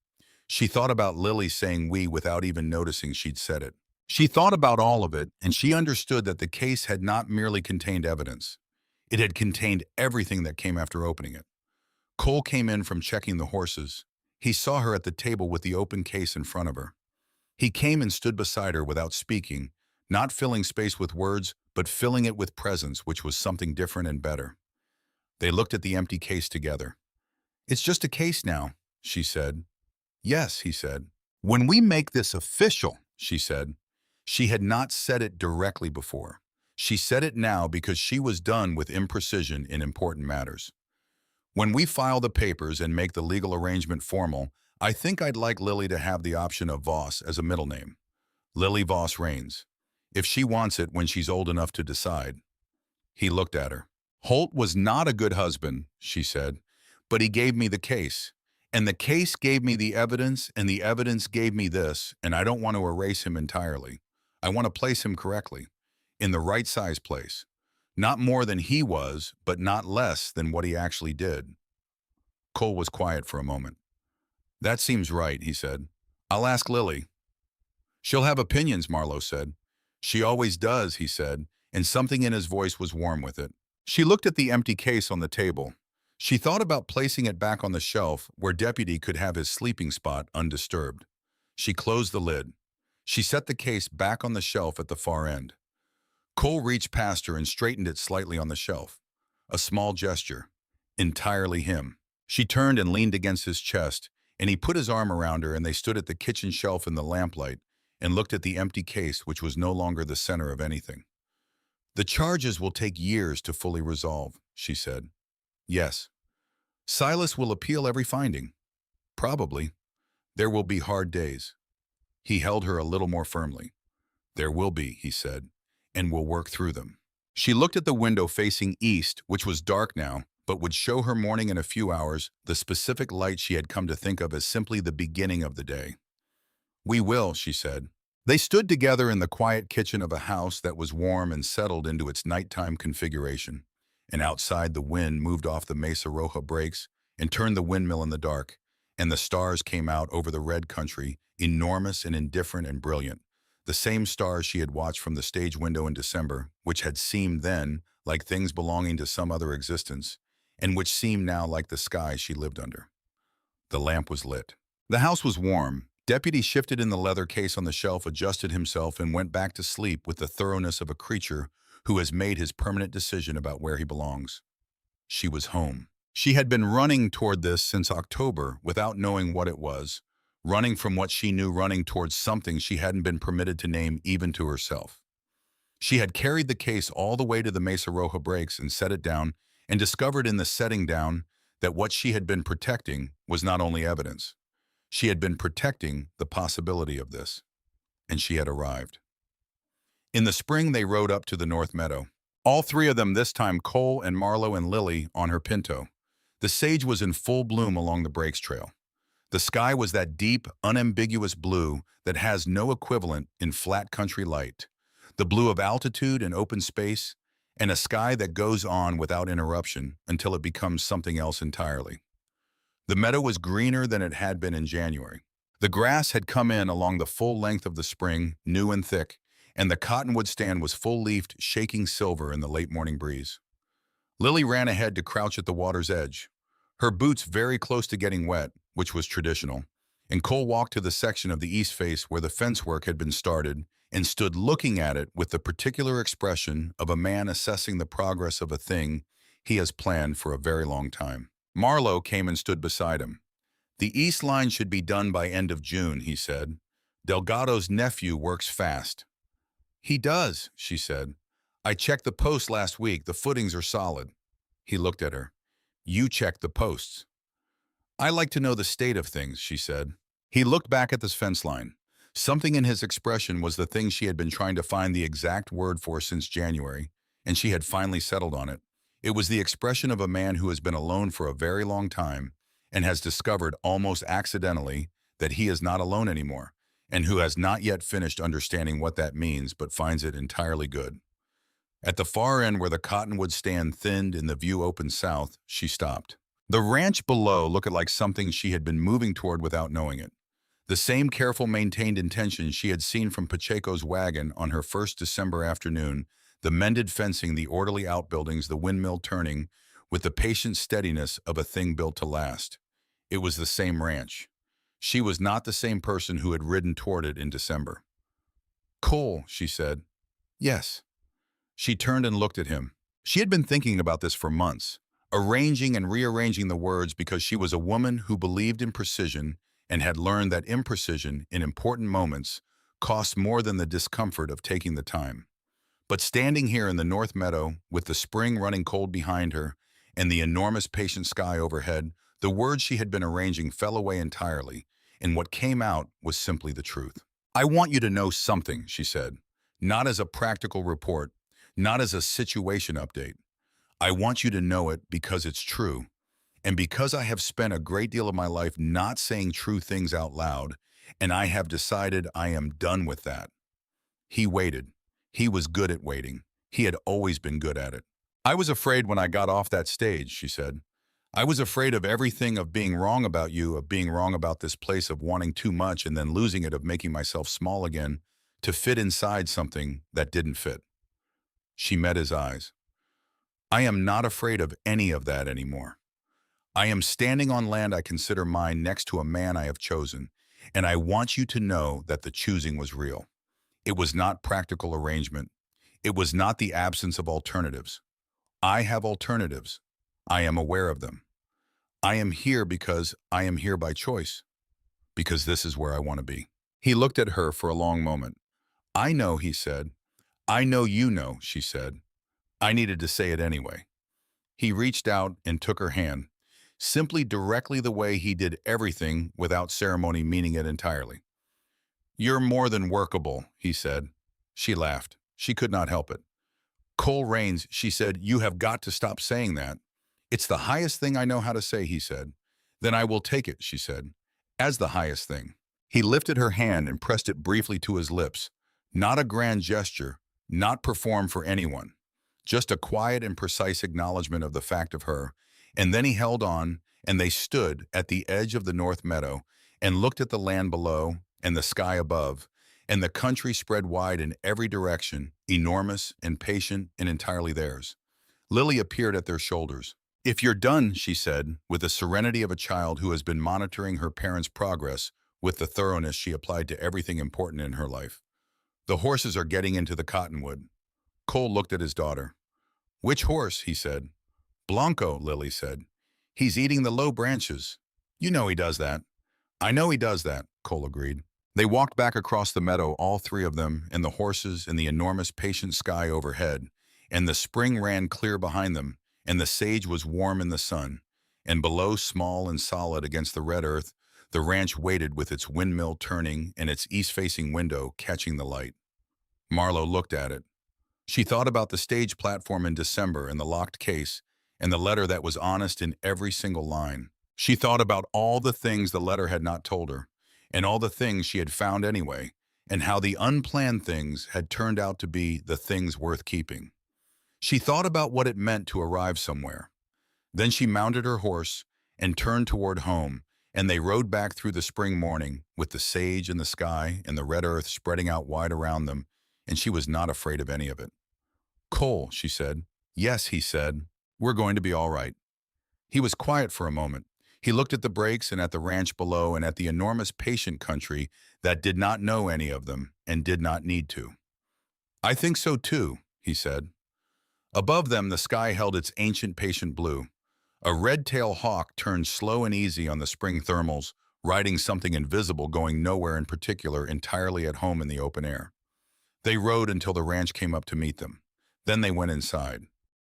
She thought about Lily saying we without even noticing she'd said it. She thought about all of it, and she understood that the case had not merely contained evidence. It had contained everything that came after opening it. Cole came in from checking the horses. He saw her at the table with the open case in front of her. He came and stood beside her without speaking, not filling space with words, but filling it with presence, which was something different and better. They looked at the empty case together. "It's just a case now," she said. "Yes," he said. "When we make this official," she said. She had not said it directly before. She said it now because she was done with imprecision in important matters. "When we file the papers and make the legal arrangement formal, I think I'd like Lily to have the option of Voss as a middle name. Lily Voss Rains. If she wants it when she's old enough to decide." He looked at her. "Holt was not a good husband," she said, "but he gave me the case. And the case gave me the evidence, and the evidence gave me this, and I don't want to erase him entirely. I want to place him correctly, in the right size place. Not more than he was, but not less than what he actually did." Cole was quiet for a moment. "That seems right," he said. "I'll ask Lily." "She'll have opinions," Marlowe said. "She always does," he said, and something in his voice was warm with it. She looked at the empty case on the table. She thought about placing it back on the shelf where Deputy could have his sleeping spot undisturbed. She closed the lid. She set the case back on the shelf at the far end. Cole reached past her and straightened it slightly on the shelf. A small gesture. Entirely him. She turned and leaned against his chest, and he put his arm around her, and they stood at the kitchen shelf in the lamplight and looked at the empty case, which was no longer the center of anything. "The charges will take years to fully resolve," she said. "Yes. Silas will appeal every finding. Probably. There will be hard days." He held her a little more firmly. "There will be," he said, "and we'll work through them." She looked at the window facing east, which was dark now, but would show her morning in a few hours, the specific light she had come to think of as simply the beginning of the day. "We will," she said. They stood together in the quiet kitchen of a house that was warm and settled into its nighttime configuration. And outside, the wind moved off the Mesa Roja breaks and turned the windmill in the dark, and the stars came out over the red country, enormous and indifferent and brilliant. The same stars she had watched from the stage window in December, which had seemed then like things belonging to some other existence, and which seemed now like the sky she lived under. The lamp was lit. The house was warm. Deputy shifted in the leather case on the shelf, adjusted himself, and went back to sleep with the thoroughness of a creature who has made his permanent decision about where he belongs. She was home. She had been running toward this since October without knowing what it was, running from what she knew, running towards something she hadn't been permitted to name even to herself. She had carried the case all the way to the Mesa Roja breaks and set it down, and discovered in the setting down that what she had been protecting was not only evidence. She had been protecting the possibility of this, and she had arrived. In the spring, they rode up to the North Meadow. All three of them, this time Cole and Marlowe and Lily, on her Pinto. The sage was in full bloom along the breaks trail. The sky was that deep, unambiguous blue that has no equivalent in flat country light. The blue of altitude and open space, and a sky that goes on without interruption until it becomes something else entirely. The meadow was greener than it had been in January. The grass had come in along the full length of the spring, new and thick, and the cottonwood stand was full-leafed, shaking silver in the late morning breeze. Lily ran ahead to crouch at the water's edge, her boots very close to getting wet, which was traditional, and Cole walked to the section of the east face where the fence work had been started and stood looking at it with the particular expression of a man assessing the progress of a thing he has planned for a very long time. Marlowe came and stood beside him. "The east line should be done by end of June," he said. "Delgado's nephew works fast." "He does," she said. "I checked the posts last week. The footings are solid." He looked at her. "You checked the posts." "I like to know the state of things," she said. He looked back at this fence line. Something in his expression was the thing she had been trying to find the exact word for since January, and she had finally settled on it. It was the expression of a man who has been alone for a very long time and has discovered almost accidentally that he is not alone anymore, and who has not yet finished understanding what that means but finds it entirely good. At the far end where the cottonwood stand thinned and the view opened south, she stopped. The ranch below looked like something she had been moving toward without knowing it. The same careful, maintained intention she had seen from Pacheco's wagon on her first December afternoon, the mended fencing, the orderly outbuildings, the windmill turning, with the patient steadiness of a thing built to last. It was the same ranch. She was not the same person who had ridden toward it in December. "Cole," she said. "Yes." She turned and looked at him. She had been thinking about this for months, arranging and rearranging the words because she was a woman who believed in precision and had learned that imprecision in important moments costs more than the discomfort of taking the time. But standing here in the North Meadow, with the spring running cold behind her and the enormous patient sky overhead, the words she had been arranging fell away entirely, and what came out was simply the truth. "I want you to know something," she said, "not as a practical report, not as a situation update. I want you to know it because it's true, and because I have spent a great deal of my life not saying true things out loud, and I have decided I am done with that." He waited. He was good at waiting. He had always been good at it. "I was afraid when I got off that stage," she said. "I was afraid of everything, of being wrong about you, of being wrong about this place, of wanting too much and then losing it, of making myself small again to fit inside something that didn't fit." She met his eyes. "I am not afraid of any of that anymore. I am standing on land I consider mine next to a man I have chosen, and I want you to know that the choosing was real. It was not practical arrangement. It was not the absence of alternatives. I have alternatives. I am aware of them. I am here because I am here by choice, because this is where I want to be." He looked at her for a long moment. "I know," he said. "I know you know," she said. I needed to say it anyway. He reached out and took her hand, simply, directly, the way he did everything, without ceremony, meaning it entirely. "You're more than workable," he said. She laughed. She could not help it. "Cole Raines," she said, "you have got to stop saying that." "It's the highest thing I know how to say," he said. "Then I will take it," she said, "as the highest thing." He lifted her hand and pressed it briefly to his lips. Not a grand gesture, not performed for anyone. Just a quiet and precise acknowledgement of the fact of her, and then he held on, and they stood at the edge of the North Meadow and looked at the land below and the sky above, and the country spread wide in every direction, enormous and patient and entirely theirs. Lily appeared at their shoulders. "If you're done," she said, with the serenity of a child who has been monitoring her parents' progress with the thoroughness she applied to everything important in her life. "The horses are getting into the cottonwood." Cole looked at his daughter. "Which horse?" he said. "Blanco," Lily said. "He's eating the low branches." "You know he does that." "I know he does that," Cole agreed. They walked back across the meadow, all three of them, and the horses, and the enormous patient sky overhead, and the spring ran clear behind them, and the sage was warm in the sun, and below, small and solid against the red earth, the ranch waited with its windmill turning and its east-facing window catching the light. Marlowe looked at it. She thought about the stage platform in December and the locked case and the letter that was honest in every single line. She thought about all the things the letter had not told her, and all the things she had found anyway, and how the unplanned things had turned out to be the things worth keeping. She thought about what it meant to arrive somewhere. Then she mounted her horse and turned toward home, and they rode back through the spring morning with the sage in the sky and the red earth spreading out wide around them, and she was not afraid of any of it. "Cole," she said. "Yes," he said. "We're going to be all right." He was quiet for a moment. He looked at the breaks and at the ranch below and at the enormous patient country that did not know any of them and did not need to. "I think so too," he said. Above them, the sky held its ancient patient blue. A red-tailed hawk turned slow and easy on the spring thermals, riding something invisible going nowhere in particular, entirely at home in the open air. They rode until the ranch came up to meet them. Then they went inside.